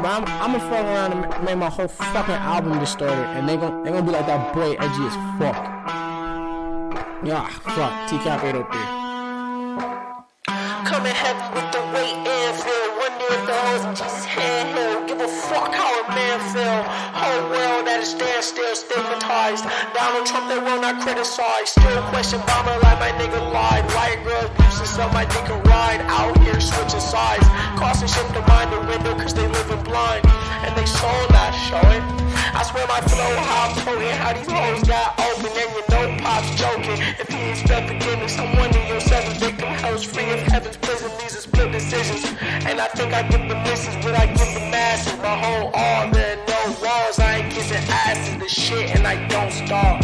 I'm gonna fuck around and make my whole fucking album distorted, and they gonna be like, that boy edgy as fuck. Yeah, fuck. TCAP 803. Coming heavy with the weight and feel. Wonder if the hoes in Jesus' hand heal. Give a fuck how a man feel. Whole world at a standstill, stigmatized. Donald Trump, they will not criticize. Still question Obama like my nigga lied. White girls boosting so my nigga ride. Out here switching sides. Crossing ship to mind the window cause they living blind. And they sold that, show it. I swear my flow, how I'm potent, how these hoes got open. And you know Pop's joking. If he expect forgiveness, I'm one of your 7 victim hoes. Free of heaven's prison, these are split decisions. And I think I give the misses, but I give the masses. My whole all, there are no walls. I ain't kissing ass in the shit, and I don't stop.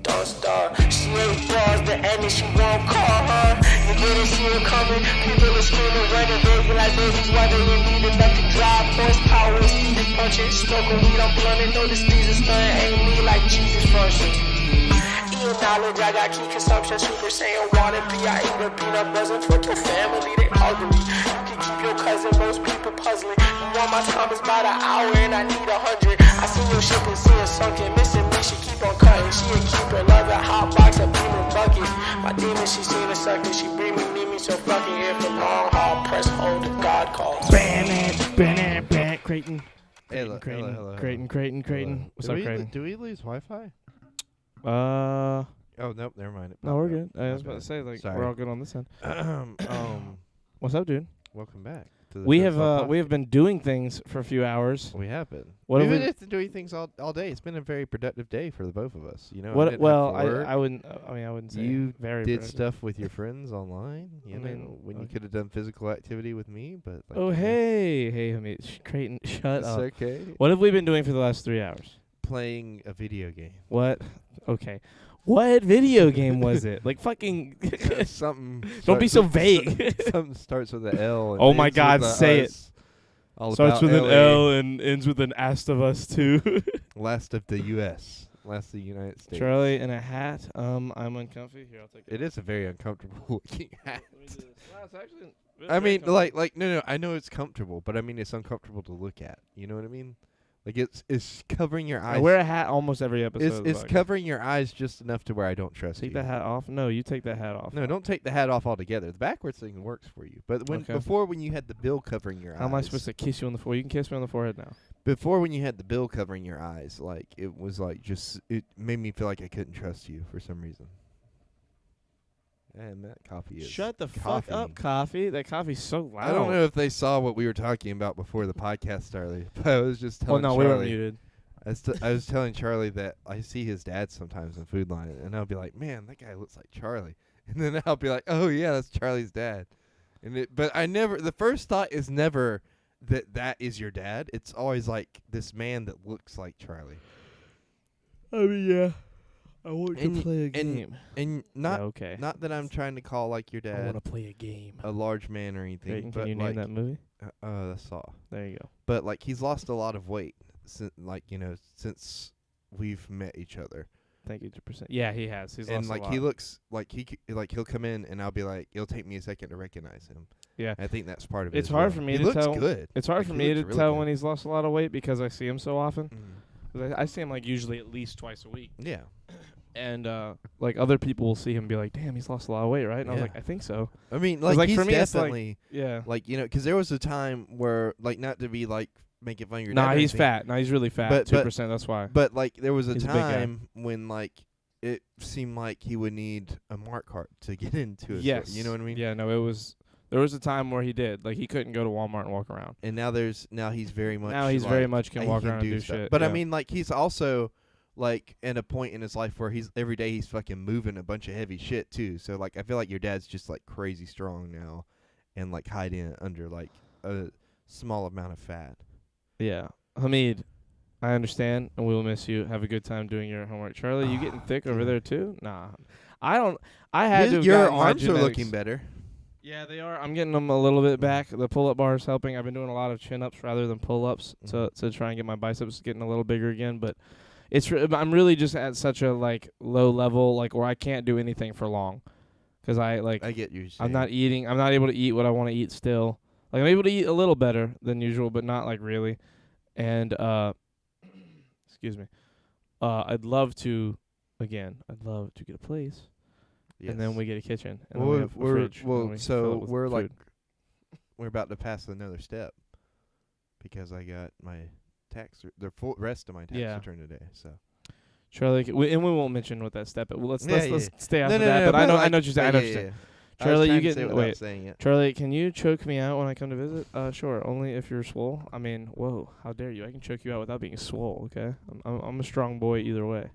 Don't stop. She ain't bars, the ending, she won't call her. You didn't see her coming. People are screaming, running, baby, like babies, why they ain't needed nothing. Drive, horsepower, speed is punching. Smoking weed, I'm blunting. Notice these is stunning. Ain't me like Jesus function. Eating knowledge, I got key consumption. Super Saiyan wanna be. I eat a peanut butter. Fuck your family, they ugly. You can keep your cousin, most people puzzling. You want my time is by the hour and I need 100. I see your ship and see it sunken. Missing me, she keep on cutting. She a keeper, love a hot box, a beamer bucket. My demon, she seen a sucker. She bring me, need me, so fucking here for long haul. Press hold, the God calls. Creighton. Hello. Creighton. What's up, Creighton? Do we lose Wi-Fi? Uh, Oh, nope, never mind. no, we're good. I was about to say, like, Sorry. we're all good on this end. Um, What's up, dude? welcome back to the We First Love have been doing things for a few hours. We have been. What We've have been we- doing things all day. It's been a very productive day for the both of us. You know. What? didn't Well, have to work. I wouldn't. I wouldn't say You very did productive. stuff with your friends online. You I know, mean, when you okay. could have done physical activity with me, but like, Oh, you know, hey, Hamid, Creighton, shut it's up. okay. What have we been doing for the last 3 hours? Playing a video game. What? Okay. What video game was it? Like fucking. Something. Don't be starts so with- vague. Something starts with an L. And Oh my ends with God, a say it. us. All Starts about with an LA. L and ends with an Ast of Us too. Last of the U.S. Last of the United States. Charlie in a hat. I'm uncomfy. Here, I'll take it. It is a very uncomfortable looking hat. Let me do this. Wow, it's actually. I mean, like, no, I know it's comfortable, but I mean, it's uncomfortable to look at. You know what I mean? Like, it's covering your eyes. I wear a hat almost every episode. It's of the it's podcast. covering your eyes just enough to where I don't trust Take you. that hat off. No, you take that hat off. No, don't take the hat off altogether. The backwards thing works for you. But when Okay. before when you had the bill covering your eyes. How am I supposed to kiss you on the forehead? You can kiss me on the forehead now. Before when you had the bill covering your eyes, like it was like just it made me feel like I couldn't trust you for some reason. And that coffee is Shut the coffee. fuck up, coffee. That coffee's so loud. I don't know if they saw what we were talking about before the podcast started, but I was just Oh telling no, Charlie. we were muted. I was telling Charlie that I see his dad sometimes in Food Line, and I'll be like, "Man, that guy looks like Charlie," and then I'll be like, "Oh yeah, that's Charlie's dad." But I never. The first thought is never that is your dad. It's always like this man that looks like Charlie. I mean, yeah. I want And to y- play a and- game. And not Yeah, okay. not that I'm trying to call like your I dad want to play a game. a large man or anything, Creighton, but can you like name that movie? that's Saw. There you go. But like he's lost a lot of weight since since we've met each other. Thank you, 2%. Yeah, he has. He's And lost like a lot. he looks like he'll come in and I'll be like, it'll take me a second to recognize him. Yeah. I think that's part of it. It's as hard well. for me he to looks tell. good. It's hard Like, for he me to looks really tell good. when he's lost a lot of weight because I see him so often. Mm. 'Cause I see him like usually at least twice a week. Yeah. And like other people will see him and be like, "Damn, he's lost a lot of weight, right?" And I was Yeah. like, "I think so." I mean, 'Cause, like, he's for me, it's definitely Yeah. like because there was a time where like not to be like making fun of your dad. Nah, or he's anything, fat. Nah, he's really fat. But- 2%. That's why. But like there was a He's a big guy. time when like it seemed like he would need a Mart cart to get into a Yes. store. You know what I mean? Yeah. No, it was. There was a time where he did. Like he couldn't go to Walmart and walk around. And now he's very much Now he's like, very much can he walk around and do stuff. shit. But I yeah. mean, like he's also like in a point in his life where he's every day he's fucking moving a bunch of heavy shit too. So like I feel like your dad's just like crazy strong now, and like hiding under like a small amount of fat. Yeah. Hamid, I understand, and we will miss you. Have a good time doing your homework. Charlie, you getting thick over there too? Nah. I don't. I had to have Your gotten my arms are genetics. looking better. Yeah, they are. I'm getting them a little bit back. The pull-up bar is helping. I've been doing a lot of chin-ups rather than pull-ups to try and get my biceps getting a little bigger again. But I'm really just at such a like low level, like where I can't do anything for long, because I I get you. I'm not eating. I'm not able to eat what I want to eat still. Like I'm able to eat a little better than usual, but not like really. And excuse me. I'd love to get a place, Yes. and then we get a kitchen, and Well, then we have a fridge. and then we fill it with we're like food. we're about to pass another step because I got my the full rest of my tax Yeah. return today. So Charlie, we won't mention what that step is. Well, let's stay after no, that. no, But I know like, what you're saying. I know what you're saying. Charlie, you get wait. saying it. Charlie, can you choke me out when I come to visit? Sure. Only if you're swole. I mean, whoa, how dare you? I can choke you out without being swole. Okay, I'm a strong boy either way.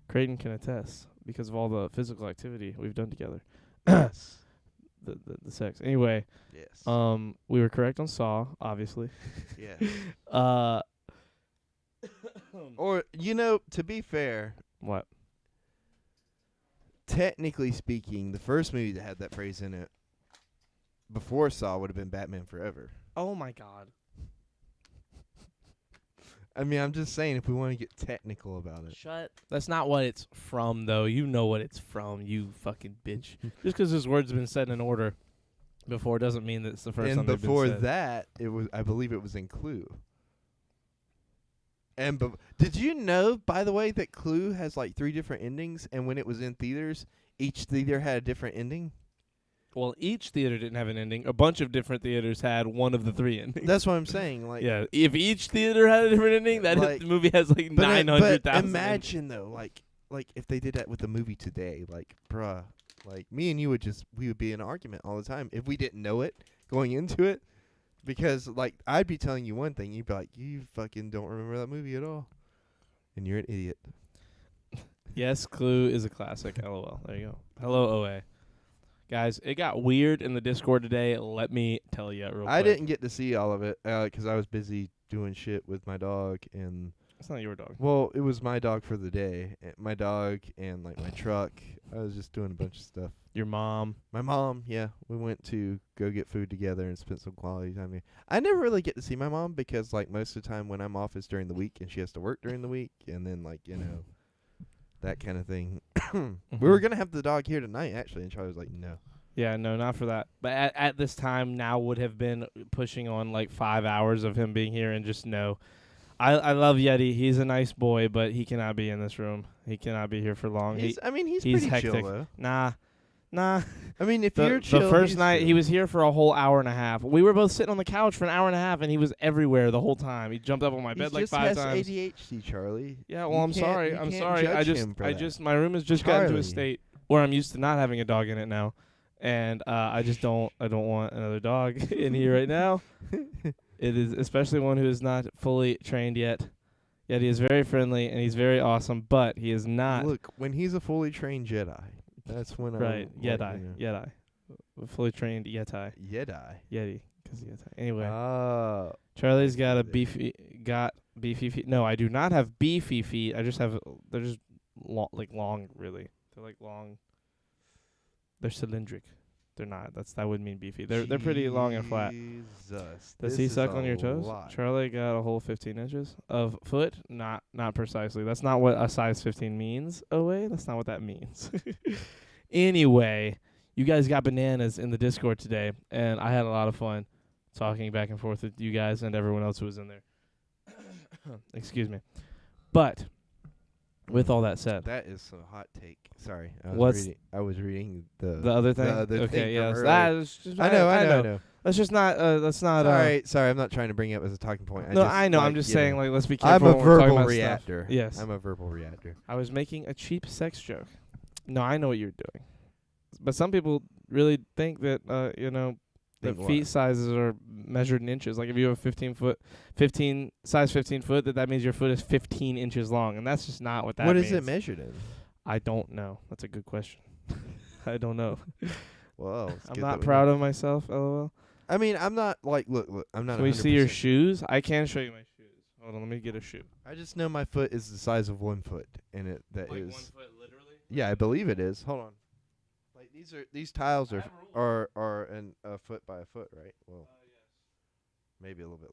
Creighton can attest because of all the physical activity we've done together. Yes. The sex. Anyway, Yes. we were correct on Saw, obviously. Yeah. Or to be fair, What? technically speaking, the first movie that had that phrase in it before Saw would have been Batman Forever. Oh my God. I mean, I'm just saying if we want to get technical about it. Shut. That's not what it's from, though. You know what it's from, you fucking bitch. Just because this word's been said in order before doesn't mean that it's the first time And they've been before said. that, I believe it was in Clue. And did you know, by the way, that Clue has like 3 different endings, and when it was in theaters, each theater had a different ending? Well, each theater didn't have an ending. A bunch of different theaters had one of the 3 endings. That's what I'm saying. Like, yeah, if each theater had a different ending, that the movie has like 900,000. But imagine though, like if they did that with the movie today, like, bruh, like me and you we would be in an argument all the time if we didn't know it going into it, because like I'd be telling you one thing, you'd be like, you fucking don't remember that movie at all, and you're an idiot. Yes, Clue is a classic. LOL. There you go. Hello, OA. Guys, it got weird in the Discord today. Let me tell you real quick. I didn't get to see all of it because I was busy doing shit with my dog, and It's not your dog. well, it was my dog for the day. My dog and like my truck. I was just doing a bunch of stuff. Your mom. My mom, yeah, we went to go get food together and spent some quality time together. I never really get to see my mom because like most of the time when I'm off is during the week and she has to work during the week, and then like that kind of thing. We were gonna have the dog here tonight actually, and Charlie was like, no. Yeah, no, not for that. But at this time now would have been pushing on like 5 hours of him being here, and just no. I love Yeti. He's a nice boy, but he cannot be in this room. He cannot be here for long. He's he's pretty hectic. chill though. Nah. I mean, if you're chill, the first he's night chill. he was here for a whole hour and a half. We were both sitting on the couch for an hour and a half, and he was everywhere the whole time. He jumped up on my bed like 5 times. He just has ADHD, Charlie. Yeah, well, I'm sorry. You I'm can't sorry. judge him My room has just gotten to a Charlie. state where I'm used to not having a dog in it now, and I don't want another dog in here right now. It is especially one who is not fully trained yet. Yet he is very friendly and he's very awesome, but he is not Look, when he's a fully trained Jedi, that's when right. I'm Yeti, fully trained Yeti, Yeti. because Yeti. Anyway, Oh. Charlie's got beefy feet. No, I do not have beefy feet. I just have they're just long, really. They're like long. They're cylindric. They're not. That would mean beefy. They're pretty long and flat. Jesus. Does he suck on your toes? Charlie got a whole 15 inches of foot. Not precisely. That's not what a size 15 means. Oh wait, that's not what that means. Anyway, you guys got bananas in the Discord today, and I had a lot of fun talking back and forth with you guys and everyone else who was in there. Excuse me. But with all that said, That is a hot take. Sorry. What's I was reading the other thing? The other okay, thing yes. from That earlier. is just, I know. Let's just not. Let's not. Sorry, I'm not trying to bring it up as a talking point. No, just, I know. like, I'm just you saying, know, like, let's be I'm careful a when we're talking verbal about reactor. Stuff. Yes. I'm a verbal reactor. I was making a cheap sex joke. No, I know what you're doing. But some people really think that, that Think feet what? sizes are measured in inches. Like if you have 15 foot, size 15 foot, that means your foot is 15 inches long, and that's just not what that What means. is it measured in? I don't know. That's a good question. I don't know. Well, I'm not proud of myself. LOL. I mean, I'm not like look. I'm not. Can we see your 100%. shoes? I can show you my shoes. Hold on, let me get a shoe. I just know my foot is the size of 1 foot, and that Like is. 1 foot, literally. Yeah, I believe it is. Hold on. Like these tiles are a foot by a foot, right? Well, maybe a little bit.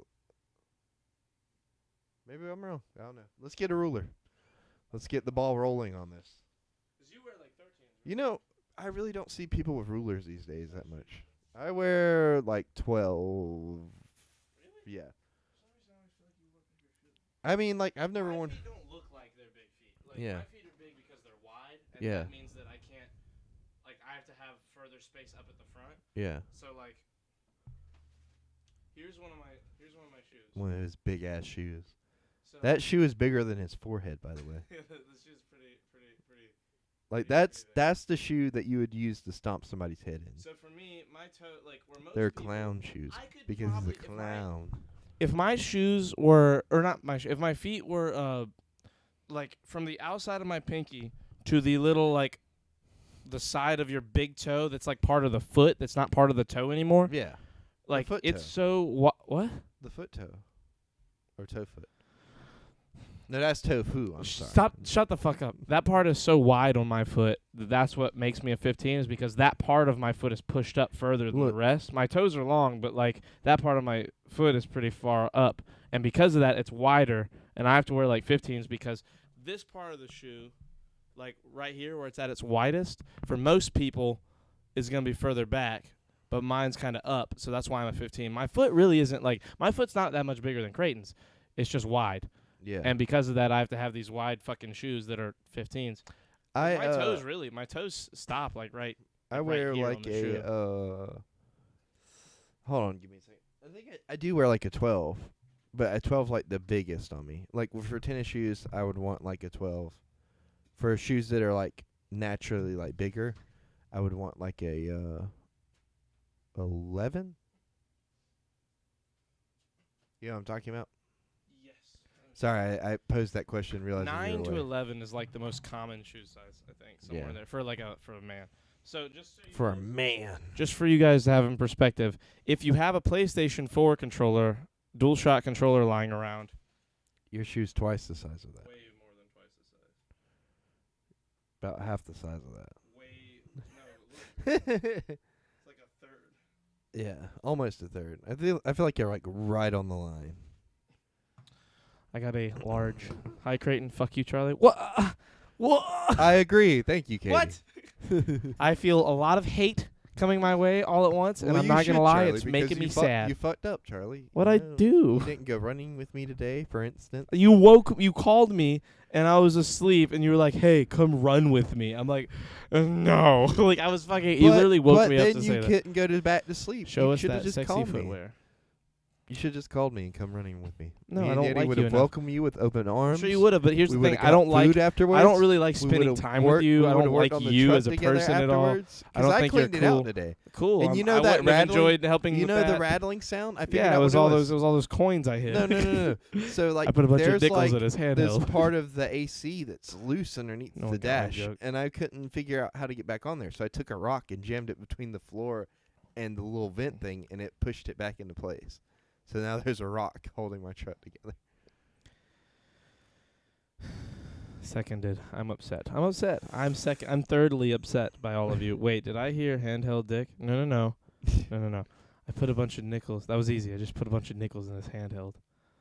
Maybe I'm wrong. I don't know. Let's get a ruler. Let's get the ball rolling on this. Cause you wear like 13. You know, I really don't see people with rulers these days that much. I wear like 12. Yeah. I mean, like I've never worn. My feet don't look like they're big feet. Like Yeah. my feet are big because they're wide, and Yeah. that means that I can't. Like I have to have further space up at the front. Yeah. So like, here's one of my shoes. One of his big ass shoes. So That shoe is bigger than his forehead, by the way. the shoe's pretty. Like pretty big. that's the shoe that you would use to stomp somebody's head in. So for me, my toe, like where most They're people, clown shoes I could because he's probably, a clown. If my shoes were, or not my, if my feet were, like from the outside of my pinky to the little like, the side of your big toe that's like part of the foot that's not part of the toe anymore. Yeah. Like foot it's toe. so what? The foot toe. Or toe foot. No, that's tofu. I'm sorry. Shut the fuck up. That part is so wide on my foot. That's what makes me a 15 is because that part of my foot is pushed up further than the rest. My toes are long, but like that part of my foot is pretty far up. And because of that, it's wider. And I have to wear like 15s because this part of the shoe, like right here where it's at its widest, for most people is going to be further back. But mine's kind of up. So that's why I'm a 15. My foot really isn't like, my foot's not that much bigger than Creighton's. It's just wide. Yeah. And because of that, I have to have these wide fucking shoes that are 15s. My toes stop like right. I right wear here like on the shoe. Hold on, give me a second. I think I do wear like a 12, but a 12 like the biggest on me. Like for tennis shoes, I would want like a 12. For shoes that are like naturally like bigger, I would want like a 11. You know what I'm talking about? Yes. Sorry, I posed that question realizing 9 to 11 is like the most common shoe size, I think, somewhere in there for a man. So just so for a man. Just for you guys to have in perspective, if you have a PlayStation 4 controller, DualShock controller lying around, Your shoe's twice the size of that. way more than twice the size. About half the size of that. It's like a third. Yeah, almost a third. I feel like you're like right on the line. I got a large. Hi, Creighton. Fuck you, Charlie. What? What? I agree. Thank you, Katie. What? I feel a lot of hate coming my way all at once, and Well, I'm you not should, gonna lie, Charlie, it's because making me sad. You fucked up, Charlie. What'd I do? You didn't go running with me today, for instance. You called me, and I was asleep, and you were like, "Hey, come run with me." I'm like, "No!" Like I was fucking. You literally woke me up to say that. But then you couldn't go back to sleep. Show you us that just sexy called me. footwear. You should have just called me and come running with me. No, me I and don't Danny like would you have enough. welcomed you with open arms. I'm sure you would have, but here's We the would've thing: got I don't food like. afterwards. I don't really like We spending would've time worked- with you. we I would've don't worked like on the you truck as a together person at all. afterwards, I don't 'cause think you're cleaned it cool. out today. Cool. And you know I that wouldn't have rattling- enjoyed helping You with know that. the rattling sound? I figured Yeah, out it was what all it those. It was all those coins I hit. No. So like, I put a bunch of there's nickels like in his this handheld. part of the AC that's loose underneath No, the God, I'm dash, joking. and I couldn't figure out how to get back on there. So I took a rock and jammed it between the floor and the little vent thing, and it pushed it back into place. So now there's a rock holding my truck together. Seconded. I'm upset. I'm thirdly upset by all of you. Wait, did I hear handheld dick? No. I put a bunch of nickels. That was easy. I just put a bunch of nickels in this handheld.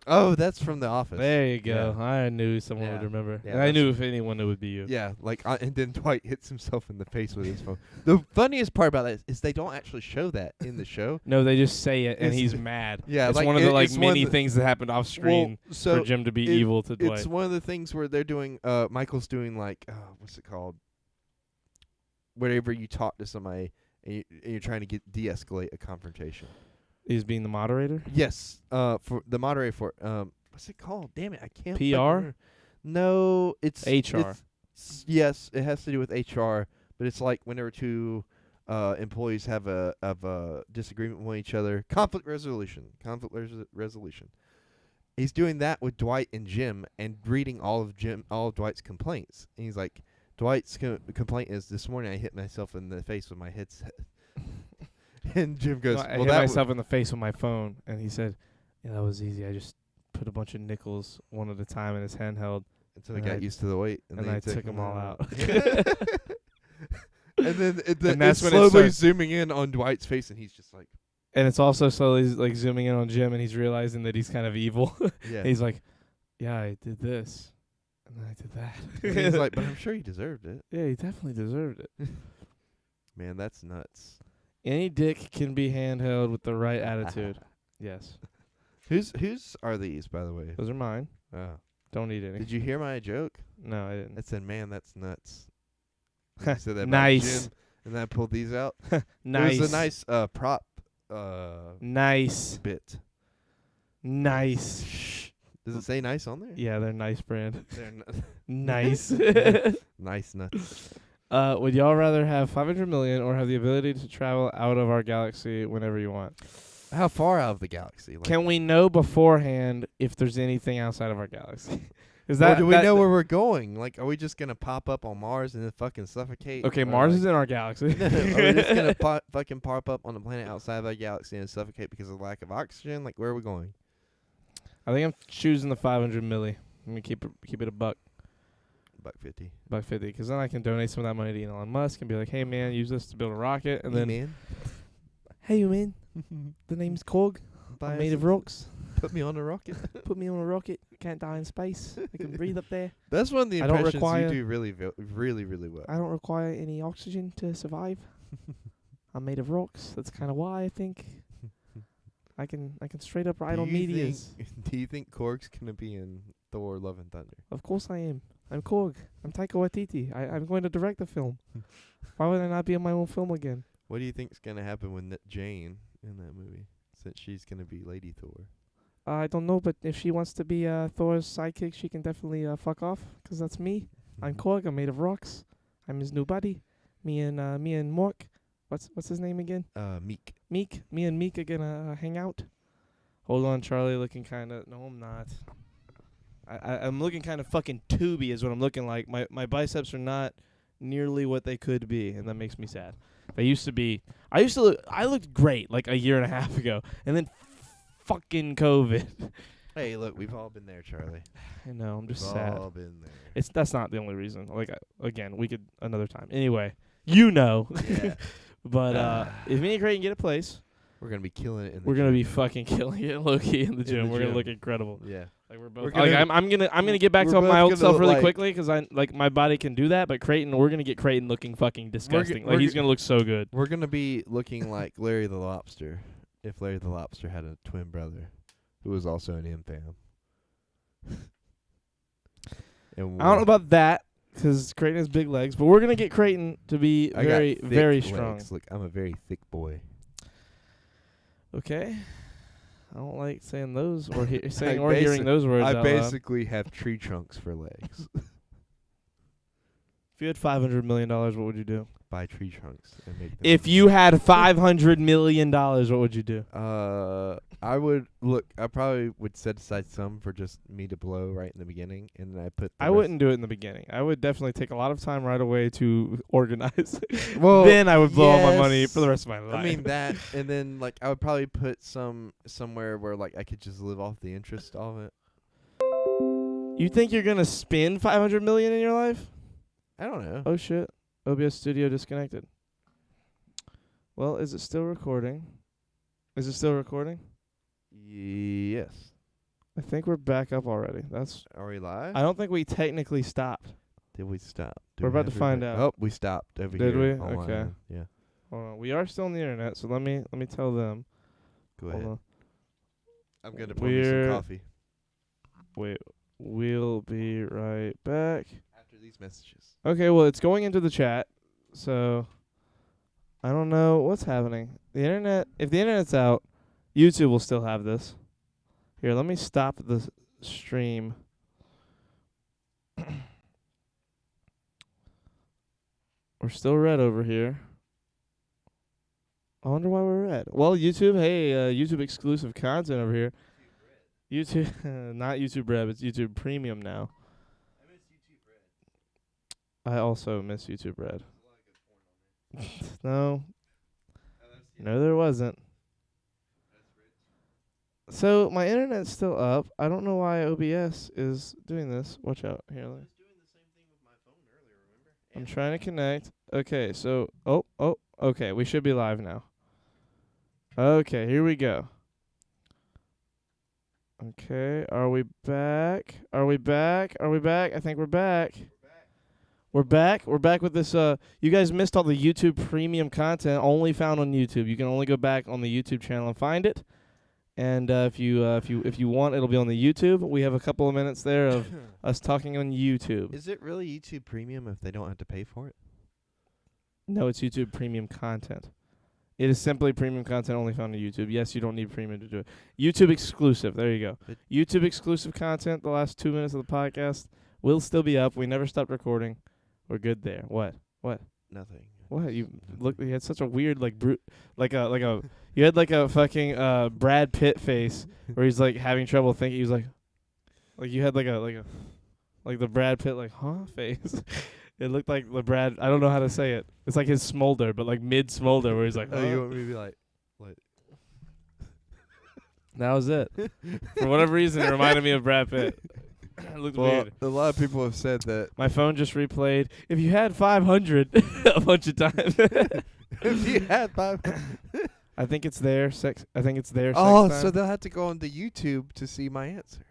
Oh, that's from The Office. There you go. Yeah. I knew someone Yeah. would remember. Yeah, And I that's knew if anyone, it would be you. Yeah, like, and then Dwight hits himself in the face with his phone. The funniest part about that is they don't actually show that in the show. No, they just say it, and It's- he's mad. Yeah, it's like, one of the it's one of many the- things that happened off screen so for Jim to be evil to Dwight. It's one of the things where they're doing. Michael's doing like, what's it called? Whenever you talk to somebody and you're trying to de-escalate a confrontation. He's being the moderator. Yes. For the moderator for what's it called? Damn it, I can't. fucking PR? remember. No, it's HR. Yes, it has to do with HR, but it's like whenever two employees have a disagreement with each other, conflict resolution. He's doing that with Dwight and Jim and reading all of Dwight's complaints. And he's like, Dwight's complaint is, this morning I hit myself in the face with my headset. And Jim goes, I well, hit that myself in the face with my phone, and he said, "Yeah, that was easy. I just put a bunch of nickels one at a time in his handheld, until he and got I- used to the weight, and then I he took them all out." And then And that's it's when it slowly starts- zooming in on Dwight's face, and he's just like, And it's also slowly like zooming in on Jim, and he's realizing that he's kind of evil. yeah. He's like, "Yeah, I did this, and then I did that." And he's like, but I'm sure he deserved it. "Yeah, he definitely deserved it." Man, that's nuts. Any dick can be handheld with the right attitude. Yes. Whose are these, by the way? Those are mine. Oh. Don't eat any. Did you hear my joke? No, I didn't. I said, man, that's nuts. You said that about Nice. Jim, and then I pulled these out. Nice. It was a nice prop Nice. bit. Nice. Does it say nice on there? Yeah, they're nice brand. They're Nice. nice nuts. Would y'all rather have 500 million or have the ability to travel out of our galaxy whenever you want? How far out of the galaxy? Like, Can we know beforehand if there's anything outside of our galaxy? Is or that do we know where we're going? Like, are we just gonna pop up on Mars and then fucking suffocate? Okay, Or Mars like, is in our galaxy. are we just gonna fucking pop up on a planet outside of our galaxy and suffocate because of lack of oxygen? Like, where are we going? I think I'm choosing the 500 milli. I'm gonna keep it a buck. $1.50. $1.50, because then I can donate some of that money to Elon Musk and be like, hey man, use this to build a rocket, and then man, hey man, the name's Korg. I'm made of rocks. Put me on a rocket. Put me on a rocket. Can't die in space. I can breathe up there. That's one of the I don't impressions require- you do really well. I don't require any oxygen to survive. I'm made of rocks. That's kind of why I think I can straight up ride on meteors. Do you think Korg's gonna be in Thor: Love and Thunder? Of course I am. I'm Korg. I'm Taika Waititi. I'm going to direct the film. Why would I not be in my own film again? What do you think's gonna happen with Jane in that movie? Since she's gonna be Lady Thor. I don't know, but if she wants to be Thor's sidekick, she can definitely fuck off, 'cause that's me. I'm Korg. I'm made of rocks. I'm his new buddy. Me and Mork. What's his name again? Meek. Meek. Me and Meek are gonna hang out. Hold on, Charlie. Looking kind of. No, I'm not. I'm looking kind of fucking tubey is what I'm looking like. My biceps are not nearly what they could be, and that makes me sad. They used to be. I looked great like a year and a half ago, and then fucking COVID. Hey, look, we've all been there, Charlie. I know. I'm just We've sad. all been there. That's not the only reason. Like again, we could another time. Anyway, you know. Yeah. But if me and Creighton get a place, We're gonna be killing it in the we're gonna gym. be fucking killing it low key in the gym. the We're gonna gym. look incredible. Yeah. Like we're both. We're Like gonna- I'm gonna get back we're to both my old gonna self look really like- quickly, 'cause I like my body can do that. But Creighton, we're gonna get Creighton looking fucking disgusting. we're Like he's g- gonna look so good. We're gonna be looking like Larry the Lobster if Larry the Lobster had a twin brother who was also an M-Fam. And I don't know about that, 'cause Creighton has big legs. But we're gonna get Creighton to be I got very thick very legs. strong. Look, I'm a very thick boy. Okay. I don't like saying those or saying I or hearing basic- those words I out loud. basically have tree trunks for legs. If you had $500 million, what would you do? Buy tree trunks and make them. If you had $500 million, what would you do? I would look. I probably would set aside some for just me to blow right in the beginning, and then I put. The I rest- wouldn't do it in the beginning. I would definitely take a lot of time right away to organize. Well, then I would blow all my money yes. for the rest of my life. I mean that, and then like I would probably put some somewhere where like I could just live off the interest of it. You think you're gonna spend $500 million in your life? I don't know. Oh shit! OBS Studio disconnected. Well, is it still recording? Is it still recording? Yes. I think we're back up already. Are we live? I don't think we technically stopped. Did we stop? We're about to find out. Oh, we stopped over Did here. we? online. Okay. Yeah. Hold on. We are still on the internet, so let me tell them. Go Hold ahead. on. I'm gonna pour me some We're- coffee Wait. We'll be right back. after these messages. Okay, well, it's going into the chat, so I don't know what's happening. The internet, if the internet's out, YouTube will still have this. Here, let me stop the stream. We're still red over here. I wonder why we're red. Well, YouTube, hey, YouTube exclusive content over here. YouTube, not YouTube Red, it's YouTube Premium now. I also miss YouTube Red. No. No, there wasn't. So, my internet's still up. I don't know why OBS is doing this. Watch out. Here, I'm trying to connect. Okay, so... Oh, okay. We should be live now. Okay, here we go. Okay, are we back? Are we back? Are we back? I think we're back. We're back. We're back with this. You guys missed all the YouTube premium content, only found on YouTube. You can only go back on the YouTube channel and find it. And if you want, it'll be on the YouTube. We have a couple of minutes there of us talking on YouTube. Is it really YouTube Premium if they don't have to pay for it? No, it's YouTube premium content. It is simply premium content only found on YouTube. Yes, you don't need premium to do it. YouTube exclusive. There you go. YouTube exclusive content. The last 2 minutes of the podcast will still be up. We never stopped recording. We're good there. What? Nothing. What? You look. You had such a weird you had like a fucking Brad Pitt face where he's like having trouble thinking. He was like you had like the Brad Pitt face. It looked like the Brad. I don't know how to say it. It's like his smolder, but like mid smolder, where he's like, Oh, you want me to be like, what? That was it. For whatever reason, it reminded me of Brad Pitt. It looked weird. A lot of people have said that. My phone just replayed. If you had 500 a bunch of times. If you had 500. I think it's their sex. I think it's their. Oh, sex time. so they'll have to go on the YouTube to see my answer.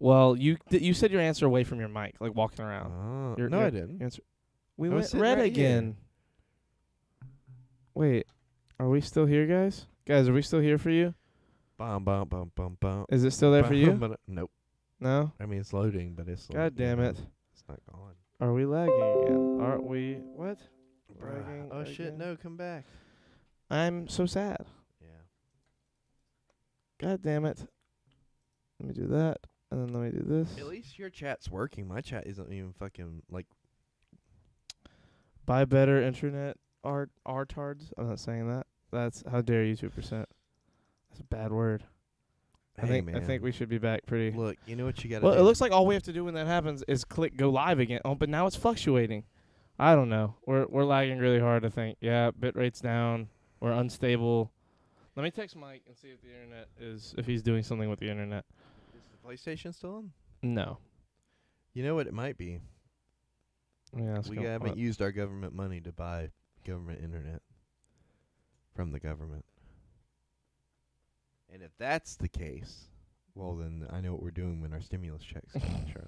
Well, you said your answer away from your mic, like walking around. Oh, no, I didn't. Answer. We I was went red sitting right again. Wait, are we still here, guys? Guys, are we still here for you? Bum, bum, bum, bum, bum. Is it still there for you? Nope. No. I mean, it's loading, but it's. God damn it! It's not gone. Are we lagging again? Aren't we? What? Lagging Oh shit! again? No, come back. I'm so sad. Yeah. God damn it! Let me do that, and then let me do this. At least your chat's working. My chat isn't even fucking like. Buy better internet artards. I'm not saying that. That's how dare you 2%. That's a bad word. Hey, I think we should be back pretty. Look, you know what you gotta Well, do? it looks like all we have to do when that happens is click go live again. Oh, but now it's fluctuating. I don't know. We're lagging really hard, I think. Yeah, bit rate's down. We're unstable. Let me text Mike and see if the internet if he's doing something with the internet. Is the PlayStation still on? No. You know what it might be? Yeah, We haven't used our government money to buy government internet from the government. And if that's the case, well, then I know what we're doing when our stimulus checks come in, Charlie.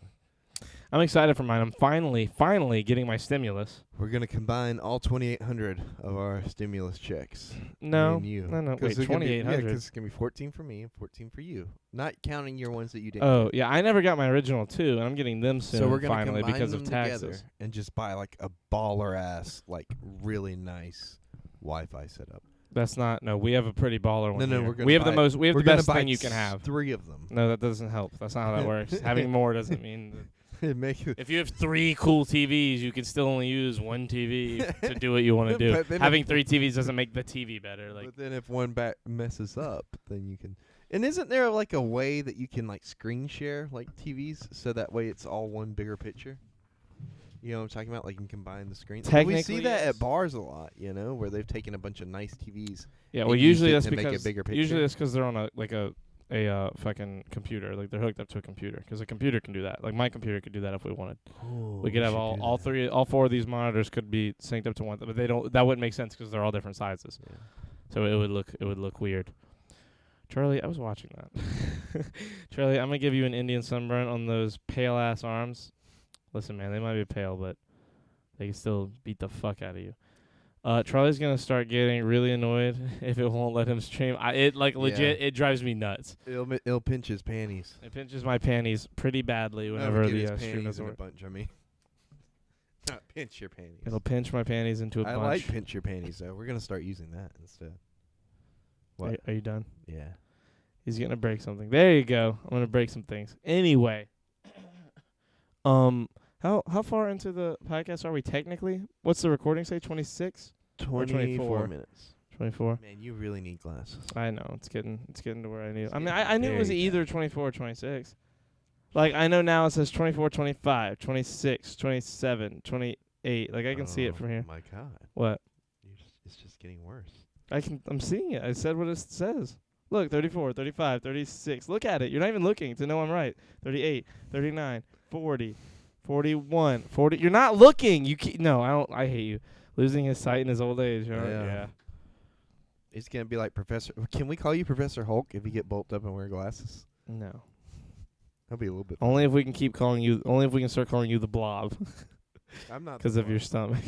I'm excited for mine. I'm finally getting my stimulus. We're going to combine all 2,800 of our stimulus checks. No. Me and you. No. Wait, 2,800. Yeah, because it's going to be 14 for me and 14 for you. Not counting your ones that you didn't. Oh, yeah. I never got my original, too, and I'm getting them soon, So we're going to finally, combine because them of taxes. together and just buy like a baller-ass, like really nice Wi-Fi setup. That's not. No, we have a pretty baller one. No, here. we're gonna we have buy, the most. We have we're the gonna best buy thing you can have. 3 of them. No, that doesn't help. That's not how that works. Having more doesn't mean. If you have 3 cool TVs, you can still only use one TV to do what you want to do. Having 3 TVs doesn't make the TV better. Like, but then if one messes up, then you can. And isn't there like a way that you can like screen share like TVs so that way it's all one bigger picture? You know what I'm talking about? Like you can combine the screens. Technically, we see that yes. at bars a lot, you know, where they've taken a bunch of nice TVs. yeah, well, usually that's to make a because bigger picture. usually that's because they're on a fucking computer. Like they're hooked up to a computer because a computer can do that. Like my computer could do that if we wanted. Oh, We could have all 4 of these monitors could be synced up to one, but they don't. That wouldn't make sense because they're all different sizes. Yeah. So it would look weird. Charlie, I was watching that. Charlie, I'm gonna give you an Indian sunburn on those pale ass arms. Listen, man, they might be pale, but they can still beat the fuck out of you. Charlie's gonna start getting really annoyed if it won't let him stream. Legit, it drives me nuts. It'll pinch his panties. It pinches my panties pretty badly whenever Get his the stream panties doesn't in a work. bunch. I mean, not pinch your panties. It'll pinch my panties into a I bunch. like pinch your panties though. We're gonna start using that instead. What? Are you done? Yeah. He's gonna break something. There you go. I'm gonna break some things. Anyway, how far into the podcast are we technically? What's the recording say? 26? 24 minutes. 24. Man, you really need glasses. I know it's getting to where I need. It's I mean, getting I knew it was very either 24 or 26. Like I know now it says 24, 25, 26, 27, 28. Like I can see it from here. Oh my God. What? It's just getting worse. I'm seeing it. I said what it says. Look, 34, 35, 36. Look at it. You're not even looking to know I'm right. 38, 39, 40, 41, 40. You're not looking. No, I don't. I hate you. Losing his sight in his old age. Huh? Yeah. He's gonna be like Professor. Can we call you Professor Hulk if you get bulked up and wear glasses? No. That'll be a little bit. Only if we can keep calling you. Only if we can start calling you the Blob. I'm not. Because of your stomach.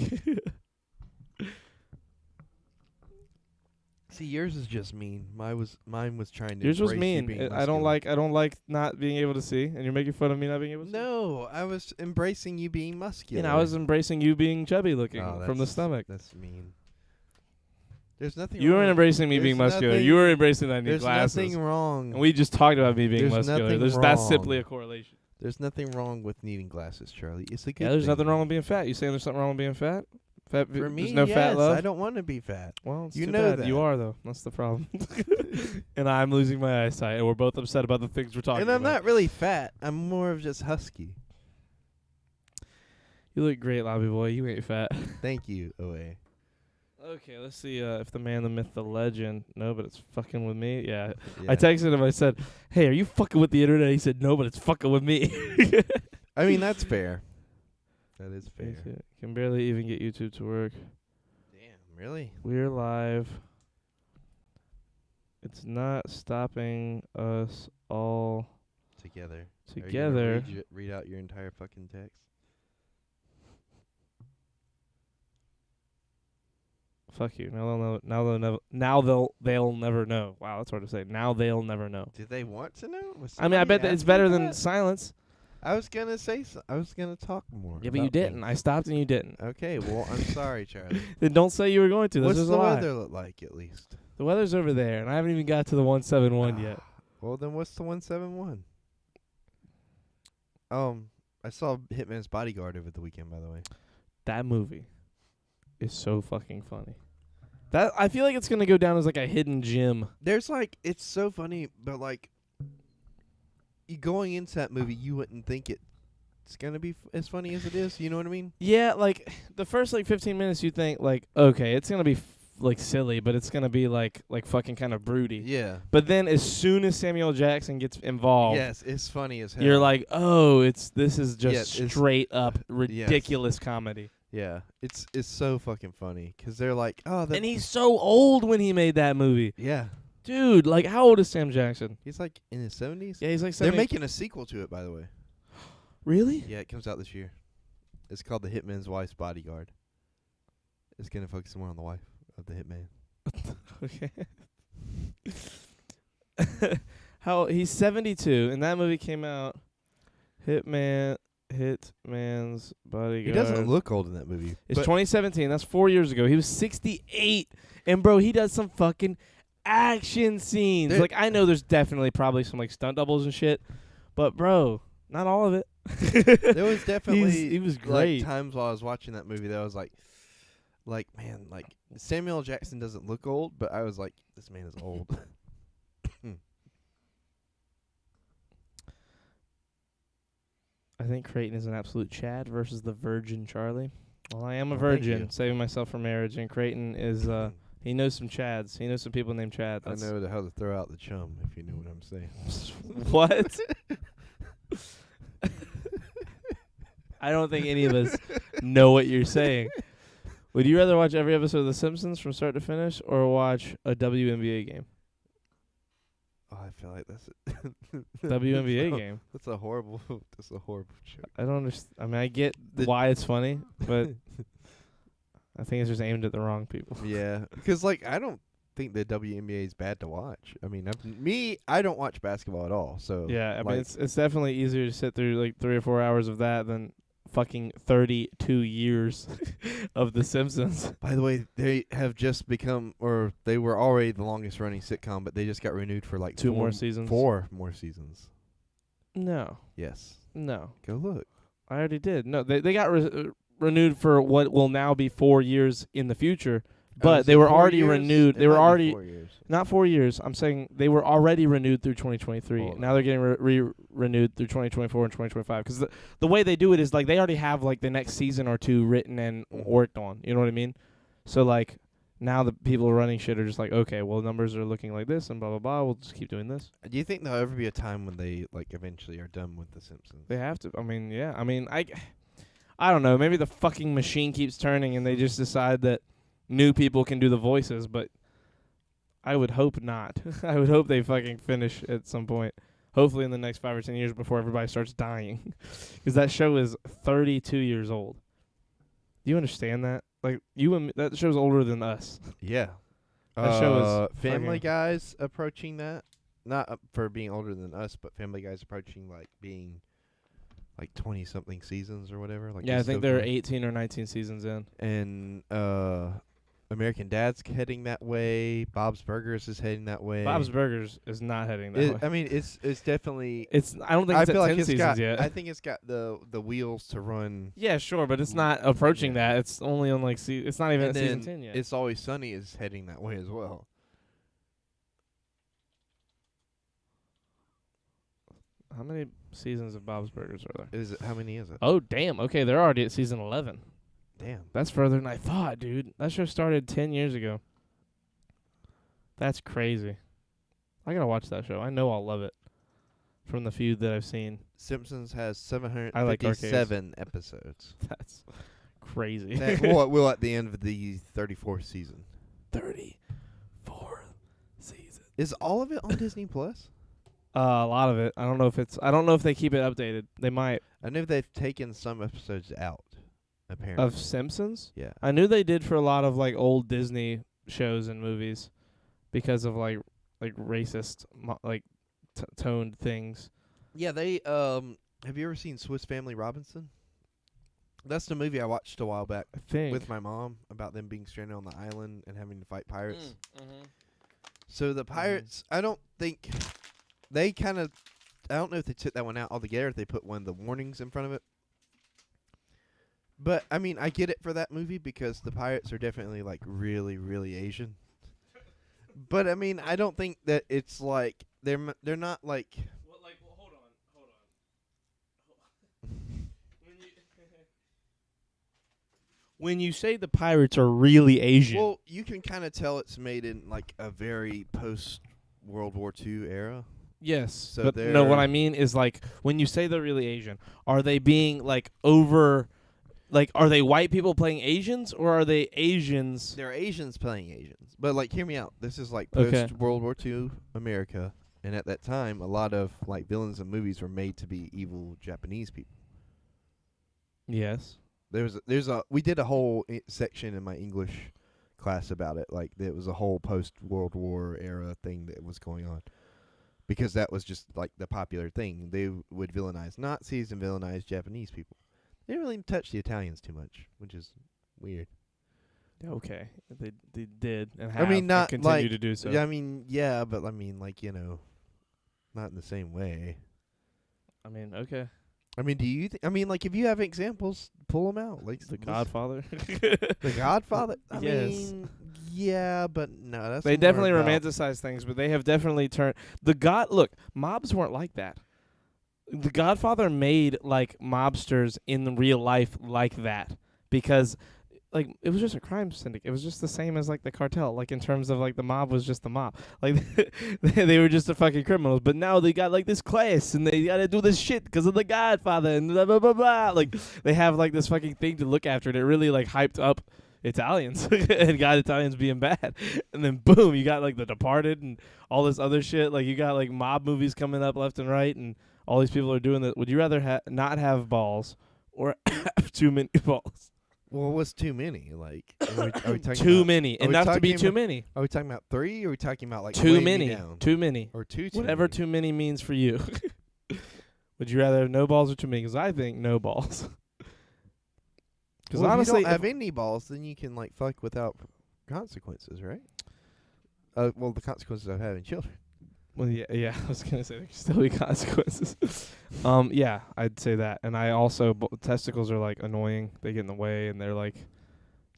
See, yours is just mean. Mine was trying to. Yours was embrace you mean. being I don't muscular. I don't like not being able to see, and you're making fun of me not being able to see. No, I was embracing you being muscular. And I was embracing you being chubby looking from the stomach. That's mean. There's nothing. You wrong. weren't embracing me being muscular. You were embracing that I need There's glasses. nothing wrong. And we just talked about me being There's muscular. nothing That's wrong. simply a correlation. There's nothing wrong with needing glasses, Charlie. It's a good. Yeah, there's thing. nothing wrong with being fat. You saying there's something wrong with being fat? Fat For me, there's no yes, fat love. I don't want to be fat. Well, it's You too know bad. that. You are though. That's the problem. And I'm losing my eyesight, and we're both upset about the things we're talking And about. I'm not really fat. I'm more of just husky. You look great, Lobby Boy. You ain't fat. Thank you, OA. Okay, let's see if the man, the myth, the legend. No, but it's fucking with me. Yeah. Yeah. I texted him. I said, "Hey, are you fucking with the internet?" He said, "No, but it's fucking with me." I mean, that's fair. That is fair. Can barely even get YouTube to work. Damn, really? We're live. It's not stopping us all Together. together. Are you gonna read out your entire fucking text? Fuck you. Now they'll know. They'll never know. Wow, that's hard to say. Now they'll never know. Did they want to know? Was I mean, I somebody bet that it's asking better for than that? silence. I was gonna say. I was gonna talk more. Yeah, but you about didn't. things. I stopped and you didn't. Okay, well, I'm sorry, Charlie. Then don't say you were going to. This What's is the a lie. weather look like, at least? The weather's over there, and I haven't even got to the 171 yet. Well, then what's the 171? I saw Hitman's Bodyguard over the weekend, by the way. That movie is so fucking funny. That I feel like it's gonna go down as like a hidden gem. There's like, it's so funny, but like, you going into that movie, you wouldn't think it's gonna be as funny as it is. You know what I mean? Yeah, like the first like 15 minutes, you think like, okay, it's gonna be like silly, but it's gonna be like fucking kind of broody. Yeah. But then as soon as Samuel Jackson gets involved, Yes, it's funny as hell. you're like, oh, this is just Yes, it's- straight up ridiculous comedy. yeah, it's so fucking funny because they're like, oh, And he's so old when he made that movie, yeah, dude. Like, how old is Sam Jackson? he's like in his 70s. Yeah, he's like They're 70. making a sequel to it, by the way. Really? Yeah, it comes out this year. It's called The Hitman's Wife's Bodyguard. It's gonna focus more on the wife of the hitman. Okay. How he's 72, and that movie came out. Hitman's Bodyguard. He doesn't look old in that movie. It's but 2017. That's 4 years ago. He was 68, and bro, he does some fucking action scenes. There- Like I know there's definitely probably some like stunt doubles and shit, but bro, not all of it. there was definitely he was great. like times while I was watching that movie that I was like man, like Samuel Jackson doesn't look old, but I was like, this man is old. I think Creighton is an absolute Chad versus the Virgin Charlie. Well, I am a Well, thank virgin, you. saving myself for marriage, and Creighton is he knows some Chads. He knows some people named Chad. I know how to throw out the chum, if you know what I'm saying. What? I don't think any of us know what you're saying. Would you rather watch every episode of The Simpsons from start to finish or watch a WNBA game? Oh, I feel like that's WNBA game. That's a horrible joke. I don't understand. I mean, I get The- why it's funny, but I think it's just aimed at the wrong people. Yeah, because like I don't think the WNBA is bad to watch. I mean, I don't watch basketball at all. So Yeah, I like, mean, it's definitely easier to sit through like 3 or 4 hours of that than fucking 32 years of The Simpsons. by the way, they have just become, or they were already the longest running sitcom, but they just got renewed for like 2 4 more seasons. 4 more seasons. No, Yes, no. go look. I already did. No, they got renewed for what will now be 4 years in the future. But they were already renewed. They were already 4 years. not 4 years. I'm saying they were already renewed through 2023. Well, now they're getting renewed through 2024 and 2025. Because the way they do it is like they already have like the next season or 2 written and worked on. You know what I mean? So like now the people running shit are just like, okay, well numbers are looking like this and blah blah blah. We'll just keep doing this. Do you think there'll ever be a time when they like eventually are done with The Simpsons? They have to. I mean, yeah. I mean, I don't know. Maybe the fucking machine keeps turning and they just decide that new people can do the voices, but I would hope not. I would hope they fucking finish at some point. hopefully in the next 5 or 10 years before everybody starts dying. Because that show is 32 years old. Do you understand that? Like, you and me, that show's older than us. Yeah. That show is Family fucking- Guy's approaching that. Not for being older than us, but Family Guy's approaching like being like 20-something seasons or whatever. Like Yeah, I it's think still they're going. 18 or 19 seasons in. And American Dad's heading that way. Bob's Burgers is heading that way. Bob's Burgers is not heading that way. I mean, it's definitely. I don't think I it's feel at like 10 it's seasons got. yet. I think it's got the wheels to run. Yeah, sure, but it's not approaching Yeah. that. It's only on like it's not even And at season then 10 yet. It's Always Sunny is heading that way as well. How many seasons of Bob's Burgers are there? Is it? How many is it? Oh, damn. Okay, they're already at season 11. Damn. That's further than I thought, dude. That show started 10 years ago. That's crazy. I gotta watch that show. I know I'll love it. From the few that I've seen. Simpsons has I like 757 episodes. That's crazy. Well, at the end of the 34th season. 34 seasons. Is all of it on Disney Plus? A lot of it. I don't know if they keep it updated. They might. I know they've taken some episodes out. Apparently. Of Simpsons? Yeah. I knew they did for a lot of like old Disney shows and movies because of like racist toned things. Yeah, they have you ever seen Swiss Family Robinson? That's the movie I watched a while back I think. with my mom about them being stranded on the island and having to fight pirates. Mm-hmm. So the pirates, I don't think they I don't know if they took that one out altogether, if they put one of the warnings in front of it. But I mean, I get it for that movie because the pirates are definitely like really, really Asian. But I mean, I don't think that it's like they're not like. Well, hold on. When you say the pirates are really Asian, Well, you can kind of tell it's made in like a very post World War II era. yes. So but no, what they're- I mean is like when you say they're really Asian, are they being like over? Like, are they white people playing Asians or are they Asians? They're Asians playing Asians, but like, hear me out. This is like Okay. post World War II America, and at that time, a lot of like villains in movies were made to be evil Japanese people. Yes. We did a whole section in my English class about it. Like, there was a whole post World War era thing that was going on, because that was just like the popular thing. They would villainize Nazis and villainize Japanese people. They didn't really touch the Italians too much, which is weird. Okay. They did and I have mean, not and continue like- to do so. Yeah, I mean, yeah, but I mean, like, not in the same way. I mean, okay. I mean, do you? I mean, like, if you have examples, pull them out. Like The Godfather. The Godfather. I Yes. mean, yeah, but no, that's They more definitely about- romanticize things, but they have definitely turned Look, mobs weren't like that. The Godfather made like mobsters in real life like that because like it was just a crime syndicate. It was just the same as like the cartel, like in terms of like the mob was just the mob. Like they were just the fucking criminals, but now they got like this class and they got to do this shit because of the Godfather and blah blah blah blah. Like they have like this fucking thing to look after, and it really like hyped up Italians and got Italians being bad. And then boom, you got like The Departed and all this other shit. Like you got like mob movies coming up left and right, and all these people are doing that. Would you rather not have balls or have too many balls? Well, what's too many? Like, are we talking Too about, many. are we Enough to be talking too about- many. Are we talking about 3? Or are we talking about like Too way many. down? Too many. Or two? Whatever many? too many means for you. Would you rather have no balls or too many? Because I think no balls. Because Well, honestly, if you don't have any balls, then you can like fuck without consequences, right? Well, the consequences of having children. well, yeah, I was gonna say there could still be consequences. Yeah, I'd say that, and I also testicles are like annoying. They get in the way, and they're like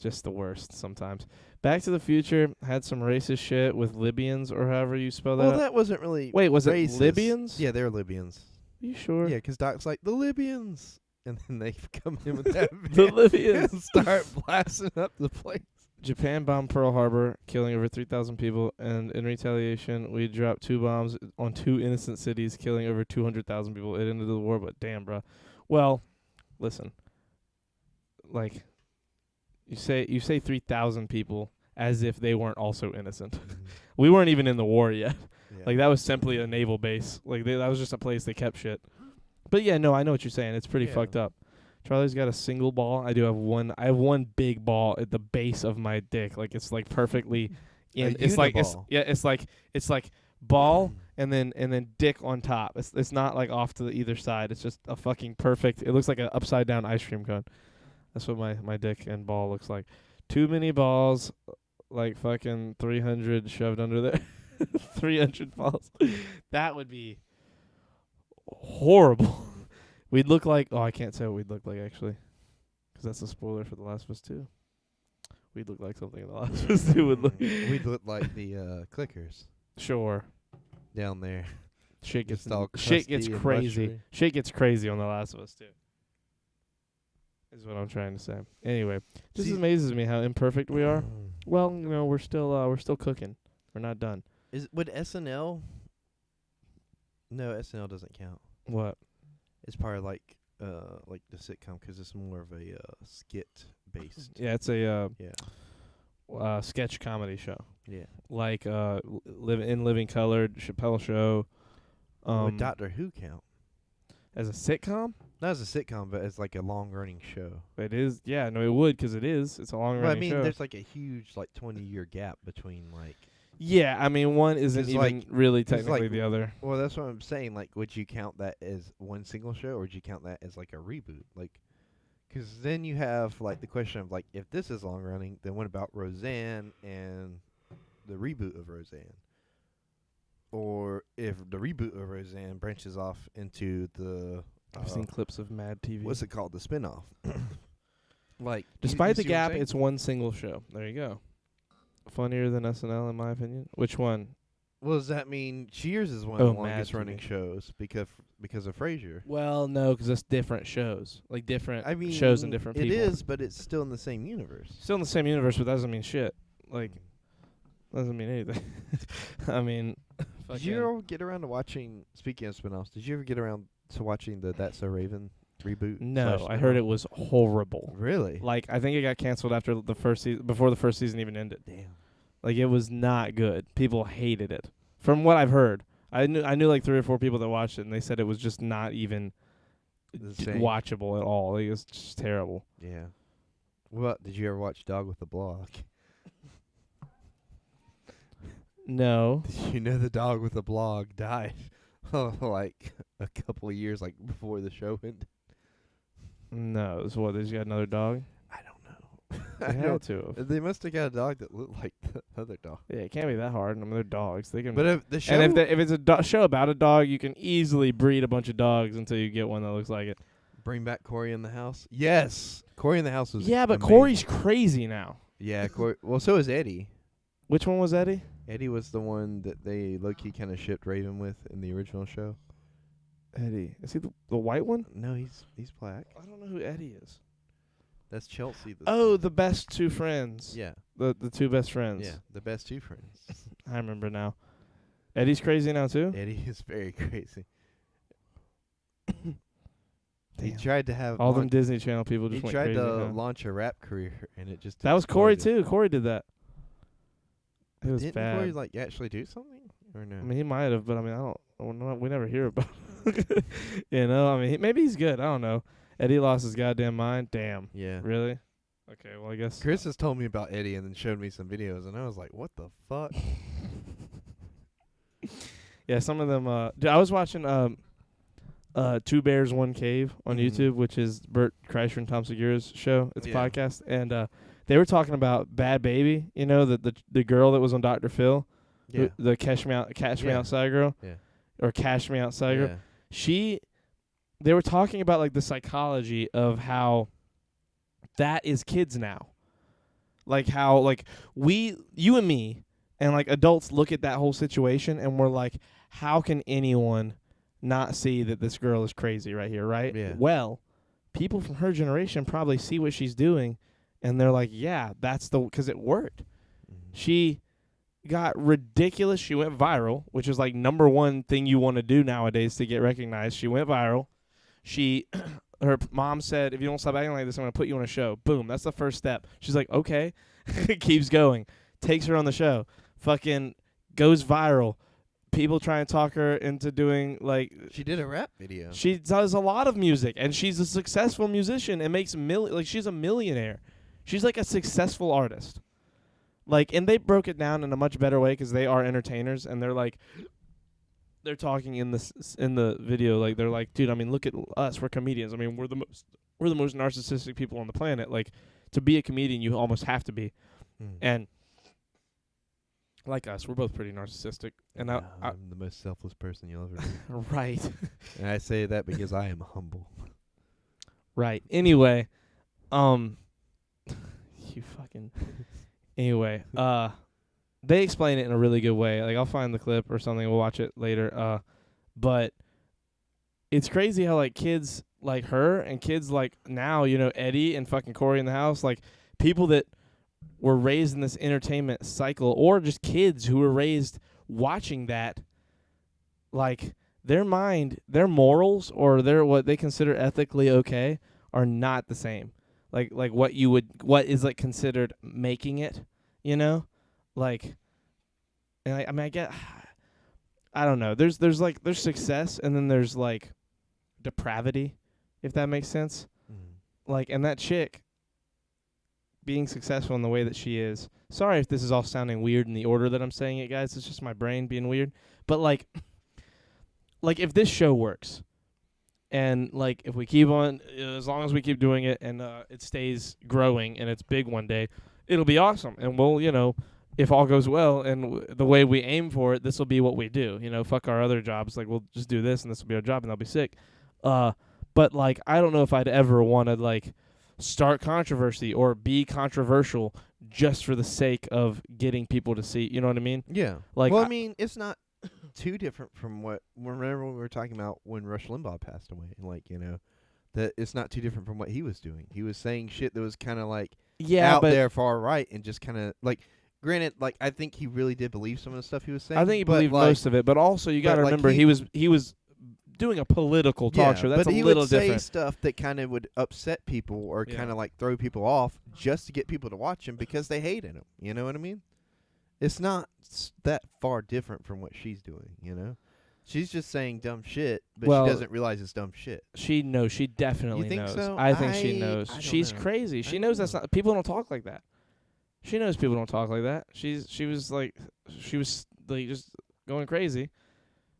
just the worst sometimes. Back to the Future had some racist shit with Libyans or however you spell that. Well, that wasn't really. Wait, was racist. it Libyans? Yeah, they're Libyans. You sure? Yeah, 'cause Doc's like the Libyans, and then they come in with that The van Libyans. and start blasting up the place. Japan bombed Pearl Harbor, killing over 3,000 people, and in retaliation, we dropped 2 bombs on 2 innocent cities, killing over 200,000 people. It ended the war, but damn, bruh. Well, listen. Like, you say 3,000 people as if they weren't also innocent. We weren't even in the war yet. Yeah. Like that was simply a naval base. Like that was just a place they kept shit. But yeah, no, I know what you're saying. It's pretty fucked up. Charlie's got a single ball. I do have one. I have one big ball at the base of my dick. Like it's like perfectly in. It's like it's like ball and then dick on top. It's not like off to the either side. It's just a fucking perfect. It looks like an upside down ice cream cone. That's what my dick and ball looks like. Too many balls, like fucking 300 shoved under there. 300 balls. That would be horrible. We'd look like... Oh, I can't say what we'd look like, actually. Because that's a spoiler for The Last of Us 2. We'd look like something in The Last of Us 2 would look. We'd look like the clickers. Sure. Down there. Shit gets crusty crazy. mushy. Shit gets crazy on The Last of Us 2. Is what I'm trying to say. Anyway, just amazes me how imperfect we are. Well, you know, we're still cooking. We're not done. Would SNL... No, SNL doesn't count. What? It's probably like the sitcom because it's more of a skit based. Yeah, it's a sketch comedy show. Yeah. Like Living Colour, Chappelle Show. Would Doctor Who count? As a sitcom? Not as a sitcom, but as like a long running show. It is. Yeah, no, it would because it is. It's a long running show. There's like a huge 20-year gap between like. Yeah, I mean one isn't even really technically the other. Well, that's what I'm saying. Like, would you count that as one single show, or would you count that as like a reboot? Like, because then you have like the question of like, if this is long running, then what about Roseanne and the reboot of Roseanne? Or if the reboot of Roseanne branches off into the I've seen clips of Mad TV. What's it called? The spinoff. Like, despite the gap, it's one single show. There you go. Funnier than SNL, in my opinion. Which one? Well, does that mean Cheers is one of the longest running shows because of Frasier? Well, no, because it's different shows, like different shows and different people. It is, but it's still in the same universe. Still in the same universe, but that doesn't mean shit. Like, doesn't mean anything. I mean, did you ever get around to watching? Speaking of spinoffs, did you ever get around to watching the That's So Raven reboot? No, I heard it was horrible. Really? Like, I think it got canceled after the first season, before the first season even ended. Damn. Like, it was not good. People hated it. From what I've heard, I knew like 3 or 4 people that watched it, and they said it was just not even watchable at all. Like, it was just terrible. Yeah. What? Did you ever watch Dog with a Blog? No. Did you know the dog with a blog died like a couple of years before the show ended? No. So what? They just got another dog? I don't know. They had to. They must have got a dog that looked like the other dog. Yeah, it can't be that hard. I mean, they're dogs. They can. But if the show, and if it's a show about a dog, you can easily breed a bunch of dogs until you get one that looks like it. Bring back Corey in the House. Yes, Corey in the House was. Yeah, but amazing. Corey's crazy now. Yeah, Corey. Well, so is Eddie. Which one was Eddie? Eddie was the one that they low-key kind of shipped Raven with in the original show. Eddie. Is he the white one? No, he's black. I don't know who Eddie is. That's Chelsea. The best 2 friends. Yeah. The 2 best friends. Yeah, the best 2 friends. I remember now. Eddie's crazy now too? Eddie is very crazy. He tried to have all them Disney Channel people just he went tried crazy. to launch a rap career, and it just that was Corey too. Corey did that. It was Didn't bad. Corey actually do something or no? I mean, he might have, but I mean, we never hear about it. You know, I mean, maybe he's good. I don't know. Eddie lost his goddamn mind. Damn. Yeah. Really? Okay, well, I guess. Chris has told me about Eddie and then showed me some videos, and I was like, what the fuck? Yeah, some of them. I was watching 2 Bears, 1 Cave on YouTube, which is Bert Kreischer and Tom Segura's show. It's a podcast, and they were talking about Bad Baby. You know, the girl that was on Dr. Phil, the Cash Me Outside girl, or Cash Me Outside girl. They were talking about like the psychology of how that is kids now, like how like you and me, and like adults look at that whole situation and we're like, how can anyone not see that this girl is crazy right here, right? Yeah. Well, people from her generation probably see what she's doing, and they're like, yeah, that's because it worked. Mm-hmm. She got ridiculous. She went viral, which is like number 1 thing you want to do nowadays to get recognized. She went viral. Her mom said, if you don't stop acting like this, I'm going to put you on a show. Boom. That's the first step. She's like, okay. Keeps going. Takes her on the show. Fucking goes viral. people try and talk her into doing like She did a rap video. she does a lot of music, and she's a successful musician and makes like she's a millionaire. She's like a successful artist. Like, and they broke it down in a much better way because they are entertainers, and they're like, they're talking in the video, like they're like, dude, I mean, look at us, we're comedians. I mean, we're the most narcissistic people on the planet. Like, to be a comedian, you almost have to be, and like us, we're both pretty narcissistic. And I'm the most selfless person you'll ever meet. Right. And I say that because I am humble. Right. Anyway, you fucking. Anyway, they explain it in a really good way. Like, I'll find the clip or something. We'll watch it later. But it's crazy how, like, kids like her and kids like now, you know, Eddie and fucking Corey in the house, like, people that were raised in this entertainment cycle, or just kids who were raised watching that, like, their mind, their morals, or their what they consider ethically okay are not the same. Like what is like considered making it, you know? Like, and I mean, I don't know. There's success, and then there's like depravity, if that makes sense. Like, and that chick being successful in the way that she is. Sorry if this is all sounding weird in the order that I'm saying it, guys. It's just my brain being weird. But like if this show works, and like if we keep on, as long as we keep doing it, and it stays growing and it's big one day, it'll be awesome. And we'll, you know, if all goes well and the way we aim for it, this will be what we do. You know, fuck our other jobs. Like, we'll just do this, and this will be our job, and they'll be sick. But like, I don't know if I'd ever want to like start controversy or be controversial just for the sake of getting people to see. You know what I mean? Yeah. Like, well, I mean, it's not too different from remember when we were talking about when Rush Limbaugh passed away, and like, you know, that it's not too different from what he was doing. He was saying shit that was kind of like out there far right, and just kind of like, granted, like, I think he really did believe some of the stuff he was saying. I think he believed most of it, but also you got to remember he was doing a political talk show. That's but a little would different. Say stuff that kind of would upset people or kind of like throw people off just to get people to watch him because they hated him. You know what I mean? It's not that far different from what she's doing, you know? She's just saying dumb shit, but she doesn't realize it's dumb shit. She knows. She definitely you think knows. So? I think she knows. She's crazy. She knows that's not. People don't talk like that. She knows people don't talk like that. She was like just going crazy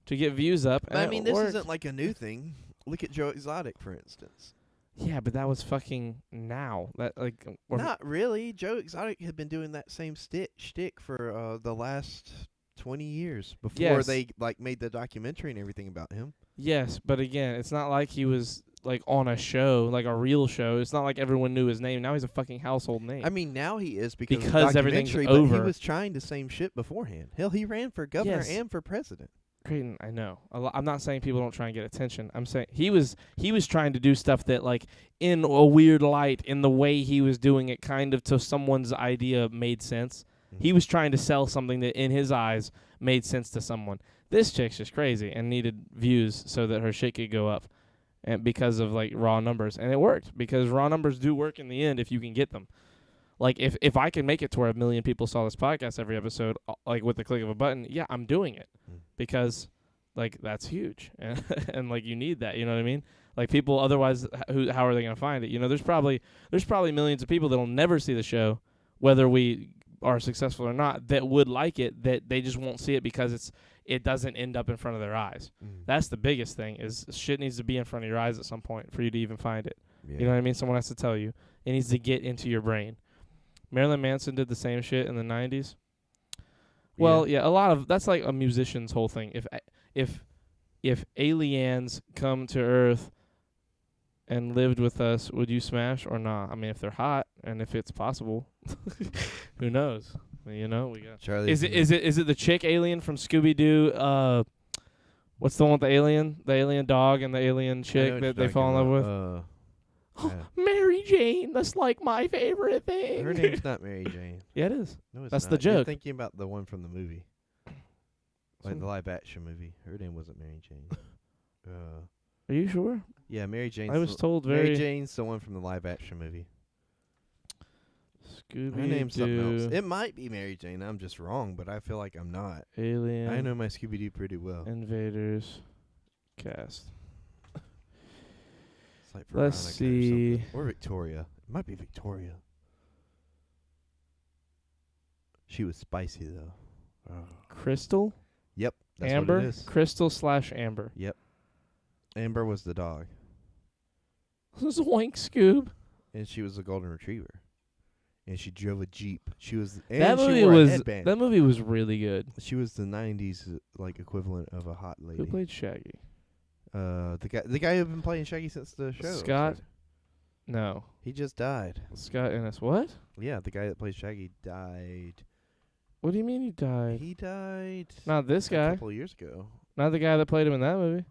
to get views up. But and I mean, this isn't like a new thing. Look at Joe Exotic, for instance. Yeah, but that was fucking now. That like not really. Joe Exotic had been doing that same shtick for the last 20 years before they like made the documentary and everything about him. Yes, but again, it's not like he was like on a show, like a real show. It's not like everyone knew his name. Now he's a fucking household name. I mean, now he is because everything's but over. He was trying the same shit beforehand. Hell, he ran for governor and for president. Creighton, I know. I'm not saying people don't try and get attention. I'm saying he was trying to do stuff that, like, in a weird light, in the way he was doing it, kind of to someone's idea made sense. Mm-hmm. He was trying to sell something that, in his eyes, made sense to someone. This chick's just crazy and needed views so that her shit could go up, and because of like raw numbers, and it worked because raw numbers do work in the end if you can get them. Like, if I can make it to where 1 million people saw this podcast every episode, like, with the click of a button, yeah, I'm doing it. Because, like, that's huge. And like, you need that, you know what I mean? Like, people otherwise, how are they going to find it? You know, there's probably millions of people that will never see the show, whether we are successful or not, that would like it, that they just won't see it because it doesn't end up in front of their eyes. That's the biggest thing, is shit needs to be in front of your eyes at some point for you to even find it. Yeah. You know what I mean? Someone has to tell you. It needs to get into your brain. Marilyn Manson did the same shit in the 90s. Well, yeah, a lot of that's like a musician's whole thing. If aliens come to Earth and lived with us, would you smash or not? I mean, if they're hot and if it's possible, who knows? You know, we got Charlie. Is it the chick alien from Scooby Doo? What's the one with the alien dog and the alien chick that they fall in love with? Mary Jane, that's like my favorite thing. Her name's not Mary Jane. Yeah, it is. No, it's that's not. the joke. You're thinking about the one from the movie, like the live action movie. Her name wasn't Mary Jane. Are you sure? Yeah, Mary Jane. I was told Mary Jane's the one from the live action movie. Scooby Her name's something else. Doo. It might be Mary Jane. I'm just wrong, but I feel like I'm not. Alien. I know my Scooby Doo pretty well. Invaders. Cast. It's like Let's Veronica see. Or something. Or Victoria. It might be Victoria. She was spicy though. Oh. Crystal. Yep. That's Amber. what it is. Crystal / Amber. Yep. Amber was the dog, Zoink, Scoob. and she was a golden retriever, and she drove a Jeep. She was and That she movie wore a was headband. that movie was really good. She was the '90s like equivalent of a hot lady. Who played Shaggy? The guy who'd been playing Shaggy since the show. Scott. started. No. He just died. Scott Ennis. What? Yeah, the guy that plays Shaggy died. What do you mean he died? He died. Not this a guy. couple of years ago. Not the guy that played him in that movie.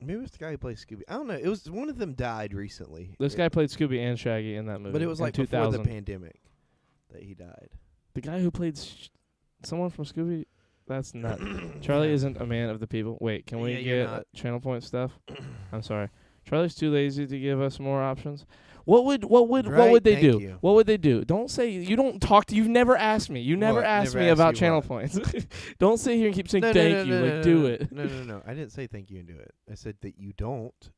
Maybe it was the guy who plays Scooby. I don't know. It was one of them died recently. This guy played Scooby and Shaggy in that movie. But it was in like 2000. before the pandemic that he died. The guy who played someone from Scooby. That's not. Charlie isn't a man of the people. Wait, can we Yeah, you're get not. channel point stuff? I'm sorry. Charlie's too lazy to give us more options. What would Right, they thank do? you. What would they do? Don't say you don't talk to. You've never asked me. You never What? asked Never me asked about you channel what? points. Don't sit here and keep saying No, thank you. Do it. No. I didn't say thank you and do it. I said that you don't.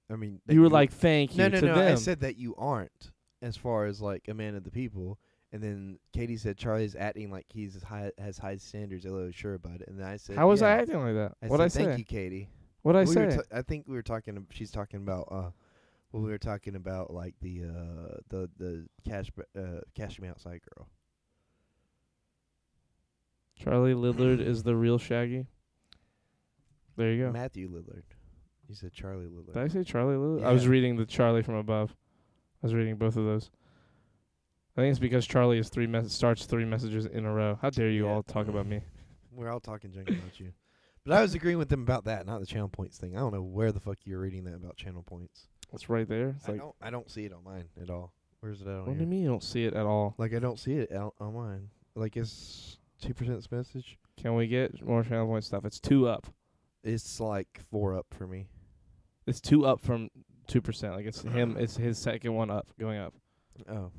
I mean, that You were like thank you to no. them. I said that you aren't, as far as like a man of the people. And then Katie said Charlie's acting like he's has high standards. Hello, sure about it. And then I said, How was yeah. I acting like that? I What'd I said, say? thank you, Katie. What'd I We were say? I think we were talking. She's talking about. Well, we were talking about like the cash me outside girl. Charlie Lillard is the real Shaggy. There you go. Matthew Lillard. You said Charlie Lillard. Did I say Charlie Lillard? I was Yeah. reading the Charlie from above. I was reading both of those. I think it's because Charlie is starts 3 messages in a row. How dare you Yeah. all talk about me? We're all talking junk about you. But I was agreeing with them about that, not the channel points thing. I don't know where the fuck you're reading that about channel points. It's right there. It's like, I don't see it on mine at all. Where's it at on what do here? you mean you don't see it at all? Like I don't see it out on mine. Like it's 2% message. Can we get more channel point stuff? It's 2 up. It's like 4 up for me. It's 2 up from 2%. Like it's him. It's his second one up, going up. Oh.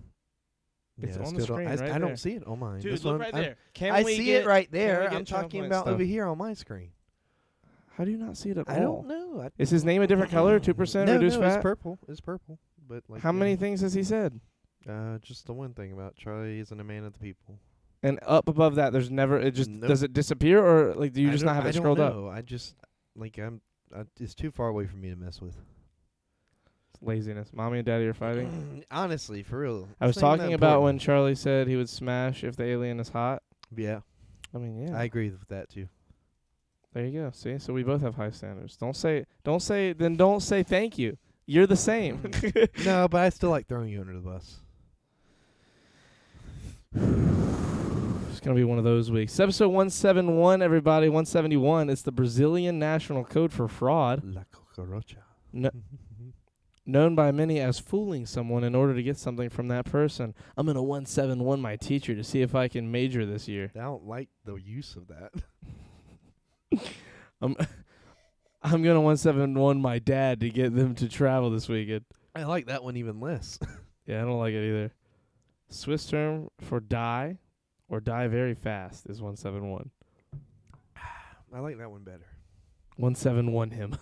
It's I on the still screen don't, right I there. don't see it on mine. Dude, This look one, right I'm- there. Can I we see get, it right can we there. get I'm channel talking point about stuff? over here on my screen. How do you not see it at I all? don't know. Is his name a different color? 2% no, reduced fat? it's purple. It's purple. But like How many things has he said? Just the one thing about Charlie isn't a man of the people. And up above that, there's never. It just Nope. does it disappear, or like do you I just don't- not have I it don't scrolled up? know. I just like it's too far away for me to mess with. It's laziness. Mommy and daddy are fighting. Honestly, for real. I was It's not even talking that about when important. Charlie said he would smash if the alien is hot. Yeah, I mean, yeah. I agree with that too. There you go. See, so we both have high standards. Don't say thank you. You're the same. No, but I still like throwing you under the bus. It's gonna be one of those weeks. Episode 171, everybody. 171. It's the Brazilian national code for fraud, La cucaracha. known by many as fooling someone in order to get something from that person. I'm gonna 171 my teacher to see if I can major this year. I don't like the use of that. I'm gonna 171 my dad to get them to travel this weekend. I like that one even less. Yeah, I don't like it either. Swiss term for die or die very fast is 171. I like that one better. 171 him.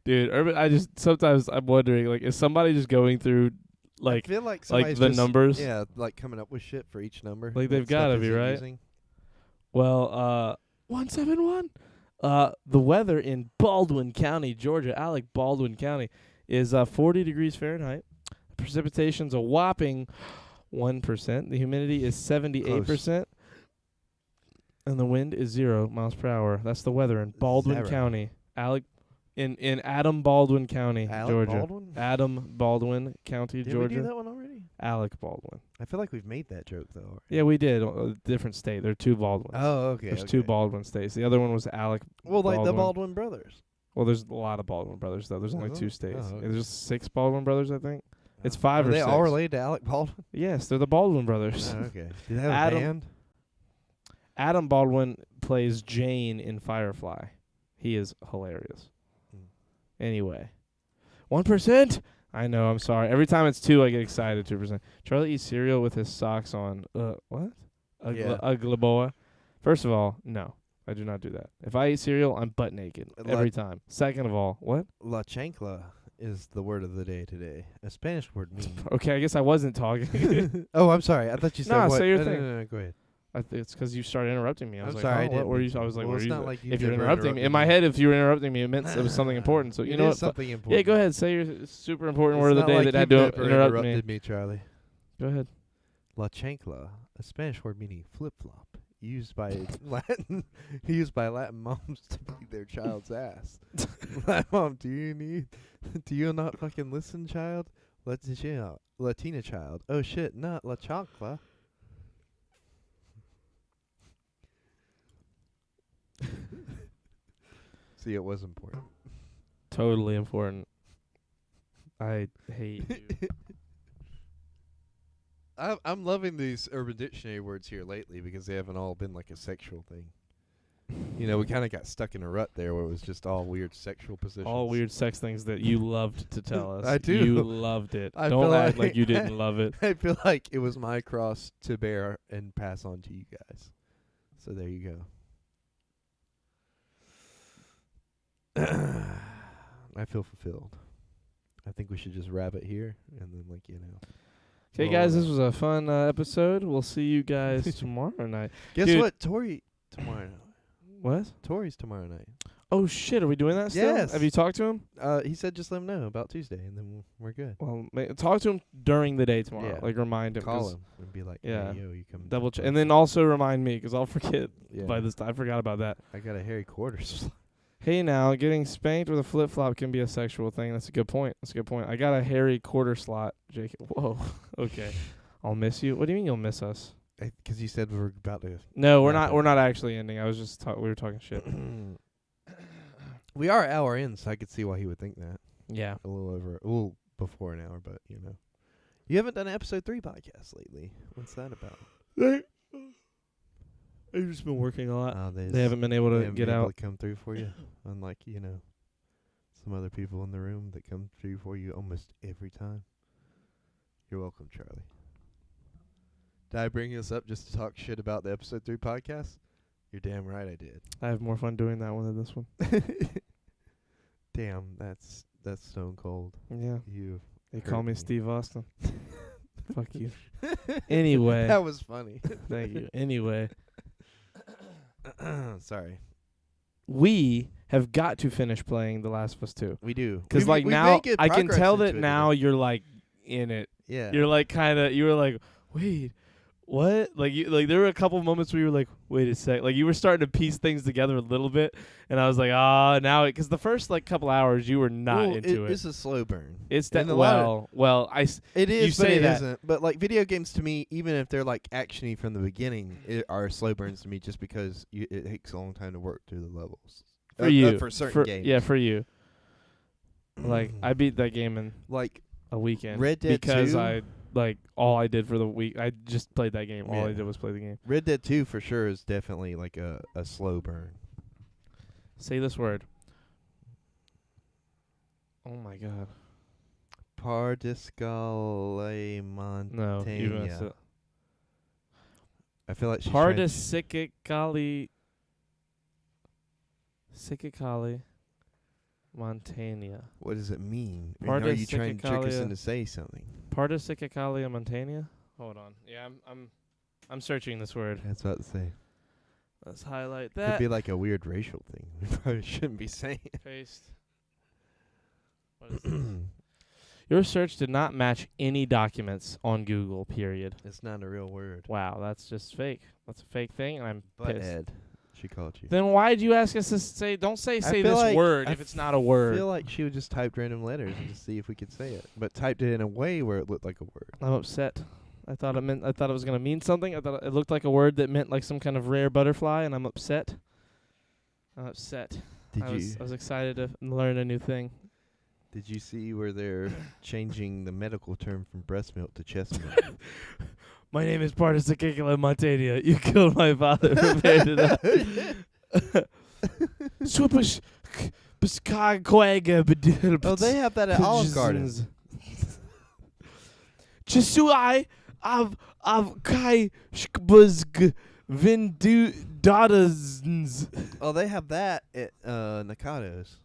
Dude, Urban, sometimes I'm wondering, like, is somebody just going through, like, I feel like somebody's the just, numbers? Yeah, like coming up with shit for each number. Like, that they've stuff gotta be, isn't right? using. Well, 171. The weather in Baldwin County, Georgia, Alec Baldwin County, is 40 degrees Fahrenheit. Precipitation's a whopping 1%. The humidity is 78%. And the wind is 0 miles per hour. That's the weather in Baldwin Zero. County. In Adam Baldwin County, Alec Georgia. Baldwin? Adam Baldwin County, Did Georgia. we do that one already? Alec Baldwin. I feel like we've made that joke though. already. Yeah, we did. A different state. There are 2 Baldwins. Oh, okay. There's 2 Baldwin states. The other one was Alec. Well, like the Baldwin. Baldwin brothers. Well, there's a lot of Baldwin brothers though. There's only Oh, 2 states. oh, okay. There's 6 Baldwin brothers, I think. It's 5 Are or they 6. all related to Alec Baldwin? Yes, they're the Baldwin brothers. Oh, okay. Do they have Adam- a band? Adam Baldwin plays Jane in Firefly. He is hilarious. Hmm. Anyway, 1%. I know. I'm sorry. Every time it's 2, I get excited. 2%. Charlie eats cereal with his socks on. What? Uglaboa. First of all, no. I do not do that. If I eat cereal, I'm butt naked every time. Second of all, what? La chancla is the word of the day today. A Spanish word meaning. Okay, I guess I wasn't talking. Oh, I'm sorry. I thought you said No, what? say your no, thing. No, go ahead. It's because you started interrupting me. I was I'm like, sorry, I what didn't were you? mean I was like, well, what it's are you? not like you If you're never interrupting me, in interrupted my me. head, if you were interrupting me, it meant it was something important. So you It know is what? something important. Yeah, go ahead. Say your super important It's word of the not day like that had you've to never interrupt me. interrupted me, Charlie. Go ahead. La chancla, a Spanish word meaning flip-flop, used by Latin moms to beat their child's ass. Mom, do you not fucking listen, child? Latina child. Oh shit, not la chancla. See, it was important. Totally important. I hate you. I'm loving these Urban Dictionary words here lately because they haven't all been like a sexual thing. You know, we kind of got stuck in a rut there where it was just all weird sexual positions. All weird sex things that you loved to tell us. I do. You loved it. I Don't feel act like like you didn't love it. I feel like it was my cross to bear and pass on to you guys. So there you go. I feel fulfilled. I think we should just wrap it here and then, like, you know. Okay, roll guys, it this up. was a fun episode. We'll see you guys tomorrow night. Guess Dude. what? Tori tomorrow night. What? Tori's tomorrow night. Oh, shit. Are we doing that still? Yes. Have you talked to him? He said just let him know about Tuesday, and then we're good. Well, talk to him during the day tomorrow. Yeah. Like, remind him. Call 'cause him and be like, yeah. hey, yo, you come. Double check. And then also remind me, because I'll forget yeah. by this time. I forgot about that. I got a hairy quarters. Hey, now, getting spanked with a flip-flop can be a sexual thing. That's a good point. That's a good point. I got a hairy quarter slot, Jake. Whoa. Okay. I'll miss you. What do you mean you'll miss us? Because you said we were about to. No, we're wrap not. up. We're not actually ending. I was just we were talking shit. We are an hour in, so I could see why he would think that. Yeah. A little before an hour, but you know. You haven't done an episode 3 podcast lately. What's that about? I've just been working a lot. They They haven't been able to haven't get been able out. to come through for you, unlike, you know, some other people in the room that come through for you almost every time. You're welcome, Charlie. Did I bring this up just to talk shit about the episode 3 podcast? You're damn right I did. I have more fun doing that one than this one. Damn, that's stone cold. Yeah. You. They hurt call me me. Steve Austin. Fuck you. Anyway. That was funny. Thank you. Anyway. Sorry. We have got to finish playing The Last of Us 2. We do. Because, We like, made now good I can progress tell into that it now today. you're, like, in it. Yeah. You're, like, you were like, wait, what? Like, there were a couple moments where you were like, wait a sec. Like, you were starting to piece things together a little bit. And I was like, now, because the first, like, couple hours, you were not into it. It's a slow burn. It's and that, a lot you It is, say but it that. isn't. But like video games to me, even if they're like actiony from the beginning, are slow burns to me just because it takes a long time to work through the levels. For you. For certain games. Yeah, for you. Like, I beat that game in like a weekend. Red Dead because 2? All I did for the week, I just played that game. All I Yeah. did was play the game. Red Dead 2 for sure is definitely like a slow burn. Say this word. Oh my god. Pardiscale No, you messed Montana. it. I feel like she's trying to Pardisicicali Montania. What does it mean? And are you trying to trick us Pardisicalia- into say something? Pardisicicali Montania? Hold on. Yeah, I'm searching this word. That's what to say. Let's highlight Could that. be like a weird racial thing. We probably shouldn't be saying it. Paste. What is this? Your search did not match any documents on Google, period. It's not a real word. Wow, that's just fake. That's a fake thing, and I'm pissed. Butthead, she called you. Then why'd you ask us to say, don't say feel this like- word I if it's not a word. I feel like she would just typed random letters and just see if we could say it, but typed it in a way where it looked like a word. I'm upset. I thought it was going to mean something. I thought it looked like a word that meant like some kind of rare butterfly, and I'm upset. I was excited to learn a new thing. Did you see where they're changing the medical term from breast milk to chest milk? My name is Pardisicicali Montania. You killed my father. Prepared it up. Oh, they have that at Olive Garden. Chisuai of Kai Shkbuzg Vindu Dadazns. Oh, they have that at Nakado's.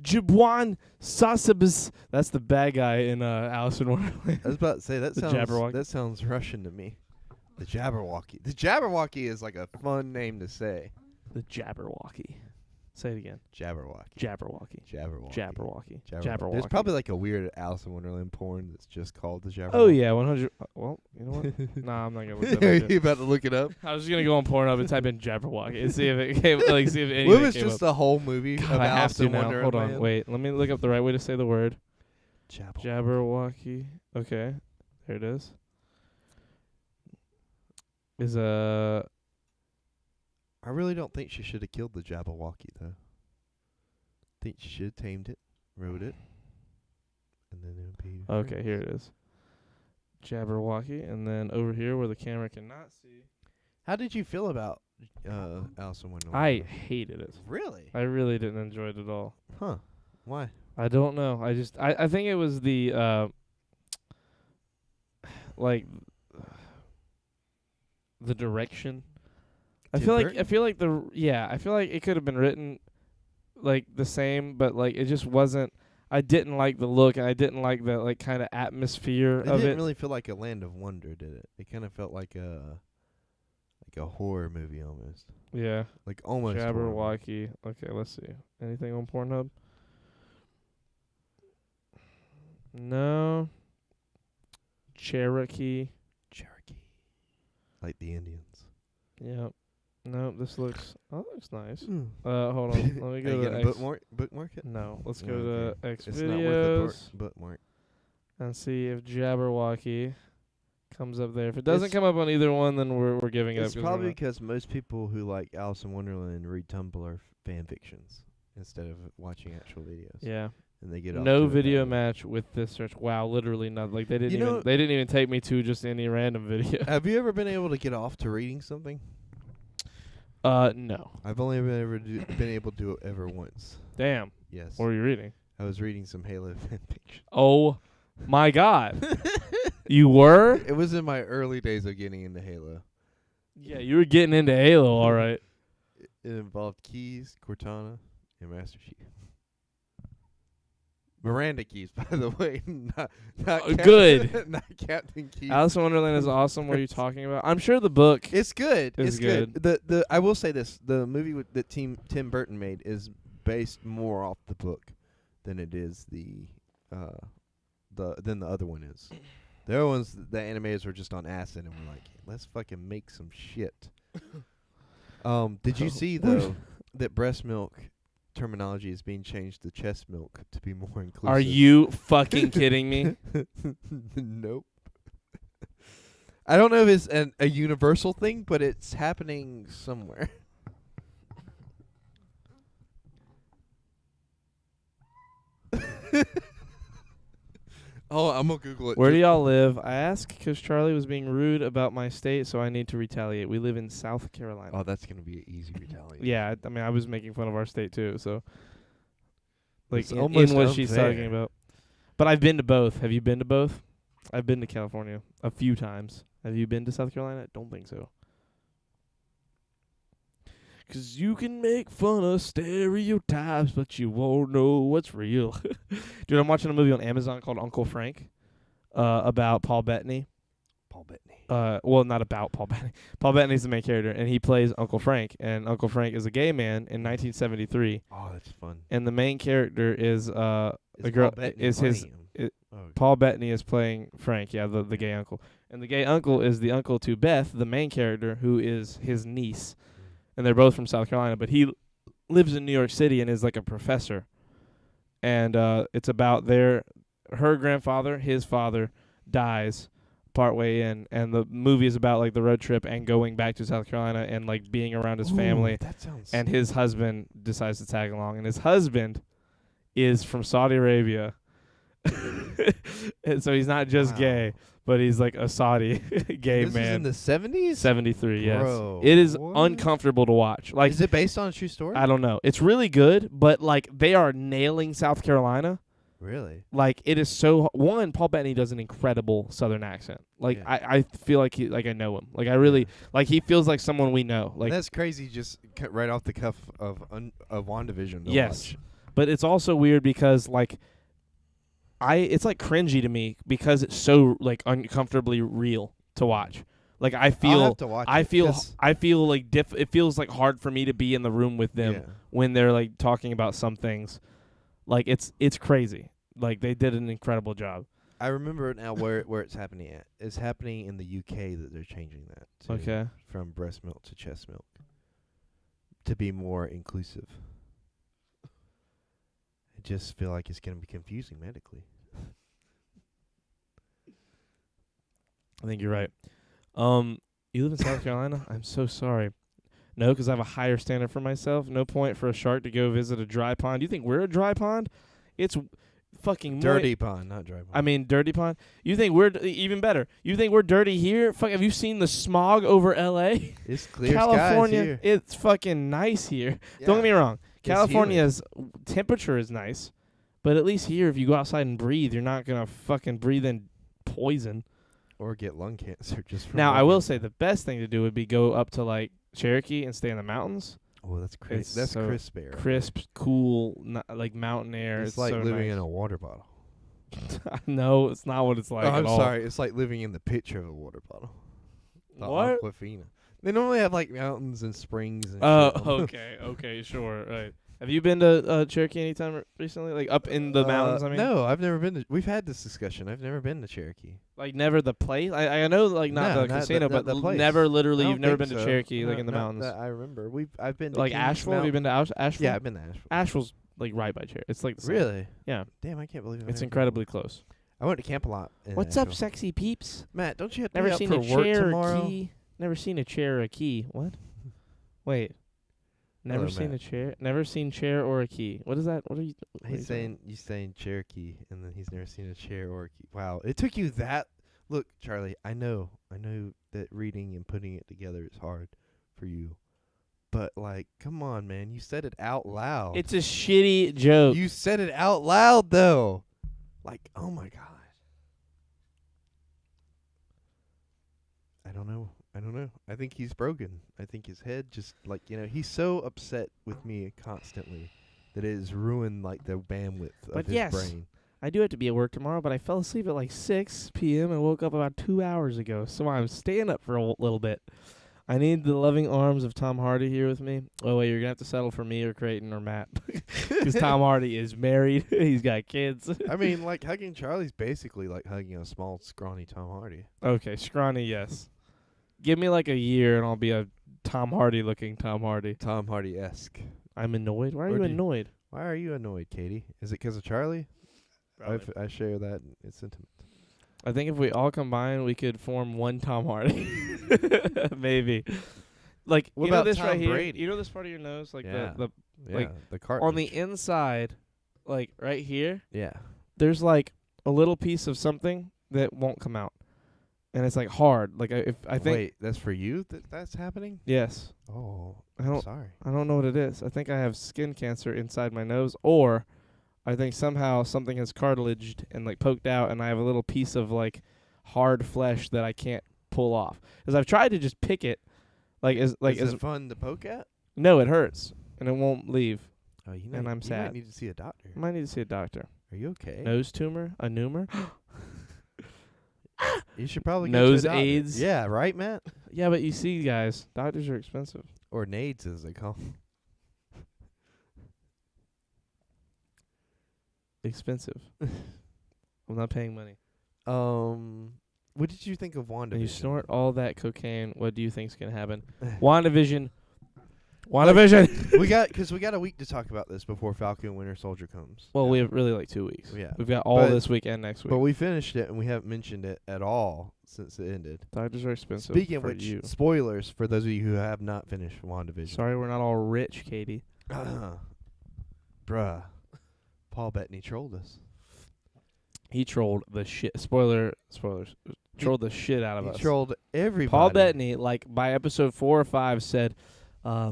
Jibwan Sasabas. That's the bad guy in Alice in Wonderland. I was about to say The Jabberwocky. that sounds Russian to me. The Jabberwocky. The Jabberwocky is like a fun name to say. The Jabberwocky. Say it again. Jabberwocky. Jabberwocky. Jabberwocky. Jabberwocky. There's Jabberwocky. probably like a weird Alice in Wonderland porn that's just called the Jabberwocky. Oh yeah, 100. Well, you know what? Nah, I'm not gonna look that Are up. you about to look it up? I was just gonna go on Pornhub and type in Jabberwocky and see if it came. Like, see if anything What if it's came just up. the whole movie God, of I have Alice to in now. Wonderland? Hold on, wait. Let me look up the right way to say the word. Jabberwocky. Okay, there it is. Is I really don't think she should have killed the Jabberwocky though. I think she should have tamed it, rode it, and then it would be. okay? Here it is. Jabberwocky, and then over here where the camera cannot see. How did you feel about Alice in Wonderland? I hated it. Really? I really didn't enjoy it at all. Huh? Why? I don't know. I think it was the like the direction. I Tim feel Burton? I feel like it could have been written like the same, but like it just wasn't. I didn't like the look, and I didn't like the like kind of atmosphere It of didn't it. really feel like a Land of Wonder, did it? It kind of felt like a horror movie almost. Yeah, Like almost. horror movie. Jabberwocky. Okay, let's see. Anything on Pornhub? No. Cherokee. Like the Indians. Yep. No, this looks. Oh, that looks nice. Mm. Hold on. Let me Are go you to gonna X. bookmark it? No, let's Oh, go okay. to X It's not worth videos the bookmark. and see if Jabberwocky comes up there. If it doesn't come up on either one, then we're giving it up. It's 'cause we're probably not- because most people who like Alice in Wonderland read Tumblr fan fictions instead of watching actual videos. Yeah. And they get off No to a video bad- match with this search. Wow, literally not. Like they didn't You know- they didn't even take me to just any random video. Have you ever been able to get off to reading something? No. I've only been able to do it ever once. Damn. Yes. What were you reading? I was reading some Halo fan fiction. Oh my God. You were? It was in my early days of getting into Halo. Yeah, you were getting into Halo, all right. It involved Keys, Cortana, and Master Chief. Miranda Keys, by the way, not Good. not Captain Keys. Alice in Wonderland is awesome. What are you talking about? I'm sure the book. It's good. It's It's good. The I will say this: the movie that Tim Burton made is based more off the book than it is than the other one is. The other ones, the animators were just on acid and were like, let's fucking make some shit. Did you see though that breast milk terminology is being changed to chest milk to be more inclusive? Are you fucking kidding me? Nope. I don't know if it's a universal thing, but it's happening somewhere. Oh, I'm gonna Google it. Where do y'all live? I ask because Charlie was being rude about my state, so I need to retaliate. We live in South Carolina. Oh, that's gonna be an easy retaliation. Yeah, I mean, I was making fun of our state too, so like It's in almost what she's unfair. talking about. But I've been to both. Have you been to both? I've been to California a few times. Have you been to South Carolina? I don't think so. 'Cause you can make fun of stereotypes, but you won't know what's real. Dude, I'm watching a movie on Amazon called Uncle Frank, about Paul Bettany. Paul Bettany. Well, not about Paul Bettany. Paul Bettany's the main character, and he plays Uncle Frank. And Uncle Frank is a gay man in 1973, Oh, that's fun. and the main character is Is the Paul girl Bettany is his. playing him? it- Oh, Paul Bettany is playing Frank, yeah, the gay uncle, and the gay uncle is the uncle to Beth, the main character, who is his niece, and they're both from South Carolina, but he lives in New York City and is like a professor, and it's about her grandfather, his father, dies partway in, and the movie is about like the road trip and going back to South Carolina and like being around his family, That sounds. and his husband decides to tag along, and his husband is from Saudi Arabia. And so he's not just Wow. gay, but he's like a Saudi gay this is in man. the 70s. 73, yes. Bro, It is what? uncomfortable to watch. Like, Is it based on a true story? I don't know. It's really good, but like they are nailing South Carolina. Really? Like, it is so... One, Paul Bettany does an incredible Southern accent. Like, Yeah. I feel like I know him. Like, I really... Yeah. Like, he feels like someone we know. Like, And that's crazy. Just right off the cuff of WandaVision. To yes. watch. But it's also weird because, like, it's, like, cringy to me because it's so, like, uncomfortably real to watch. Like, I feel... I'll have to watch I it, feel 'cause- like it feels like hard for me to be in the room with them Yeah. when they're like talking about some things. Like, it's crazy. Like, they did an incredible job. I remember now where it's happening at. It's happening in the UK that they're changing that to Okay. from breast milk to chest milk to be more inclusive. I just feel like it's going to be confusing medically. I think you're right. You live in South Carolina? I'm so sorry. No, because I have a higher standard for myself. No point for a shark to go visit a dry pond. You think we're a dry pond? It's fucking Dirty pond, not dry pond. I mean, dirty pond. You think we're even better? You think we're dirty here? Fuck, have you seen the smog over L.A.? It's clear California, skies here. it's fucking nice here. Yeah. Don't get me wrong. It's California's temperature is nice, but at least here, if you go outside and breathe, you're not gonna fucking breathe in poison. Or get lung cancer just from Now, I walking. will say the best thing to do would be go up to like Cherokee and stay in the mountains. Oh, that's crazy. It's That's so crisp air. Crisp, cool, like mountain air. It's like so living nice. in a water bottle. No, it's not what it's like oh, at I'm all. sorry. It's like living in the picture of a water bottle. The What? Aquafina. They normally have like mountains and springs and Oh, shit. okay, sure, right. Have you been to Cherokee anytime recently? Like up in the mountains? I mean, No, I've never been to. We've had this discussion. I've never been to Cherokee. like never the place. I know like not No, the not casino, the- but the place. never I literally. don't You've never been think to so. Cherokee like No, in the not mountains. that I remember. I've been to Like Kings Asheville. Have you Mountain. been to Asheville? Yeah, I've been to Asheville. Asheville's like right by Cherokee. It's like the same. Really? Yeah, Damn, I can't believe it. it's incredibly close. I went to camp a lot. In What's up, Asheville. sexy peeps? Matt? Don't you have to Never be out seen for a work chair or tomorrow? key. Never seen a chair or a key. What? Wait. Never Hello, seen Matt. a chair. Never seen chair or a key. What is that? What are you? what are you He's saying you saying Cherokee, and then he's never seen a chair or a key. Wow, it took you that. Look, Charlie, I know that reading and putting it together is hard for you, but like, come on, man, you said it out loud. It's a shitty joke. You said it out loud though, like, oh my god. I don't know. I think he's broken. I think his head just like, he's so upset with me constantly that it has ruined like the bandwidth But of his yes. brain. I do have to be at work tomorrow, but I fell asleep at like 6 p.m. and woke up about 2 hours ago, so I'm staying up for a little bit. I need the loving arms of Tom Hardy here with me. Oh, wait, you're going to have to settle for me or Creighton or Matt. Because Tom Hardy is married. He's got kids. I mean, like, hugging Charlie's basically like hugging a small, scrawny Tom Hardy. Okay, scrawny, yes. Give me like a year and I'll be a Tom Hardy-looking Tom Hardy. Tom Hardy-esque. I'm annoyed? Why are Or you do you- annoyed? Why are you annoyed, Katie? Is it 'cause of Charlie? I share that sentiment. I think if we all combine, we could form one Tom Hardy. Maybe. Like, What you know about this Tom right here? Brady? You know this part of your nose? Like Yeah. the Yeah, like, the cartilage. on the inside, like right here, Yeah. there's like a little piece of something that won't come out. And it's like hard. Like I think Wait, that's for you that's happening? yes. Oh, I I'm don't sorry. I don't know what it is. I think I have skin cancer inside my nose, or I think somehow something has cartilaged and like poked out, and I have a little piece of like hard flesh that I can't pull off. Because I've tried to just pick it, is it fun to poke at? no, it hurts and it won't leave. Oh, And I'm you sad. might need to see a doctor. I might need to see a doctor. Are you okay? Nose tumor, a pneumer. You should probably Nose go to a doctor. aids. Yeah, right, Matt? Yeah, but you see, guys, doctors are expensive. Or NAIDS, as they call 'em. Expensive. I'm not paying money. What did you think of WandaVision? And you snort all that cocaine. What do you think's gonna happen? WandaVision. WandaVision. we got a week to talk about this before Falcon and Winter Soldier comes. Well, Yeah. we have really like 2 weeks. Yeah. We've got all But- this week and next week. But we finished it and we haven't mentioned it at all since it ended. Doctors are expensive. Speaking of for which, you. spoilers for those of you who have not finished WandaVision. Sorry, we're not all rich, Katie. Bruh. Paul Bettany trolled us. He trolled the shit. Spoilers. Trolled the shit out of He us. trolled everybody. Paul Bettany, like by episode 4 or 5, said, I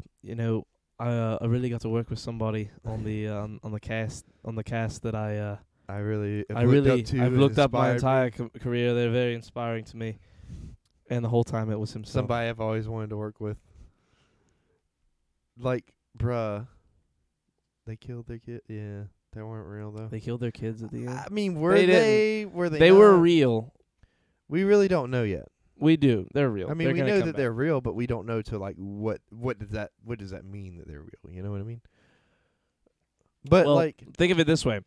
really got to work with somebody on the cast that I I've looked up to I've and looked up my inspired entire career. They're very inspiring to me. And the whole time it was himself. somebody I've always wanted to work with. Like, bruh, they killed their kid. Yeah, they weren't real though. They killed their kids at the end. I mean, were They they? Were they? They were not? real. We really don't know yet. We do. They're real. I mean, They're we gonna know come that back. they're real, but we don't know to like what does that mean that they're real? You know what I mean? But Well, like, think of it this way: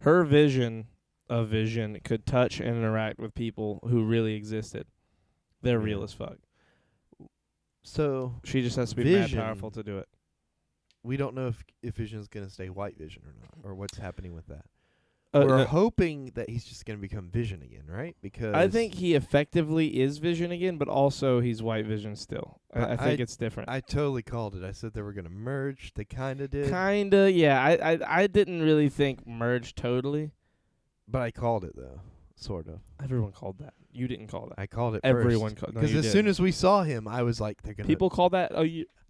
her vision of Vision could touch and interact with people who really existed. They're Yeah. real as fuck. so She just has to be Vision- mad powerful to do it. we don't know if Vision's gonna stay White Vision or not, or what's happening with that. Uh, We're no, hoping that he's just gonna become Vision again, right? Because I think he effectively is Vision again, but also he's White Vision still. I think it's different. I totally called it. I said they were gonna merge. They kind of did, Kinda, yeah. I didn't really think merge totally. but I called it though, sort of. Everyone called that. You didn't call that. I called it. Everyone called. No, because you as soon didn't. as we saw him, I was like, they're gonna. People called that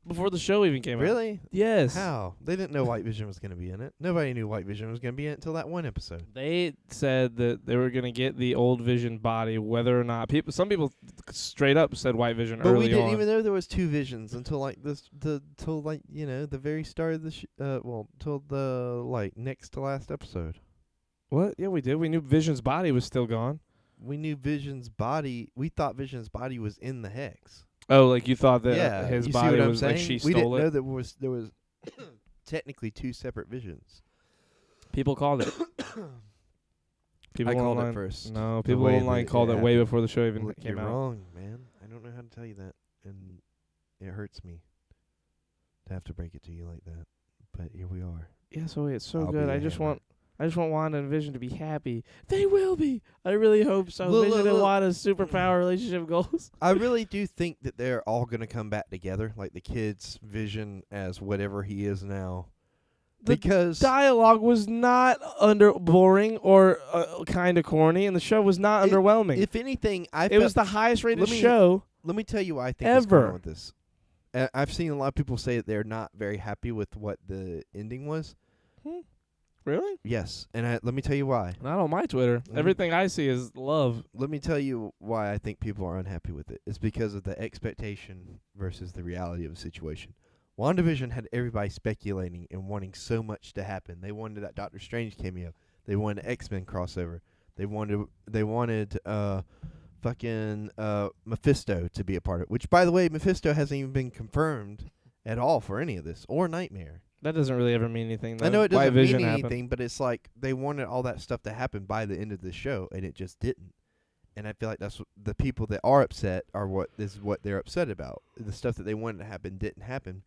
before the show even came out. really. Yes. How? They didn't know White Vision was going to be in it. Nobody knew White Vision was going to be in it until that one episode. They said that they were going to get the old Vision body, whether or not some people straight up said White Vision But early we didn't on. even know there was two Visions until like till the very start of the till the like next to last episode. What? Yeah, we did. We knew Vision's body was still gone. We knew Vision's body. We thought Vision's body was in the hex. Oh, like you thought that yeah, his you body see what was I'm like saying? she We didn't stole know it. there was technically two separate Visions. People called it. People I called it online, first. No, The people way online that called it way happened. before the show even Look, came you're out. wrong, man. I don't know how to tell you that, and it hurts me to have to break it to you like that. But here we are. Yeah, so it's so I'll good. be I the just hammer. want Wanda and Vision to be happy. They will be. I really hope so. Look, Vision look, and look. Wanda's superpower relationship goals. I really do think that they're all going to come back together, like the kid's Vision as whatever he is now. The Because Dialogue was not boring or kind of corny, and the show was not It- underwhelming. if anything, It was the highest rated Let me- show. let me tell you why I think is going Ever. on with this. I've seen a lot of people say that they're not very happy with what the ending was. Really? Yes, and let me tell you why. Not on my Twitter. Mhm. Everything I see is love. Let me tell you why I think people are unhappy with it. It's because of the expectation versus the reality of the situation. WandaVision had everybody speculating and wanting so much to happen. They wanted that Doctor Strange cameo. They wanted X-Men crossover. They wanted fucking Mephisto to be a part of it. Which, by the way, Mephisto hasn't even been confirmed at all for any of this, or Nightmare. That doesn't really ever mean anything. Though. I know it Why doesn't Vision mean happened. anything, but it's like they wanted all that stuff to happen by the end of the show, and it just didn't. And I feel like that's the people that are upset are what they're upset about. The stuff that they wanted to happen didn't happen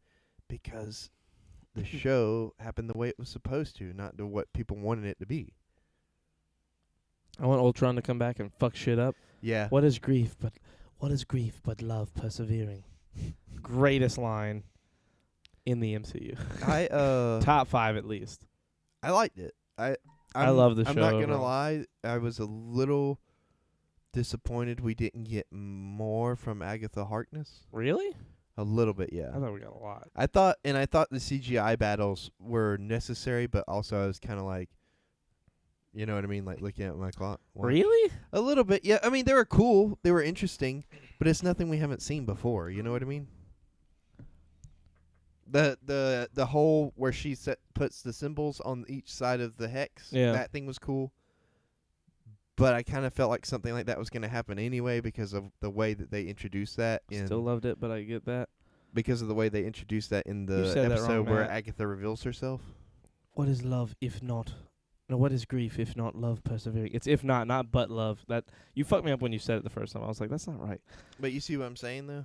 because the show happened the way it was supposed to, not to what people wanted it to be. I want Ultron to come back and fuck shit up. Yeah. What is grief but love persevering? Greatest line in the MCU. Top 5 at least. I liked it. I love the I'm show not gonna overall. lie. I was a little disappointed we didn't get more from Agatha Harkness. Really? A little bit, yeah. I thought we got a lot. I thought the CGI battles were necessary, but also I was kind of like, you know what I mean, like looking at my clock. Really? A little bit, yeah. I mean, they were cool, they were interesting, but it's nothing we haven't seen before. You know what I mean? The whole where she puts the symbols on each side of the hex. Yeah. That thing was cool. But I kind of felt like something like that was going to happen anyway because of the way that they introduced that. Still loved it, but I get that. Because of the way they introduced that in You the said that episode wrong, where Matt. Agatha reveals herself. What is love if not? No, what is grief if not love persevering? It's if not but love. That you fucked me up when you said it the first time. I was like, that's not right. But you see what I'm saying, though?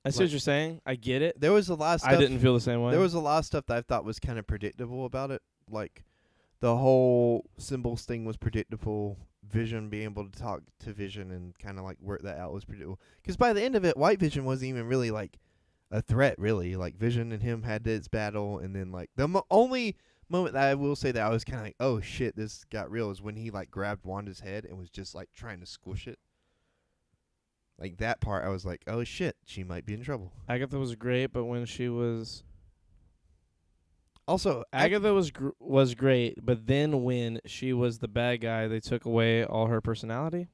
I see what you're saying. I get it. There was a lot of stuff. I didn't feel the same way. There was a lot of stuff that I thought was kind of predictable about it. Like, the whole symbols thing was predictable. Vision being able to talk to Vision and kind of, like, work that out was predictable. Because by the end of it, White Vision wasn't even really, like, a threat, really. Like, Vision and him had this battle, and then, like, the only moment that I will say that I was kind of like, oh, shit, this got real, is when he, like, grabbed Wanda's head and was just, like, trying to squish it. Like, that part, I was like, oh, shit, she might be in trouble. Agatha was great, but when she was Also, Agatha was great, but then when she was the bad guy, they took away all her personality.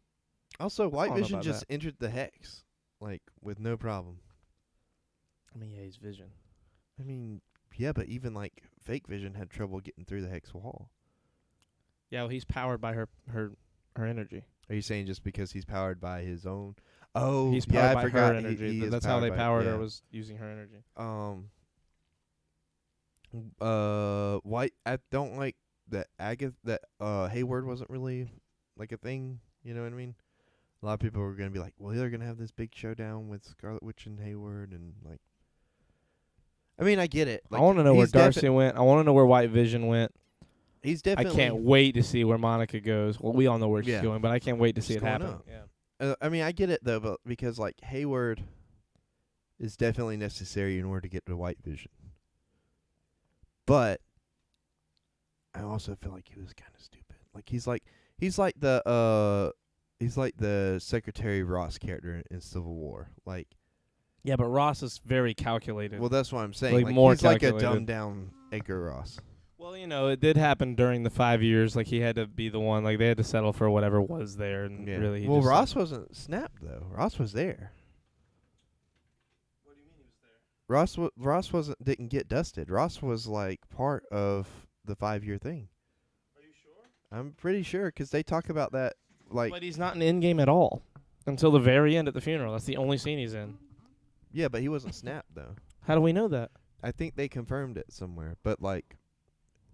Also, White don't know Vision about just that. entered the hex, like, with no problem. I mean, yeah, he's Vision. I mean, yeah, but even, like, Fake Vision had trouble getting through the hex wall. Yeah, well, he's powered by her energy. Are you saying just because he's powered by his own? Oh, He's yeah, powered I by forgot. her energy. He is That's how they by- powered yeah. her, was using her energy. White. I don't like that Hayward wasn't really like a thing. You know what I mean? A lot of people were gonna be like, well, they're gonna have this big showdown with Scarlet Witch and Hayward, and like, I mean, I get it. Like, I want to know where he's Darcy went. I want to know where White Vision went. He's I definitely. can't wait to see where Monica goes. Well, we all know where she's Yeah. going, but I can't wait to see She's it going happen. up. Yeah. I mean, I get it though, but because like Hayward is definitely necessary in order to get to White Vision. But I also feel like he was kind of stupid. Like he's like the Secretary Ross character in Civil War. Like, Yeah, but Ross is very calculated. well, that's what I'm saying. Like, Like more he's like a calculated. dumbed down Edgar Ross. Well, it did happen during the 5 years. Like, he had to be the one. Like, they had to settle for whatever was there. And really, he well, just Ross wasn't snapped though. Ross was there. What do you mean he was there? Ross didn't get dusted. Ross was like part of the 5-year thing. Are you sure? I'm pretty sure because they talk about that. Like, But he's not in Endgame at all until the very end at the funeral. That's the only scene he's in. yeah, but he wasn't snapped though. How do we know that? I think they confirmed it somewhere, but like,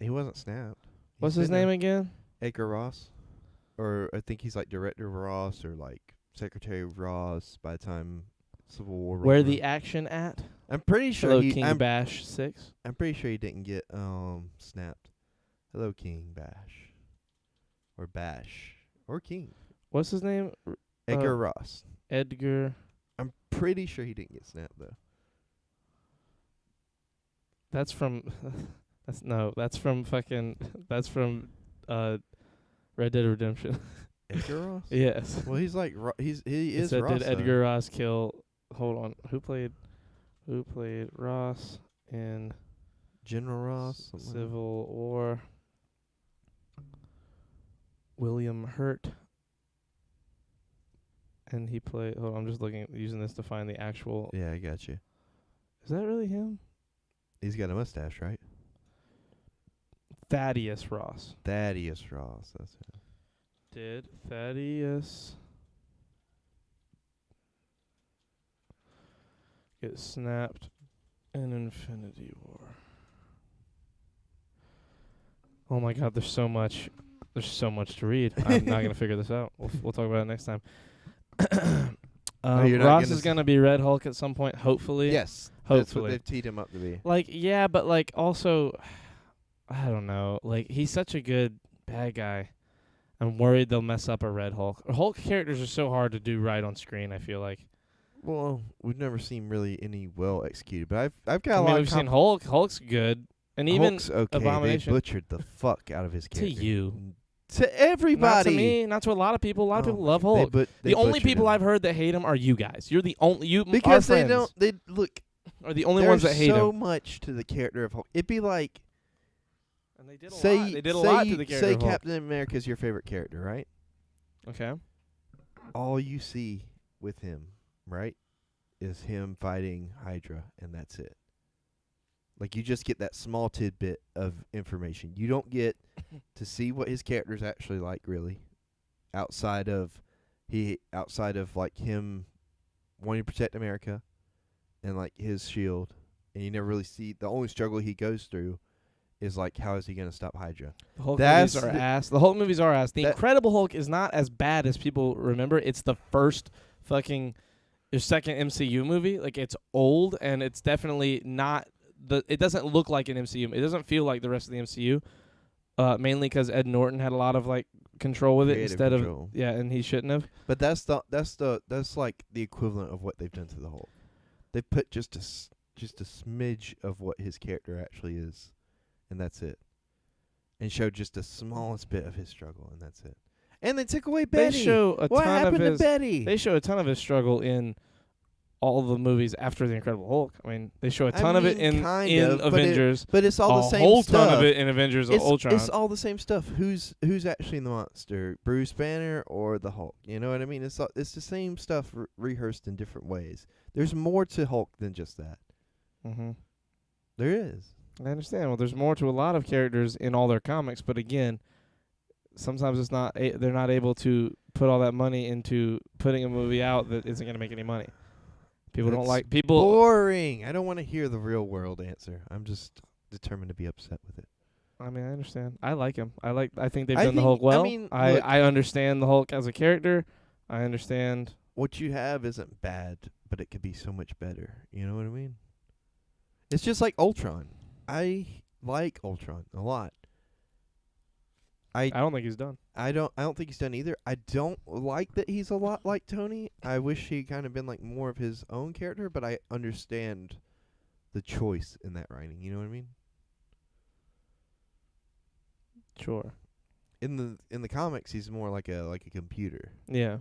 he wasn't snapped. What's his name again? Edgar Ross, or I think he's like Director Ross or like Secretary Ross by the time Civil War. Where rolled the around. action at? I'm pretty sure Hello, he. King Bash 6. I'm pretty sure he didn't get snapped. Hello, King Bash, or Bash, or King. What's his name? Edgar Ross. Edgar. I'm pretty sure he didn't get snapped though. That's from. That's from fucking. That's from Red Dead Redemption. Edgar Ross. Yes. Well, he's like he is Said, Ross. did though. Edgar Ross kill? Hold on. Who played Ross in General Ross? something like that. Civil War? William Hurt. And he played. Hold on, I'm just using this to find the actual. Yeah, I got you. Is that really him? He's got a mustache, right? Thaddeus Ross. Thaddeus Ross. That's it. Did Thaddeus get snapped in Infinity War? Oh my God, there's so much to read. I'm not gonna figure this out. We'll talk about it next time. You're not Ross gonna is gonna be Red Hulk at some point, hopefully. Yes, that's what Hopefully. they've teed him up to be. Like, yeah, but like also, I don't know. Like, he's such a good bad guy. I'm worried they'll mess up a Red Hulk. Hulk characters are so hard to do right on screen, I feel like. Well, we've never seen really any well executed, but I've got I a mean, lot we've of seen Hulk. Hulk's good. And even Hulk's okay. Abomination. They butchered the fuck out of his To character. you. To everybody. Not to me, not to a lot of people. A lot of Oh, people love they Hulk. they The only butchered people him. I've heard that hate him are you guys. You're the only our because they friends don't. They look. are the only There's ones that hate so him. much to the character of Hulk. It'd be like And they did a say lot. They did a say lot to you- the character say of Hulk. Captain America's your favorite character, right? Okay. All you see with him, right, is him fighting Hydra, and that's it. Like, you just get that small tidbit of information. You don't get to see what his character's actually like, really, outside of like him wanting to protect America and like his shield. And you never really see the only struggle he goes through is like, how is he going to stop Hydra? The Hulk That's movies are the- ass. The Hulk movies are ass. The That- Incredible Hulk is not as bad as people remember. It's the first fucking second MCU movie. Like, it's old and it's definitely not it doesn't look like an MCU. It doesn't feel like the rest of the MCU. Mainly because Ed Norton had a lot of like control with it Creative instead control. of and he shouldn't have. But that's like the equivalent of what they've done to the Hulk. They put just a smidge of what his character actually is, and that's it. And showed just the smallest bit of his struggle, and that's it. And they took away Betty. They show a what ton happened of his to Betty? They show a ton of his struggle in all the movies after the Incredible Hulk. I mean, they show a ton of it in but Avengers. but it's all the same whole stuff. ton of it in Avengers of Ultron. It's all the same stuff. Who's actually the monster? Bruce Banner or the Hulk? You know what I mean? It's the same stuff rehearsed in different ways. There's more to Hulk than just that. Mm-hmm. There is. I understand. Well, there's more to a lot of characters in all their comics, but again, sometimes it's not. They're not able to put all that money into putting a movie out that isn't going to make any money. People don't like people. Boring. I don't want to hear the real world answer. I'm just determined to be upset with it. I mean, I understand. I like him. I think they've done the Hulk well. I understand the Hulk as a character. I understand. What you have isn't bad, but it could be so much better. You know what I mean? It's just like Ultron. I like Ultron a lot. I don't think he's done. I don't think he's done either. I don't like that he's a lot like Tony. I wish he kind of been like more of his own character, but I understand the choice in that writing. You know what I mean? Sure. In the comics, he's more like a computer. Yeah.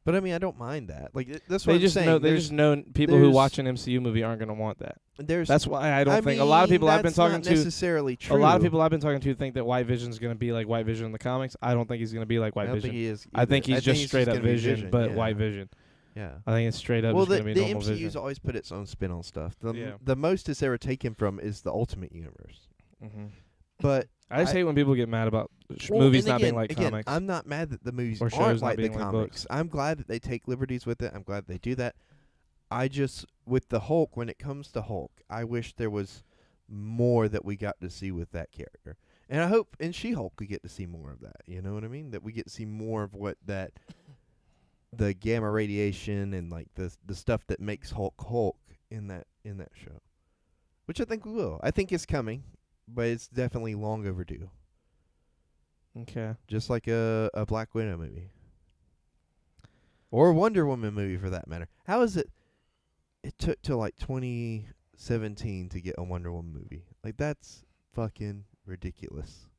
But I mean, I don't mind that. Like that's what I'm saying. They just know people who watch an MCU movie aren't going to want that. That's why I don't think a lot of people I've been talking to. Necessarily true. A lot of people I've been talking to think that White Vision's going to be like White Vision in the comics. I don't think he's going to be like White Vision. Think he is. I think he's just straight up Vision, but yeah. White Vision. Yeah. I think it's straight up just going to be normal Vision. The MCU's always put its own spin on stuff. The most it's ever taken from is the Ultimate Universe. Mm-hmm. But I just hate when people get mad about movies not being like comics. I'm not mad that the movies or aren't like the like comics. I'm glad that they take liberties with it. I'm glad they do that. I just, with the Hulk, when it comes to Hulk, I wish there was more that we got to see with that character. And I hope in She-Hulk we get to see more of that. You know what I mean? That we get to see more of what the gamma radiation and like the stuff that makes Hulk in that show. Which I think we will. I think it's coming. But it's definitely long overdue. Okay. Just like a Black Widow movie. Or a Wonder Woman movie, for that matter. How is it? It took till like 2017 to get a Wonder Woman movie. Like, that's fucking ridiculous.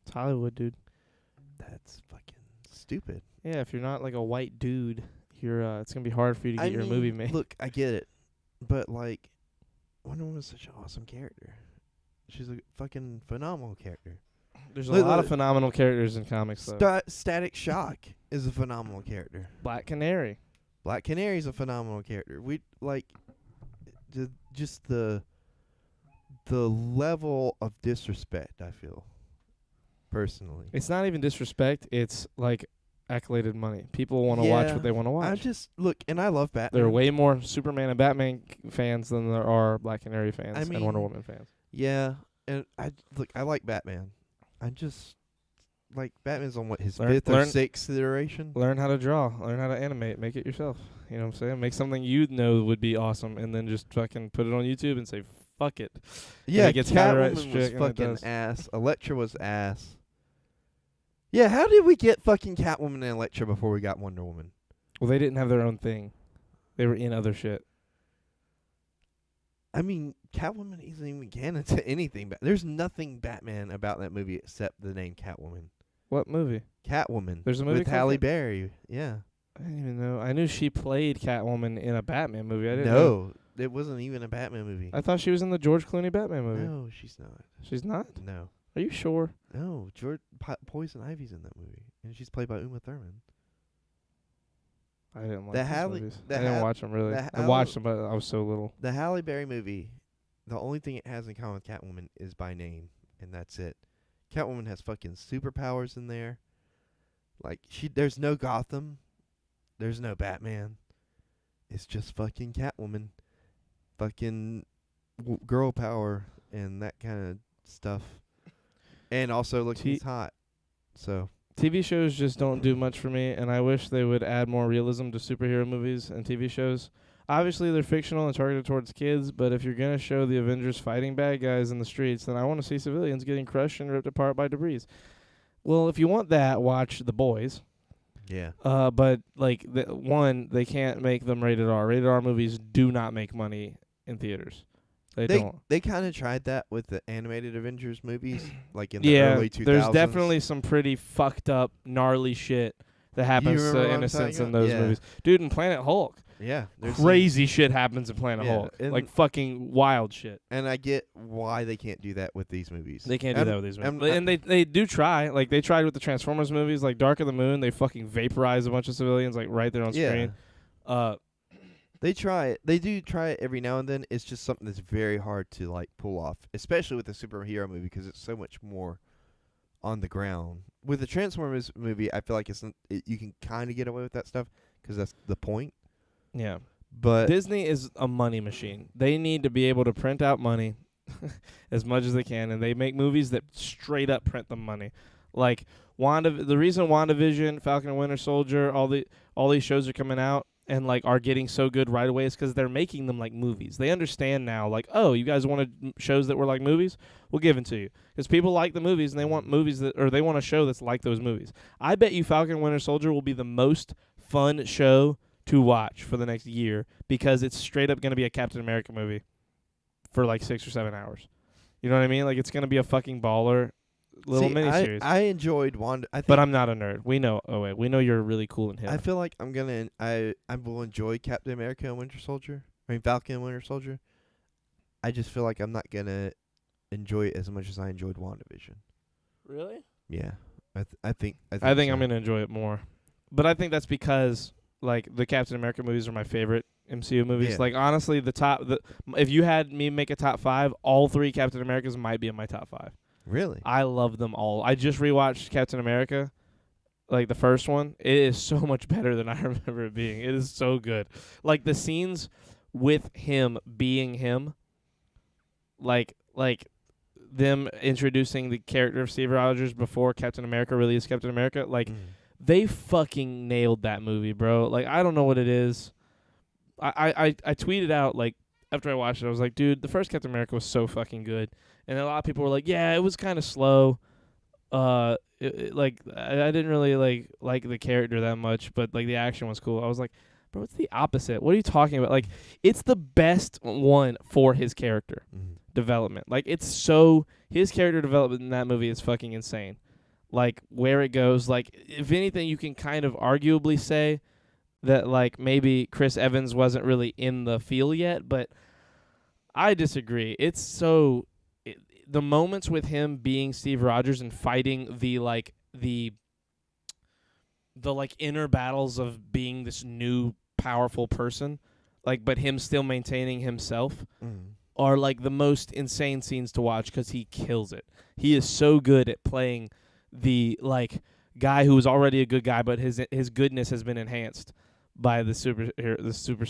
It's Hollywood, dude. That's fucking stupid. Yeah, if you're not like a white dude, it's going to be hard for you to get your movie made. Look, I get it. But, like, Wonder Woman's such an awesome character. She's a fucking phenomenal character. There's a lot of phenomenal characters in comics, though. Static Shock is a phenomenal character. Black Canary. Black Canary's a phenomenal character. We like just the level of disrespect, I feel, personally. It's not even disrespect. It's like accoladed money. People want to watch what they want to watch. I just look, and I love Batman. There are way more Superman and Batman fans than there are Black Canary fans and Wonder Woman fans. Yeah, and I like Batman. I just like Batman's on his fifth or sixth iteration. Learn how to draw. Learn how to animate. Make it yourself. You know what I'm saying? Make something you know would be awesome, and then just fucking put it on YouTube and say fuck it. Yeah, it gets Catwoman was fucking ass. Elektra was ass. Yeah, how did we get fucking Catwoman and Elektra before we got Wonder Woman? Well, they didn't have their own thing. They were in other shit. I mean, Catwoman isn't even canon to anything. There's nothing Batman about that movie except the name Catwoman. What movie? Catwoman. There's a movie with Halle Berry. Yeah. I didn't even know. I knew she played Catwoman in a Batman movie. I didn't know. No, it wasn't even a Batman movie. I thought she was in the George Clooney Batman movie. No, she's not. She's not? No. Are you sure? No, Poison Ivy's in that movie, and she's played by Uma Thurman. I didn't like those movies. I didn't watch them, really. I watched them, but I was so little. The Halle Berry movie, the only thing it has in common with Catwoman is by name, and that's it. Catwoman has fucking superpowers in there. Like, there's no Gotham. There's no Batman. It's just fucking Catwoman. Fucking girl power and that kind of stuff. And also, look, he's hot. So TV shows just don't do much for me, and I wish they would add more realism to superhero movies and TV shows. Obviously, they're fictional and targeted towards kids, but if you're going to show the Avengers fighting bad guys in the streets, then I want to see civilians getting crushed and ripped apart by debris. Well, if you want that, watch The Boys. Yeah. But, like, they can't make them rated R. Rated R movies do not make money in theaters. They don't. They kind of tried that with the animated Avengers movies, like in the early 2000s. There's definitely some pretty fucked up, gnarly shit that happens remember to what I'm innocents talking in about? those Yeah. movies. Dude, in Planet Hulk, Yeah, there's crazy shit happens in Planet Yeah, Hulk. and- Like fucking wild shit. and I get why they can't do that with these movies. They can't do that with these movies. I'm- And they do try. Like, they tried with the Transformers movies, like Dark of the Moon. They fucking vaporize a bunch of civilians, like, right there on screen. They try it. They do try it every now and then. It's just something that's very hard to like pull off, especially with a superhero movie because it's so much more on the ground. With the Transformers movie, I feel like you can kind of get away with that stuff because that's the point. Yeah. But Disney is a money machine. They need to be able to print out money as much as they can, and they make movies that straight up print the money. Like the reason WandaVision, Falcon and Winter Soldier, all these shows are coming out and like are getting so good right away is because they're making them like movies. They understand now, like, oh, you guys wanted shows that were like movies? We'll give them to you because people like the movies and they want movies they want a show that's like those movies. I bet you Falcon and Winter Soldier will be the most fun show to watch for the next year because it's straight up going to be a Captain America movie for like 6 or 7 hours. You know what I mean? Like, it's going to be a fucking baller little miniseries. I enjoyed Wanda. But I'm not a nerd. We know. Oh wait, we know you're really cool and hip. I feel like I will enjoy Captain America and Winter Soldier. I mean Falcon and Winter Soldier. I just feel like I'm not gonna enjoy it as much as I enjoyed WandaVision. Really? Yeah, I think I'm so. gonna enjoy it more. But I think that's because like the Captain America movies are my favorite MCU movies. Yeah. Like honestly, if you had me make a top 5, all 3 Captain Americas might be in my top 5. Really? I love them all. I just rewatched Captain America, like the first one. It is so much better than I remember it being. It is so good. Like the scenes with him being him, like them introducing the character of Steve Rogers before Captain America really is Captain America. Like they fucking nailed that movie, bro. Like I don't know what it is. I tweeted out like after I watched it, I was like, dude, the first Captain America was so fucking good. And a lot of people were like, yeah, it was kind of slow. I didn't really like the character that much, but like the action was cool. I was like, bro, it's the opposite. What are you talking about? Like, it's the best one for his character development. Like, his character development in that movie is fucking insane. Like, where it goes. Like, if anything, you can kind of arguably say that like maybe Chris Evans wasn't really in the feel yet, but I disagree. It's so the moments with him being Steve Rogers and fighting the inner battles of being this new powerful person, like but him still maintaining himself, are like the most insane scenes to watch because he kills it. He is so good at playing the like guy who was already a good guy, but his goodness has been enhanced by the super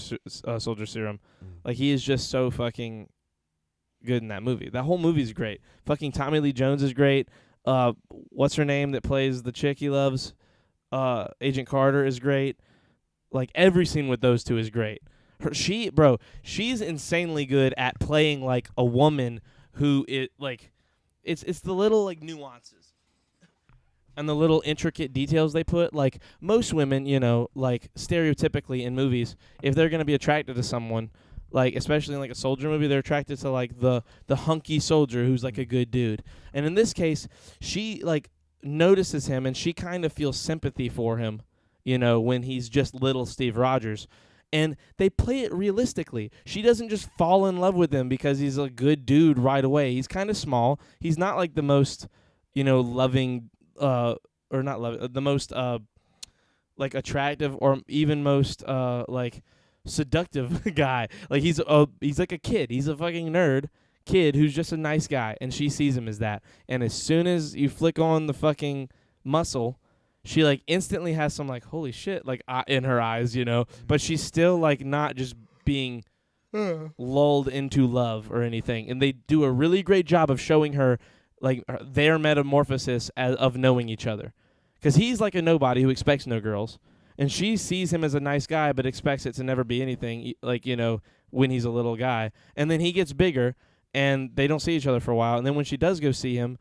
soldier serum. Like he is just so fucking good in that movie. That whole movie is great. Fucking Tommy Lee Jones is great. What's her name that plays the chick he loves? Agent Carter is great. Like every scene with those two is great. She's insanely good at playing like a woman who it's the little like nuances and the little intricate details they put. Like most women, you know, like stereotypically in movies, if they're gonna be attracted to someone, like especially in like a soldier movie, they're attracted to like the hunky soldier who's like a good dude. And in this case, she like notices him and she kind of feels sympathy for him, you know, when he's just little Steve Rogers. And they play it realistically. She doesn't just fall in love with him because he's a good dude right away. He's kind of small. He's not like the most, you know, loving or not loving, the most like attractive or even most like seductive guy. Like he's like a kid. He's a fucking nerd kid who's just a nice guy, and she sees him as that. And as soon as you flick on the fucking muscle, she like instantly has some like holy shit like in her eyes, you know. But she's still like not just being lulled into love or anything. And they do a really great job of showing her like their metamorphosis of knowing each other, because he's like a nobody who expects no girls. And she sees him as a nice guy but expects it to never be anything, like, you know, when he's a little guy. And then he gets bigger, and they don't see each other for a while. And then when she does go see him,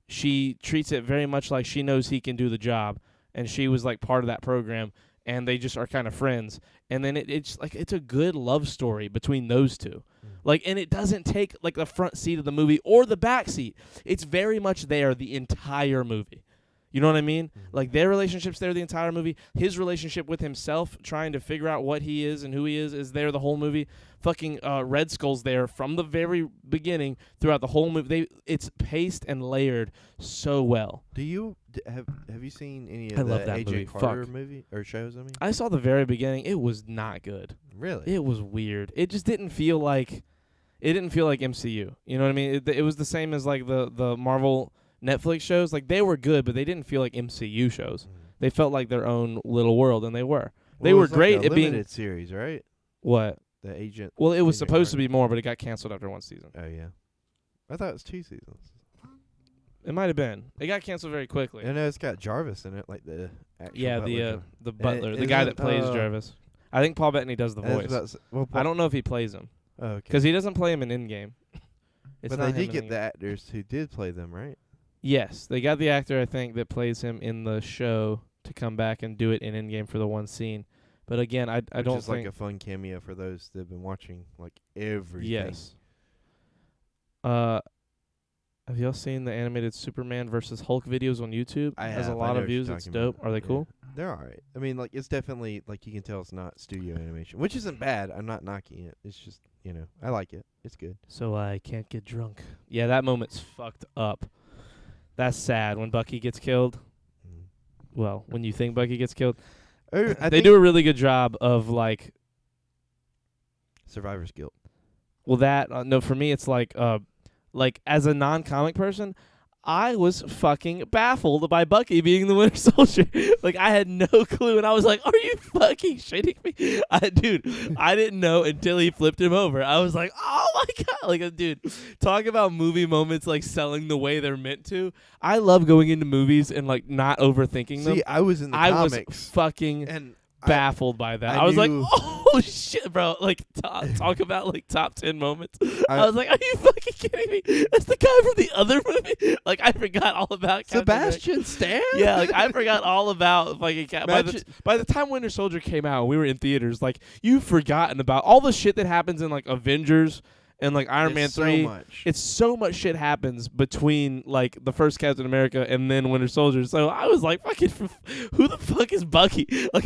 she treats it very much like she knows he can do the job. And she was, like, part of that program. And they just are kind of friends. And then it's like it's a good love story between those two. Like, and it doesn't take, like, the front seat of the movie or the back seat. It's very much there the entire movie. You know what I mean? Mhm. Like, their relationship's there the entire movie. His relationship with himself, trying to figure out what he is and who he is there the whole movie. Fucking Red Skull's there from the very beginning throughout the whole movie. It's paced and layered so well. Do you have you seen any I of love the that AJ movie. Carter Fuck. movie or shows? I mean, I saw the very beginning. It was not good. really? It was weird. It just didn't feel like MCU. You know what I mean? It was the same as like the Marvel Netflix shows. Like, they were good, but they didn't feel like MCU shows. They felt like their own little world, and they were. They Well, were it's like great a at being limited series, right? what? The Agent. Well, it was Agent supposed to Carter. be more, but it got canceled after one season. Oh yeah, I thought it was 2 seasons. It might have been. It got canceled very quickly. I know it's got Jarvis in it, like the actual Yeah, butler. the butler, the isn't, guy that plays Jarvis. I think Paul Bettany does the I was voice. about to say- well, I don't know if he plays him Oh, okay. because he doesn't play him in Endgame. It's But not they him did in get the Endgame. actors who did play them, right? Yes, they got the actor I think that plays him in the show to come back and do it in Endgame for the one scene. But again, I Which don't is think. like a fun cameo for those that've been watching like everything. Yes. Have y'all seen the animated Superman versus Hulk videos on YouTube? I It has a have. I lot know of what you're views. It's talking dope. about. Are they Yeah. cool? They're all right. I mean, like it's definitely like you can tell it's not studio animation, which isn't bad. I'm not knocking it. It's just I like it. It's good. So I can't get drunk. Yeah, that moment's fucked up. That's sad when Bucky gets killed. Mm. Well, when you think Bucky gets killed, I they think do a really good job of like. Survivor's Guilt. Well, that no, for me it's like as a non-comic person, I was fucking baffled by Bucky being the Winter Soldier. Like, I had no clue, and I was like, "Are you fucking shitting me, dude?" I didn't know until he flipped him over. I was like, "Oh my god!" Like, dude, talk about movie moments like selling the way they're meant to. I love going into movies and like not overthinking them. See, I was in the I comics was fucking and baffled by that. I I was like, knew- "Oh shit, bro!" Like, talk about like top 10 moments. I was like, "Are you fucking kidding me? That's the guy from the other movie." Like, I forgot all about Captain America. Sebastian Stan. Yeah, like I forgot all about fucking Imagine- by the time Winter Soldier came out, we were in theaters. Like, you've forgotten about all the shit that happens in like Avengers and like Iron Man 3. So much. It's so much shit happens between like the first Captain America and then Winter Soldier. So I was like, fucking, who the fuck is Bucky? Like,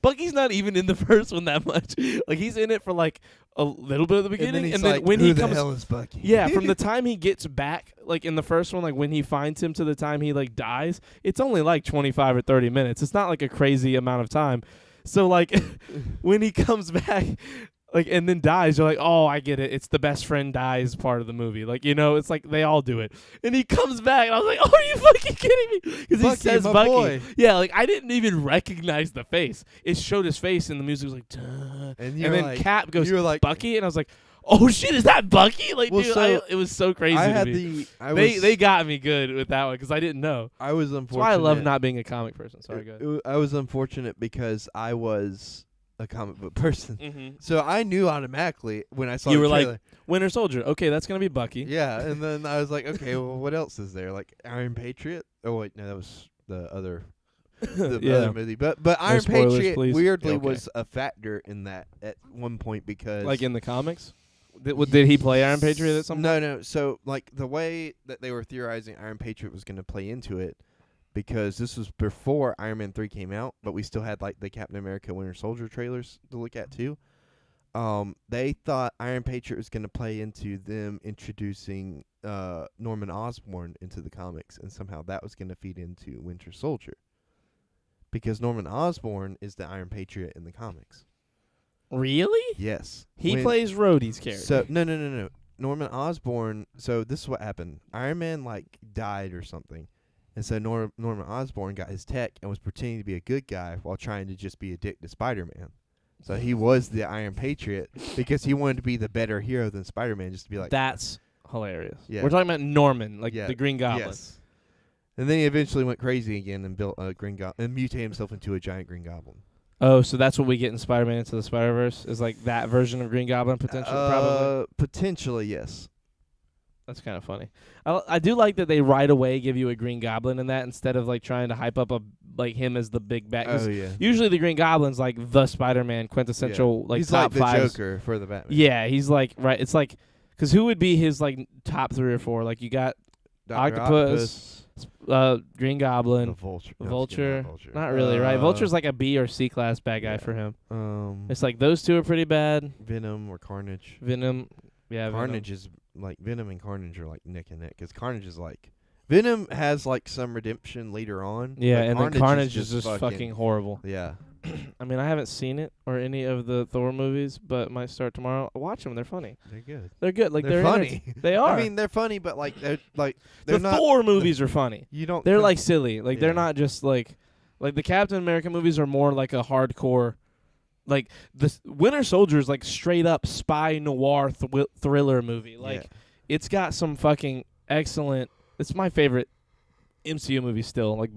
Bucky's not even in the first one that much. Like, he's in it for like a little bit at the beginning, and then, he's like, when who he the comes, hell is Bucky? yeah, from the time he gets back, like in the first one, like when he finds him to the time he like dies, it's only like 25 or 30 minutes. It's not like a crazy amount of time. So like when he comes back, like, and then dies, you're like, "Oh, I get it. It's the best friend dies part of the movie." Like, it's like they all do it. And he comes back, and I was like, "Oh, are you fucking kidding me?" Because he Bucky, says my Bucky. boy. Yeah, like I didn't even recognize the face. It showed his face, and the music was like, "Duh." And And then like, Cap goes, you were like, "Bucky," and I was like, "Oh shit, is that Bucky?" Like, Well, dude, so it was so crazy. I to had me. they Got me good with that one because I didn't know. I was That's unfortunate. why I love not being a comic person. Sorry, go ahead. I was unfortunate because I was a comic book person. Mm-hmm. So I knew automatically when I saw You the were like, trailer. Winter Soldier. Okay, that's gonna be Bucky. Yeah, and then I was like, okay, well, what else is there? Like Iron Patriot? Oh wait, no, that was the other Yeah. other movie. But Iron spoilers, Patriot please. weirdly Okay. was a factor in that at one point because Like in the comics. Did he play Iron Patriot at some point? No. So like the way that they were theorizing Iron Patriot was going to play into it, because this was before Iron Man 3 came out, but we still had like the Captain America Winter Soldier trailers to look at too. They thought Iron Patriot was going to play into them introducing Norman Osborn into the comics, and somehow that was going to feed into Winter Soldier, because Norman Osborn is the Iron Patriot in the comics. Really? Yes, He plays Rhodey's character. So no. Norman Osborn. So this is what happened. Iron Man like died or something, and so Norman Osborn got his tech and was pretending to be a good guy while trying to just be a dick to Spider-Man. So he was the Iron Patriot because he wanted to be the better hero than Spider-Man, just to be like, That's hilarious. Yeah. We're talking about Norman, like Yeah. the Green Goblin. Yes. And then he eventually went crazy again and built a Green Goblin and mutated himself into a giant Green Goblin. Oh, so that's what we get in Spider-Man Into the Spider-Verse is like that version of Green Goblin potentially, probably. Potentially, yes. That's kind of funny. I do like that they right away give you a Green Goblin in that instead of like trying to hype up him as the big bad. Oh yeah. Usually the Green Goblin's like the Spider-Man quintessential like he's top like the five. Joker for the Batman. Yeah, he's like right. It's like because who would be his like top 3 or 4? Like you got Dr. Octopus, Green Goblin. The Vulture. No, Vulture. Vulture. Not really, right? Vulture's like a B or C class bad guy yeah. for him. It's It's like those two are pretty bad. Venom or Carnage. Venom. Yeah, Carnage is like Venom and Carnage are like neck and neck because Carnage is like Venom has like some redemption later on. Yeah, but and then Carnage is just fucking horrible. Yeah. I mean, I haven't seen it or any of the Thor movies, but might start tomorrow. Watch them; they're funny. They're good. They're good. Like they're funny. They are. I mean, they're funny, but like they're the not. Thor movies are funny. You don't. They're like silly. Like they're Yeah. not just like the Captain America movies are more like a hardcore. Like the Winter Soldier is like straight up spy noir thriller movie. Like it's got some fucking excellent. It's my favorite MCU movie still. Like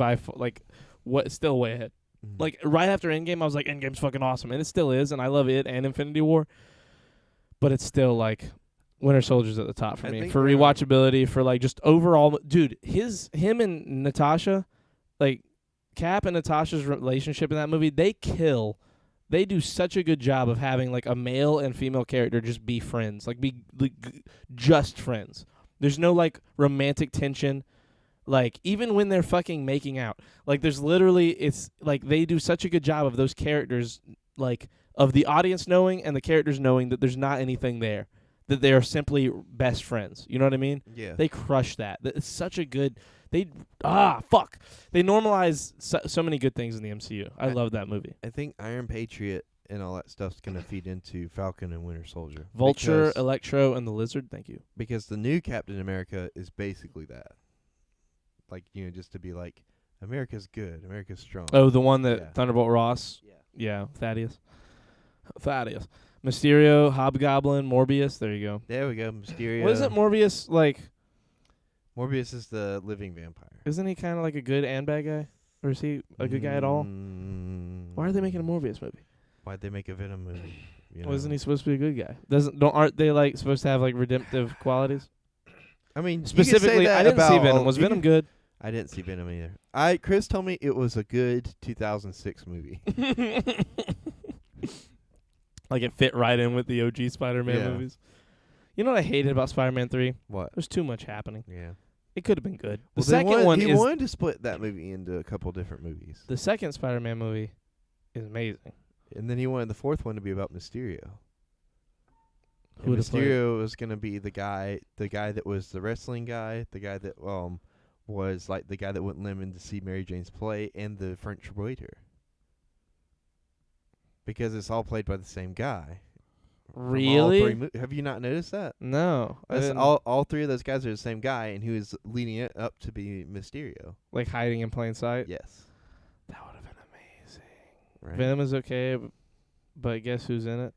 still way ahead. Like right after Endgame, I was like, Endgame's fucking awesome, and it still is, and I love it and Infinity War. But it's still like Winter Soldier's at the top for me for rewatchability, for like just overall. Dude, him and Natasha, like Cap and Natasha's relationship in that movie, they kill. They do such a good job of having like a male and female character just be friends, like be just friends. There's no like romantic tension. Like, even when they're fucking making out, like, there's literally, it's, like, they do such a good job of those characters, like, of the audience knowing and the characters knowing that there's not anything there, that they are simply best friends. You know what I mean? Yeah. They crush that. It's such a good, they normalize so many good things in the MCU. I love that movie. I think Iron Patriot and all that stuff's going to feed into Falcon and Winter Soldier. Vulture, Electro, and the Lizard, thank you. Because the new Captain America is basically that. Like, just to be like, America's good, America's strong. Oh, the one that Thunderbolt Ross? Yeah, Thaddeus. Mysterio, Hobgoblin, Morbius. There you go. There we go, Mysterio. What isn't Morbius like? Morbius is the living vampire. Isn't he kind of like a good and bad guy? Or is he a good guy at all? Why are they making a Morbius movie? Why'd they make a Venom movie? Well, isn't he supposed to be a good guy? Aren't they like supposed to have like redemptive qualities? I mean, specifically, I didn't see Venom. Was Venom good? I didn't see Venom either. Chris told me it was a good 2006 movie. Like it fit right in with the OG Spider-Man movies. You know what I hated about Spider-Man 3? What? There's too much happening. Yeah. It could have been good. The second one he wanted to split that movie into a couple different movies. The second Spider-Man movie is amazing. And then he wanted the fourth one to be about Mysterio. And Mysterio was going to be the guy that was the wrestling guy, the guy that was like the guy that wouldn't let him in to see Mary Jane's play, and the French waiter. Because it's all played by the same guy. Really? Have you not noticed that? No. All three of those guys are the same guy, and who is leading it up to be Mysterio. Like hiding in plain sight? Yes. That would have been amazing. Right. Venom is okay, but guess who's in it?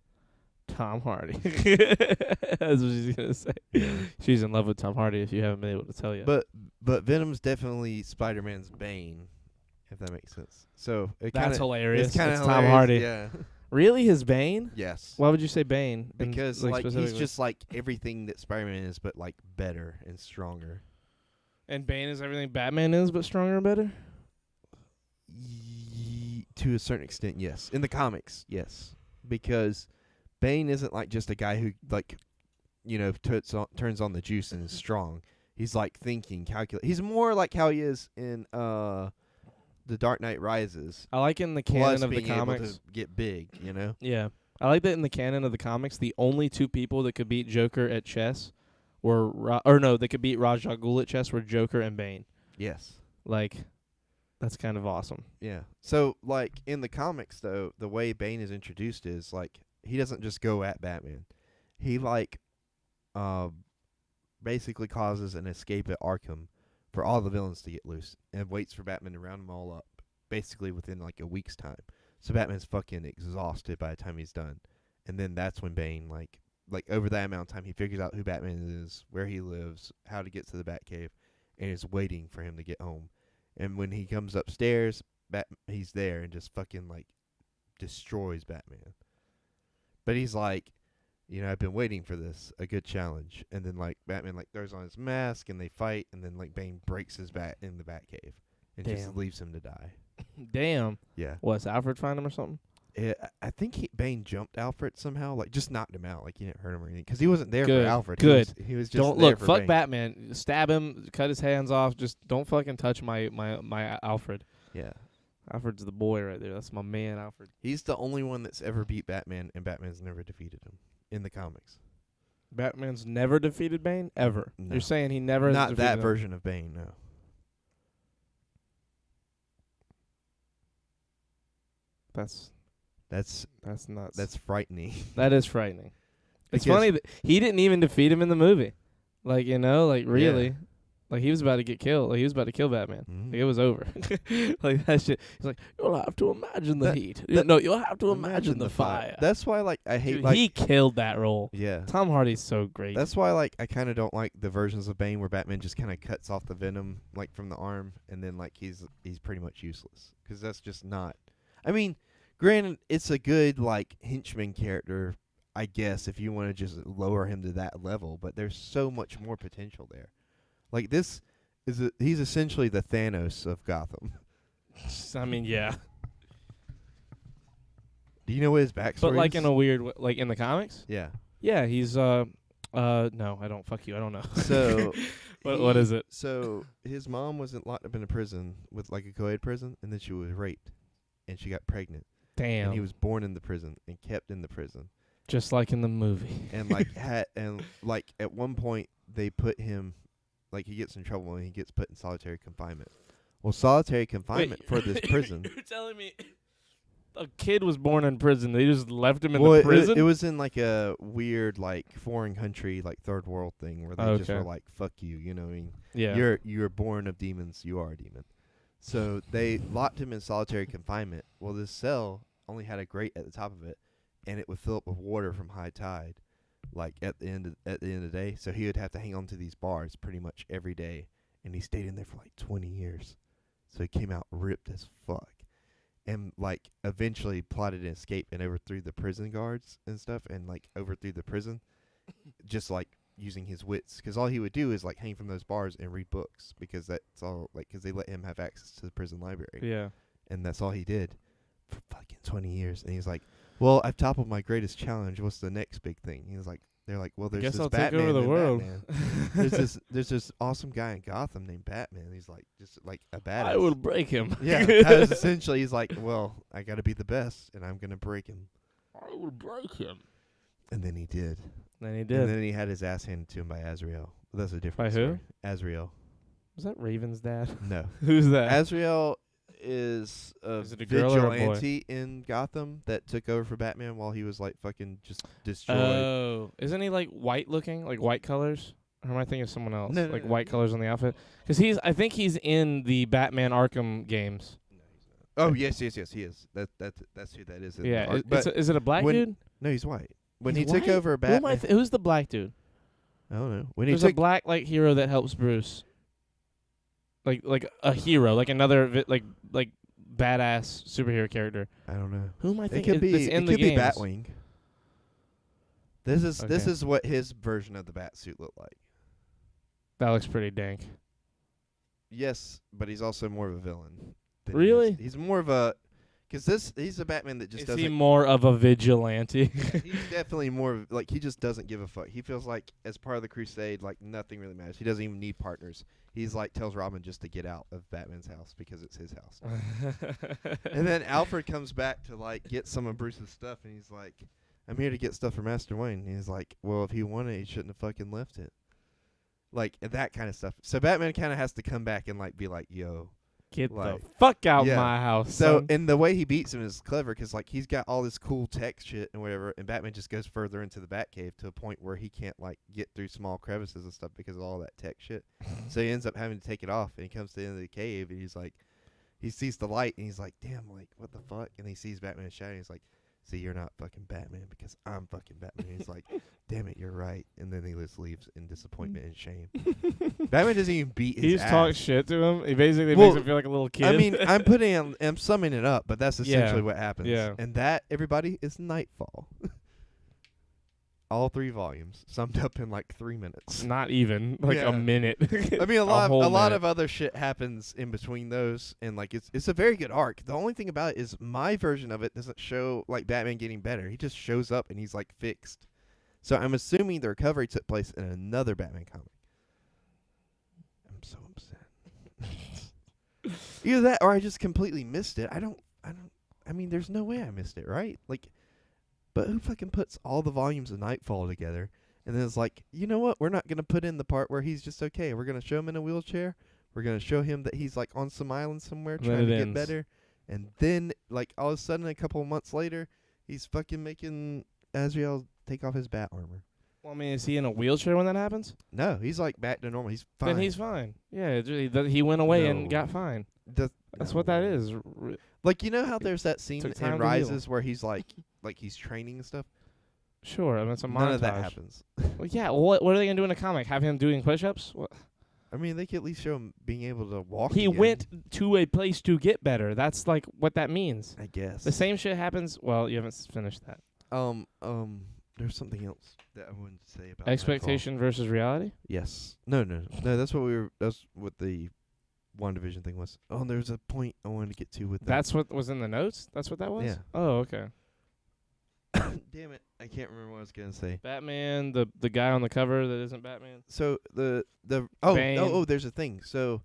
Tom Hardy. That's what she's going to say. Yeah. She's in love with Tom Hardy, if you haven't been able to tell yet. But Venom's definitely Spider-Man's Bane, if that makes sense. So that's hilarious. It's kind of Tom Hardy. Yeah. Really, his Bane? Yes. Why would you say Bane? Because he's just like everything that Spider-Man is, but like better and stronger. And Bane is everything Batman is, but stronger and better? To a certain extent, yes. In the comics, yes. Because Bane isn't like just a guy who turns on the juice and is strong. He's like thinking, calculate. He's more like how he is in The Dark Knight Rises. I like in the canon of the being able comics. to get big, Yeah. I like that in the canon of the comics, the only two people that could beat Joker at chess they could beat Ra's al Ghul at chess were Joker and Bane. Yes. Like, that's kind of awesome. Yeah. So, like, in the comics, though, the way Bane is introduced is, like, he doesn't just go at Batman. He, like, basically causes an escape at Arkham for all the villains to get loose and waits for Batman to round them all up, basically within, like, a week's time. So Batman's fucking exhausted by the time he's done. And then that's when Bane, like over that amount of time, he figures out who Batman is, where he lives, how to get to the Batcave, and is waiting for him to get home. And when he comes upstairs, he's there and just fucking, like, destroys Batman. But he's like, I've been waiting for this, a good challenge. And then, like, Batman, like, throws on his mask, and they fight, and then, like, Bane breaks his bat in the Batcave and just leaves him to die. Damn. Yeah. What's Alfred find him or something? I think Bane jumped Alfred somehow, like just knocked him out, like he didn't hurt him or anything, because he wasn't there Good, for Alfred. good. He was just Don't there look. for Fuck Bane. Batman. Stab him. Cut his hands off. Just don't fucking touch my Alfred. Yeah, Alfred's the boy right there. That's my man, Alfred. he's the only one that's ever beat Batman, and Batman's never defeated him in the comics. Batman's never defeated Bane ever. No. You're saying he never has Not defeated that him? version of Bane, no. That's nuts. That's frightening. That is frightening. It's Because- funny that he didn't even defeat him in the movie. Like, really. Yeah. Like, he was about to get killed. Like, he was about to kill Batman. Mhm. Like, it was over. Like, that shit. He's like, you'll have to imagine the That- heat. that- No, you'll have to imagine the fire. That's why, like, I hate, Dude, like, he killed that role. yeah. Tom Hardy's so great. That's why, like, I kind of don't like the versions of Bane where Batman just kind of cuts off the venom, like, from the arm, and then, like, he's pretty much useless. Because that's just not. I mean, granted, it's a good, like, henchman character, I guess, if you want to just lower him to that level, but there's so much more potential there. Like, this he's essentially the Thanos of Gotham. I mean, yeah. Do you know what his backstory But, like, is? in a weird way. Like, in the comics? Yeah. Yeah, he's, no, I don't. Fuck you. I don't know. So what is it? So his mom wasn't locked up in a prison with like a co-ed prison, and then she was raped, and she got pregnant, Damn. and he was born in the prison and kept in the prison, just like in the movie. and like at one point they put him, like he gets in trouble and he gets put in solitary confinement. Well, solitary confinement for this prison. You're telling me a kid was born in prison. They just left him in Well, the prison? it was in like a weird like foreign country, like third world thing where they just Okay. were like, "Fuck you," you know what I mean? yeah. You're born of demons. You are a demon. So they locked him in solitary confinement. Well, this cell only had a grate at the top of it, and it would fill up with water from high tide, like at the end of the day. So he would have to hang on to these bars pretty much every day, and he stayed in there for like 20 years. So he came out ripped as fuck, and like eventually plotted an escape and overthrew the prison guards and stuff, and like overthrew the prison, just like using his wits, because all he would do is like hang from those bars and read books, because that's all, like, because they let him have access to the prison library, Yeah. and that's all he did for fucking 20 years. And he's like, well, I've toppled my greatest challenge, what's the next big thing? He was like, they're like, well, there's Guess this I'll take Batman over the named world. Batman. there's this awesome guy in Gotham named Batman. He's like just like a badass. I will break him. Yeah, that was essentially, he's like, well, I got to be the best, and I'm gonna break him. I will break him. And then he did. Then he And did. then he had his ass handed to him by Azrael. But that's a different By who? story. Azrael. Was that Raven's dad? No. Who's that? Azrael is a Is it a girl or a boy? vigilante in Gotham that took over for Batman while he was like fucking just destroyed. Oh, isn't he like white looking, like white colors? Or am I thinking of someone else? No, like no. white colors on the outfit? Because I think he's in the Batman Arkham games. Oh yes, he is. That's who that is. In Yeah, the art. is it a black when- dude? No, he's white. When He's he took white? over Who am I Batman, who's the black dude? I don't know. When he There's a took black like hero that helps Bruce. Like a hero, like another like badass superhero character. I don't know. Who am I It thinking? could be. That's It in could the be games? Batwing. This Okay. is what his version of the bat suit looked like. That looks pretty dank. Yes, but he's also more of a villain. than Really? he is. He's more of a, because he's a Batman that just Is he doesn't. more of a vigilante? He's definitely more of, like, he just doesn't give a fuck. He feels like as part of the Crusade, like nothing really matters. He doesn't even need partners. He's like tells Robin just to get out of Batman's house because it's his house. And then Alfred comes back to like get some of Bruce's stuff, and he's like, "I'm here to get stuff for Master Wayne." And he's like, "Well, if he wanted it, he shouldn't have fucking left it." Like that kind of stuff. So Batman kind of has to come back and like be like, "Yo." Get Like, the fuck out yeah. my house. So son. and the way he beats him is clever, because like he's got all this cool tech shit and whatever, and Batman just goes further into the Batcave to a point where he can't like get through small crevices and stuff because of all that tech shit. So he ends up having to take it off, and he comes to the end of the cave, and he's like, he sees the light, and he's like, "Damn, like what the fuck?" And he sees Batman shouting. He's like, "See, you're not fucking Batman because I'm fucking Batman." And he's like, "Damn it, you're right." And then he just leaves in disappointment and shame. Batman doesn't even beat his he just ass. talks shit to him. He basically Well, makes him feel like a little kid. I mean, I'm summing it up, but that's essentially Yeah. what happens. Yeah. And that, everybody, is Nightfall. all 3 volumes, summed up in like 3 minutes. Not even like Yeah. a minute. I mean, a lot minute. of other shit happens in between those, and like it's a very good arc. The only thing about it is my version of it doesn't show like Batman getting better. He just shows up and he's like fixed. So I'm assuming the recovery took place in another Batman comic. I'm so upset. Either that or I just completely missed it. I mean, there's no way I missed it, right? Like, but who fucking puts all the volumes of Nightfall together and then it's like, you know what? We're not going to put in the part where he's just okay. We're going to show him in a wheelchair. We're going to show him that he's like on some island somewhere trying to get better. And then, like, all of a sudden, a couple of months later, he's fucking making Azrael take off his bat armor. Well, I mean, is he in a wheelchair when that happens? No, he's like back to normal. He's fine. Then he's fine. Yeah, he went away and got fine. That's what that is. Like, you know how there's that scene Took time in to heal. Rises where he's like he's training and stuff? Sure, I mean, it's a montage. None of that happens. Well, yeah, what are they going to do in a comic? Have him doing push-ups? What? I mean, they could at least show him being able to walk He again, went to a place to get better. That's like what that means. I guess. The same shit happens. Well, you haven't finished that. There's something else that I wanted to say about Expectation versus reality? Yes. No. That's what the WandaVision thing was. Oh, there's a point I wanted to get to with that. That's what was in the notes? That's what that was? Yeah. Oh, okay. Damn it. I can't remember what I was going to say. Batman, the guy on the cover that isn't Batman. So there's a thing. So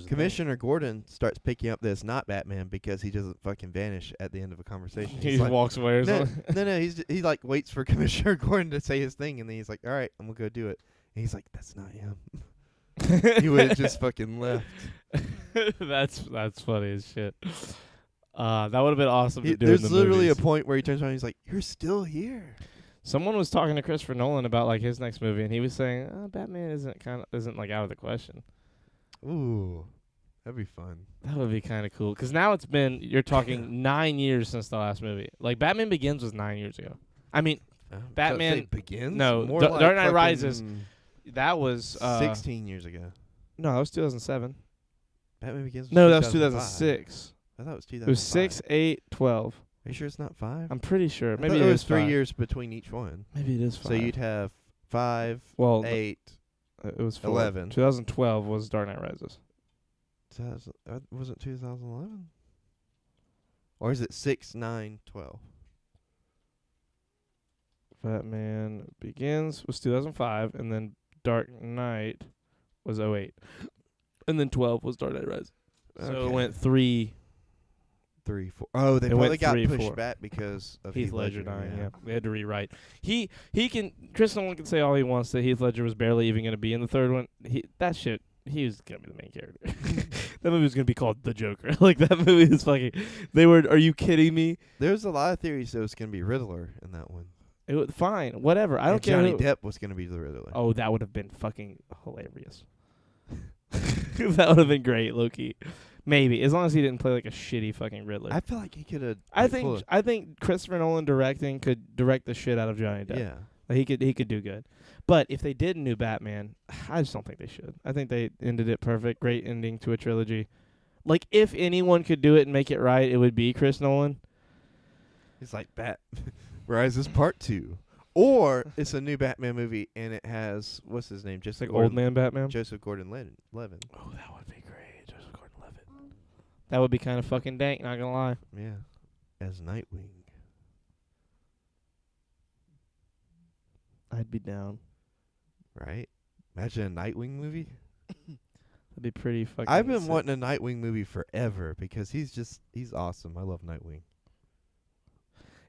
Commissioner Gordon starts picking up that it's not Batman because he doesn't fucking vanish at the end of a conversation. He like, walks away or no, something. no, he like waits for Commissioner Gordon to say his thing, and then he's like, all right, I'm going to go do it. And he's like, that's not him. He would have just fucking left. That's funny as shit. That would have been awesome to do in the There's literally movies. a point where he turns around and he's like, you're still here. Someone was talking to Christopher Nolan about like his next movie, and he was saying, Batman isn't like out of the question. Ooh, that'd be fun. That would be kind of cool. Because now you're talking 9 years since the last movie. Like, Batman Begins was 9 years ago. I mean, Batman Begins? No, More Dark like Knight Rises. fucking That was 16 years ago. No, that was 2007. Batman Begins was No, that was 2005. 2006. I thought it was 2005. It was 6, 8, 12. Are you sure it's not 5? I'm pretty sure. I Maybe thought it was is 3 5. years between each one. Maybe it is 5. So you'd have 5, well, 8, it was 4. 11. 2012 was Dark Knight Rises. Was it 2011? Or is it 6, 9, 12? Batman Begins was 2005, and then Dark Knight was 08. And then 12 was Dark Knight Rises. So it went 3. 3, 4. Oh, they It probably went got 3, pushed 4. back because of Heath Ledger dying, yeah. They had to rewrite. Chris Nolan can say all he wants that Heath Ledger was barely even going to be in the third one. He was going to be the main character. That movie was going to be called The Joker. Like, that movie is fucking, are you kidding me? There's a lot of theories that it was going to be Riddler in that one. It was fine, whatever. I don't care. Johnny Depp was going to be the Riddler. Oh, that would have been fucking hilarious. That would have been great, Loki. Maybe, as long as he didn't play like a shitty fucking Riddler. I feel like he could have. I think Christopher Nolan could direct the shit out of Johnny Depp. Yeah. Like, he could do good. But if they did a new Batman, I just don't think they should. I think they ended it perfect. Great ending to a trilogy. Like, if anyone could do it and make it right, it would be Chris Nolan. It's like Rises Part 2. Or it's a new Batman movie and it has, what's his name? Just like old man Batman? Joseph Gordon-Levitt. Oh, that would be great. Joseph Gordon-Levitt. That would be kind of fucking dank, not gonna lie. Yeah. As Nightwing. I'd be down. Right? Imagine a Nightwing movie. That'd be pretty fucking I've been sick. wanting a Nightwing movie forever because he's awesome. I love Nightwing.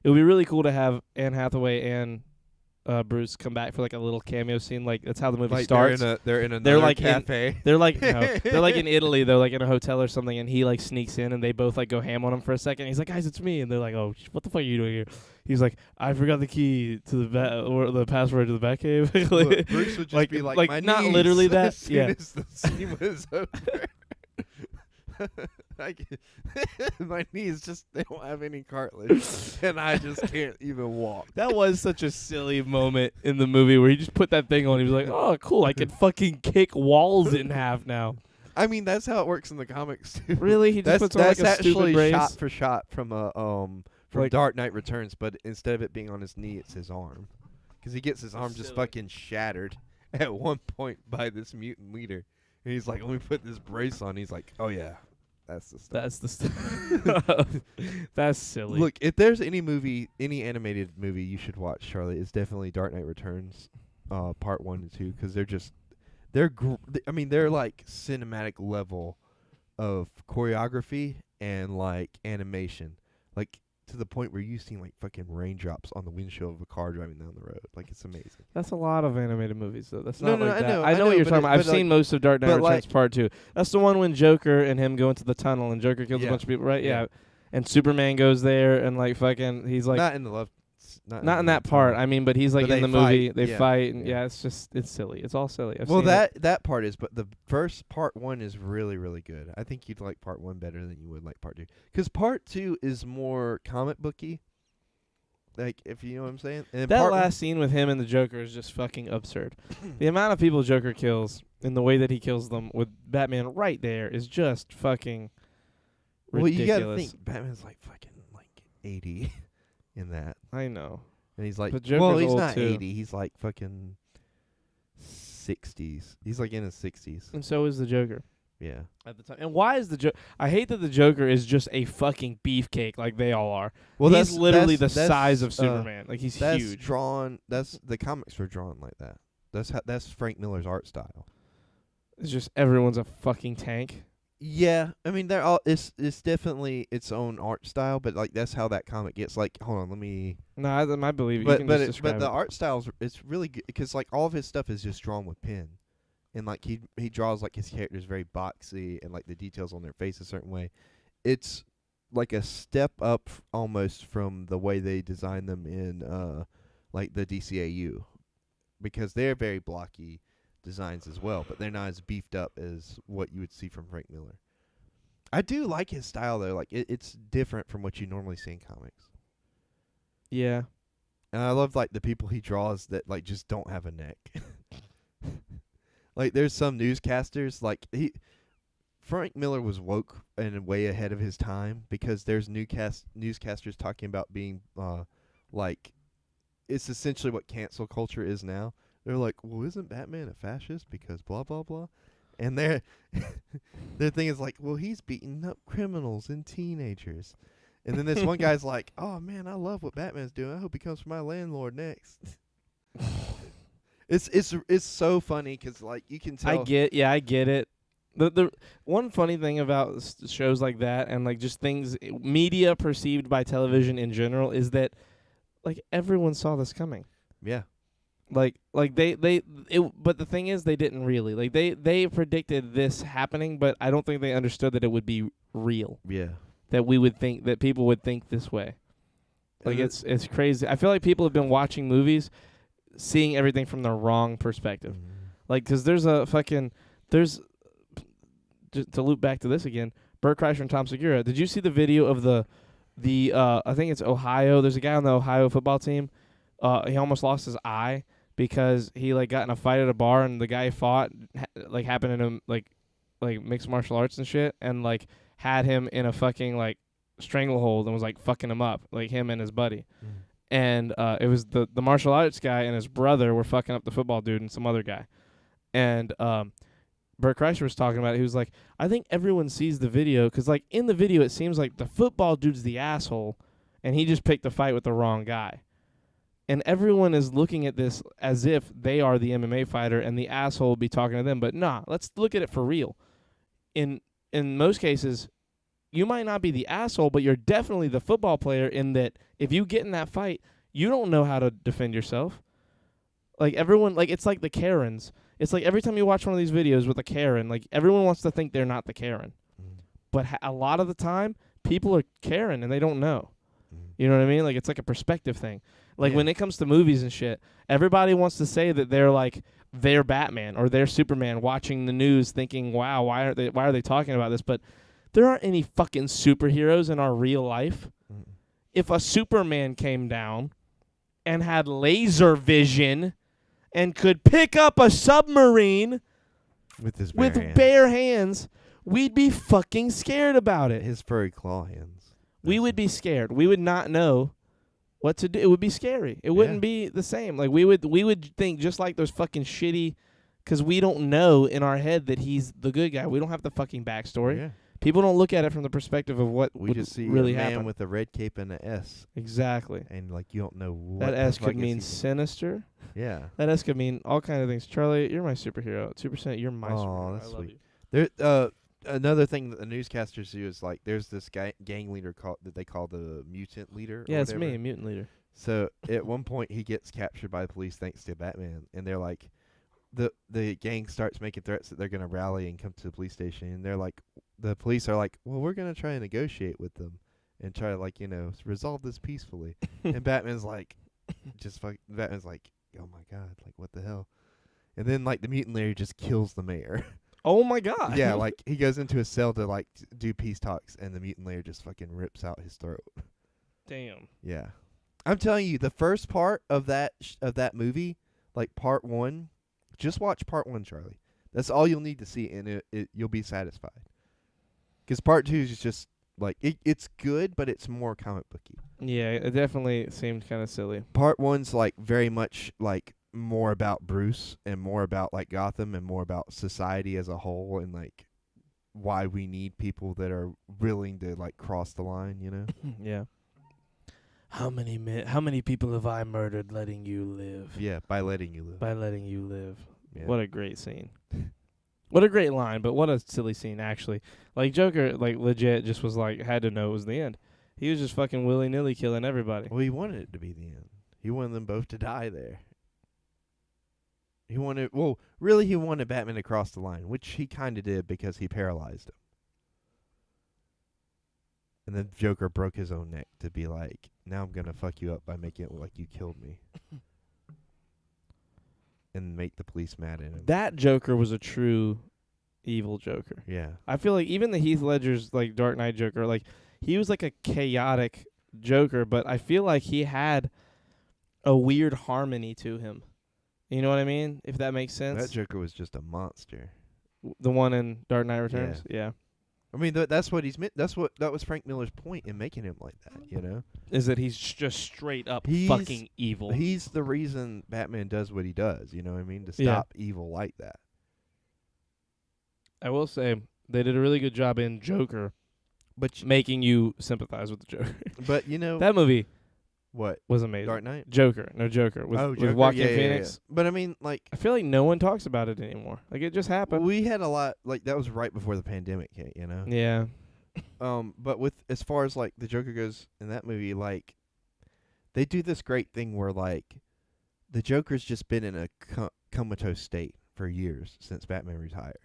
It would be really cool to have Anne Hathaway and Bruce come back for like a little cameo scene. Like, that's how the movie starts. They're in another like cafe. They're like they're like in Italy. They're like in a hotel or something, and he like sneaks in, and they both like go ham on him for a second. He's like, "Guys, it's me," and they're like, "Oh, what the fuck are you doing here?" He's like, "I forgot the key to or the password to the Batcave." Look, Bruce would just be like my not knees, literally that. As soon as the scene was over. My knees they don't have any cartilage, and I just can't even walk. That was such a silly moment in the movie where he just put that thing on. He was like, "Oh, cool! I can fucking kick walls in half now." I mean, that's how it works in the comics too. Really? He just puts on like a actually stupid brace? shot for shot from Like- Dark Knight Returns, but instead of it being on his knee, it's his arm, because he gets his arm just silly. fucking shattered at one point by this mutant leader. And he's like, let me put this brace on. He's like, oh, yeah, that's the stuff. That's the stuff. That's silly. Look, if there's any movie, any animated movie you should watch, Charlie, it's definitely Dark Knight Returns, part 1 and 2, because they're like cinematic level of choreography and like animation, like to the point where you've seen like fucking raindrops on the windshield of a car driving down the road. Like, it's amazing. That's a lot of animated movies, though. That's No, not no, like I that. know, I know what you're but talking about. I've like- seen most of Dark Knight but Returns like- Part 2. That's the one when Joker and him go into the tunnel and Joker kills a Yeah. bunch of people, right? Yeah. Yeah. And Superman goes there and like fucking, he's like, not in the love. not in that part. I mean, but he's like But in they the movie. fight, They yeah, fight, and yeah. it's silly. It's all silly. I've Well, seen it. that part is, but the first part 1 is really, really good. I think you'd like part 1 better than you would like part 2, because part 2 is more comic booky. Like, if you know what I'm saying. And That part last scene with him and the Joker is just fucking absurd. The amount of people Joker kills and the way that he kills them with Batman right there is just fucking well, ridiculous. you gotta think Batman's like fucking like 80 in that, I know. and he's like, But Joker's well, he's old not too. 80. He's like fucking 60s. He's like in his 60s. And so is the Joker. Yeah. At the time. And why is the Joker? I hate that the Joker is just a fucking beefcake like they all are. Well, he's literally the that's, size of Superman. Like, he's That's huge. drawn. That's the comics were drawn like that. That's Frank Miller's art style. It's just everyone's a fucking tank. Yeah, I mean they're all. It's definitely its own art style, but like that's how that comic gets. Like, hold on, let me. No, I believe it. You But can but just it, describe but the it. art styles it's really good because like all of his stuff is just drawn with pen, and like he draws like his characters very boxy and like the details on their face a certain way. It's like a step up almost from the way they design them in like the DCAU, because they're very blocky designs as well, but they're not as beefed up as what you would see from Frank Miller. I do like his style though. Like it's different from what you normally see in comics. Yeah. And I love like the people he draws that like just don't have a neck. Like there's some newscasters like Frank Miller was woke and way ahead of his time, because there's newscasters talking about being like it's essentially what cancel culture is now. They're like, well, isn't Batman a fascist because blah blah blah, and their thing is like, well, he's beating up criminals and teenagers. And then this one guy's like, oh, man, I love what Batman's doing. I hope he comes for my landlord next. It's so funny because, like, you can tell. I get it. The one funny thing about shows like that and, like, just things, media perceived by television in general, is that, like, everyone saw this coming. Yeah. But the thing is, they didn't really. Like, they predicted this happening, but I don't think they understood that it would be real. Yeah. That we would think, that people would think this way. Like, it's crazy. I feel like people have been watching movies, seeing everything from the wrong perspective. Like, 'cause there's just to loop back to this again, Bert Kreischer and Tom Segura. Did you see the video of the I think it's Ohio. There's a guy on the Ohio football team. He almost lost his eye because he like got in a fight at a bar, and the guy he fought happened in him like mixed martial arts and shit, and like had him in a fucking like stranglehold and was like fucking him up, like him and his buddy. And it was the martial arts guy and his brother were fucking up the football dude and some other guy. And Bert Kreischer was talking about it. He was like, I think everyone sees the video because, like, in the video it seems like the football dude's the asshole and he just picked a fight with the wrong guy. And everyone is looking at this as if they are the MMA fighter and the asshole will be talking to them. But nah, let's look at it for real. In most cases, you might not be the asshole, but you're definitely the football player, in that if you get in that fight, you don't know how to defend yourself. Like, everyone, like, it's like the Karens. It's like every time you watch one of these videos with a Karen, like, everyone wants to think they're not the Karen. But a lot of the time, people are Karen and they don't know. You know what I mean? Like, it's like a perspective thing. Like, when it comes to movies and shit, everybody wants to say that they're Batman or they're Superman, watching the news thinking, wow, why are they talking about this? But there aren't any fucking superheroes in our real life. If a Superman came down and had laser vision and could pick up a submarine with bare hands, we'd be fucking scared about it. his furry claw hands. We would be scared. We would not know what to do. It would be scary. It wouldn't be the same. Like we would think just like those fucking shitty, because we don't know in our head that he's the good guy. We don't have the fucking backstory. Yeah. People don't look at it from the perspective of what We would just see really a man happen. with a red cape and an S, Exactly. and like you don't know what That the S fuck could is mean he- sinister. Yeah. That S could mean all kind of things. Charlie, you're my superhero. 2%. You're my Aw, superhero. that's I love sweet. you. There, another thing that the newscasters do is like there's this gang leader that they call the mutant leader. Yeah, or it's whatever. me, mutant leader. So at one point he gets captured by the police thanks to Batman, and they're like, the gang starts making threats that they're gonna rally and come to the police station, and they're like, the police are like, well, we're gonna try and negotiate with them and try to like resolve this peacefully, and Batman's like, Batman's like, oh my god, like what the hell, and then like the mutant leader just kills the mayor. Oh my god. Yeah, like he goes into a cell to like do peace talks, and the mutant leader just fucking rips out his throat. Damn. Yeah, I'm telling you, the first part of that movie, like part 1, just watch part 1, Charlie. That's all you'll need to see, and you'll be satisfied. 'Cause part 2 is just like it's good, but it's more comic booky. Yeah, it definitely seemed kind of silly. Part 1's like very much like more about Bruce and more about like Gotham and more about society as a whole and like why we need people that are willing to like cross the line, Yeah. How many people have I murdered letting you live? Yeah, by letting you live. By letting you live. Yeah. What a great scene. What a great line, but what a silly scene, actually. Like, Joker, like, legit just was like, had to know it was the end. He was just fucking willy-nilly killing everybody. Well, he wanted it to be the end. He wanted them both to die there. He wanted Batman to cross the line, which he kind of did because he paralyzed him. And then Joker broke his own neck to be like, now I'm going to fuck you up by making it look like you killed me. And make the police mad at him. That Joker was a true evil Joker. Yeah. I feel like even the Heath Ledger's, like, Dark Knight Joker, like, he was like a chaotic Joker, but I feel like he had a weird harmony to him. You know what I mean? If that makes sense. That Joker was just a monster. The one in Dark Knight Returns? Yeah. I mean, that's what he's meant. That was Frank Miller's point in making him like that, Is that he's just straight up He's- fucking evil. He's the reason Batman does what he does, you know what I mean? To Yeah. stop evil like that. I will say they did a really good job in Joker But making you sympathize with the Joker. but That movie what? was amazing. Dark Knight? Joker with Joker. Joaquin Phoenix. But I mean, like, I feel like no one talks about it anymore. Like, it just happened. we had a lot, like, that was right before the pandemic hit, Yeah. But as far as, like, the Joker goes in that movie, like, they do this great thing where, like, the Joker's just been in a comatose state for years since Batman retired.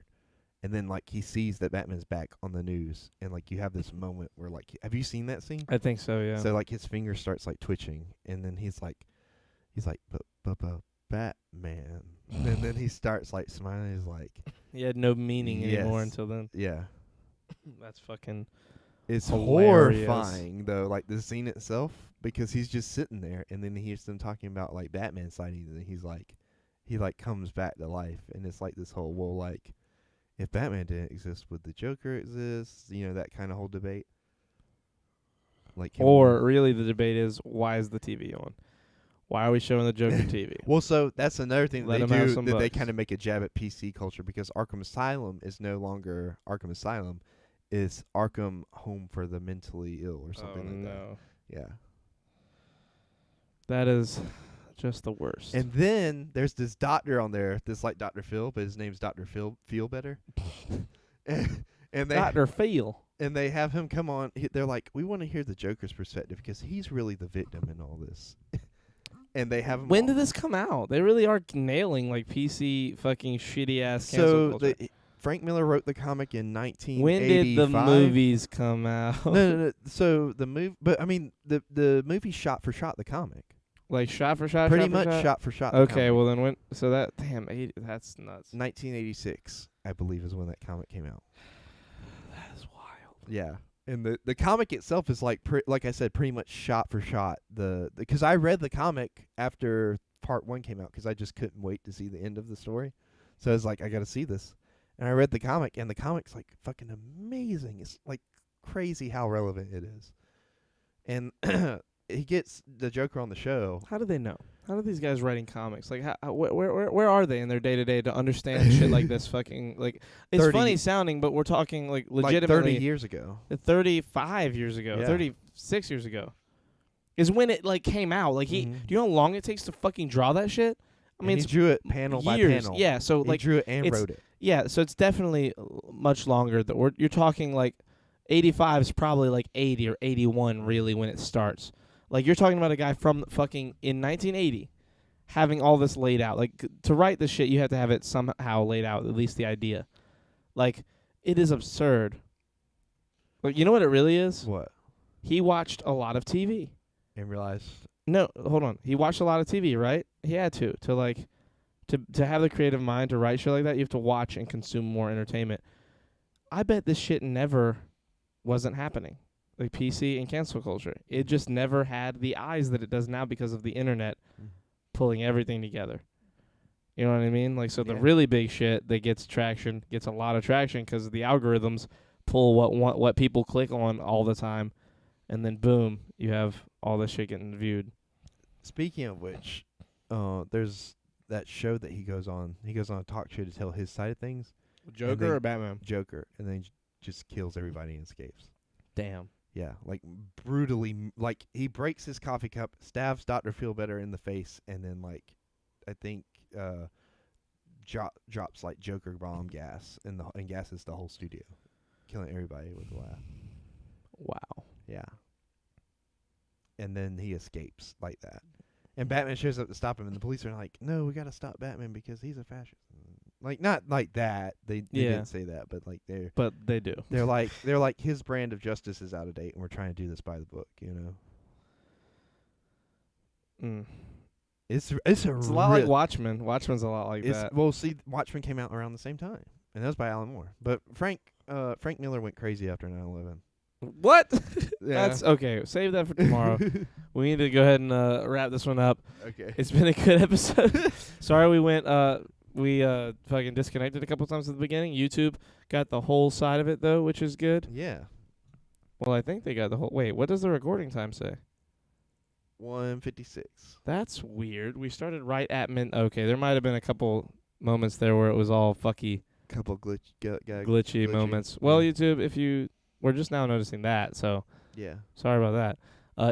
And then, like, he sees that Batman's back on the news, and, like, you have this moment where, like, have you seen that scene? I think so, yeah. So, like, his finger starts, like, twitching, and then he's like, but Batman. And then he starts, like, smiling. He's like, He had no meaning anymore Yes. until then. yeah. That's fucking... It's Hilarious. horrifying, though, like, the scene itself, because he's just sitting there, and then he hears them talking about, like, Batman sightings, and he's like, he, like, comes back to life, and it's, like, this whole, well, like, if Batman didn't exist, would the Joker exist? That kind of whole debate. Like, Or really the debate is, why is the TV on? Why are we showing the Joker TV? well, so that's another thing Let that him they have do, some that they bucks. kind of make a jab at PC culture, because Arkham Asylum is no longer Arkham Asylum. It's Arkham Home for the Mentally Ill or something like that. Yeah. That is just the worst. And then there's this doctor on there, this like Dr. Phil, but his name's Dr. Phil Feel Better. and they Dr. Phil. and they have him come on. They're like, we want to hear the Joker's perspective because he's really the victim in all this. And they have him. When did this come out? They really are nailing like PC fucking shitty ass cancel culture. Frank Miller wrote the comic in 1985. When did the movies come out? No. So the movie, but I mean the movie shot for shot the comic. Like shot for shot. Pretty much shot for shot. Okay, well then when that's nuts. 1986, I believe, is when that comic came out. That is wild. Yeah, and the comic itself is like I said, pretty much shot for shot. Because I read the comic after part 1 came out because I just couldn't wait to see the end of the story. So I was like, I got to see this, and I read the comic, and the comic's like fucking amazing. It's like crazy how relevant it is, and he gets the Joker on the show. How do they know? How do these guys writing comics like where are they in their day to day to understand shit like this? Fucking like it's 30 funny sounding, but we're talking like Like legitimately 30 years ago. 35 years ago, Yeah. 36 years ago, is when it like came out. Like do you know how long it takes to fucking draw that shit? I mean, he it's drew it panel by years. panel. Yeah, so He like drew it and it's- wrote it. yeah, so it's definitely much longer. You're talking like 85 is probably like 80 or 81 really when it starts. Like you're talking about a guy from fucking in 1980 having all this laid out. Like to write this shit, you have to have it somehow laid out, at least the idea. Like it is absurd. Like you know what it really is? What? He watched a lot of TV. And realized. No, hold on. He watched a lot of TV, right? He had to like to have the creative mind to write shit like that. You have to watch and consume more entertainment. I bet this shit never wasn't happening. Like PC and cancel culture. It just never had the eyes that it does now because of the internet pulling everything together. You know what I mean? Like, so the Yeah. really big shit that gets a lot of traction because the algorithms pull what people click on all the time, and then boom, you have all this shit getting viewed. Speaking of which, there's that show that he goes on. He goes on a talk show to tell his side of things. Joker or Batman? Joker, and then just kills everybody and escapes. Damn. Yeah, like brutally, like he breaks his coffee cup, stabs Dr. Feelbetter in the face, and then like, I think, drops like Joker bomb gas and gases the whole studio, killing everybody with a laugh. Wow. Yeah. And then he escapes like that, and Batman shows up to stop him, and the police are like, "No, we gotta stop Batman because he's a fascist." Like not like that. They didn't say that, but like But they do. they're like his brand of justice is out of date, and we're trying to do this by the book. You know. Mm. It's a lot like Watchmen. Watchmen's a lot like that. Well, see, Watchmen came out around the same time, and that was by Alan Moore. But Frank Miller went crazy after 9/11. What? Yeah. That's okay. Save that for tomorrow. We need to go ahead and wrap this one up. Okay. It's been a good episode. Sorry we went we fucking disconnected a couple times at the beginning. YouTube got the whole side of it though, which is good. Yeah. Well, I think they got the whole. Wait, what does the recording time say? 1:56. That's weird. We started right at Okay, there might have been a couple moments there where it was all fucky, Couple glitchy moments. Well, YouTube, we're just now noticing that, so Yeah. sorry about that.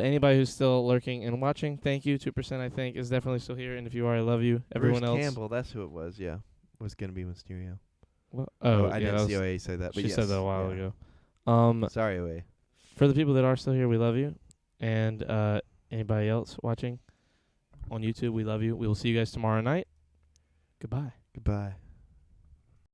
Anybody who's still lurking and watching, thank you. 2%, I think, is definitely still here, and if you are, I love you. Everyone Bruce else, Campbell, that's who it was. Yeah, was gonna be Mysterio. I I didn't see OA say that, but she yes. said that a while Yeah. ago. Sorry, OA. For the people that are still here, we love you, and anybody else watching on YouTube, we love you. We will see you guys tomorrow night. Goodbye. Goodbye.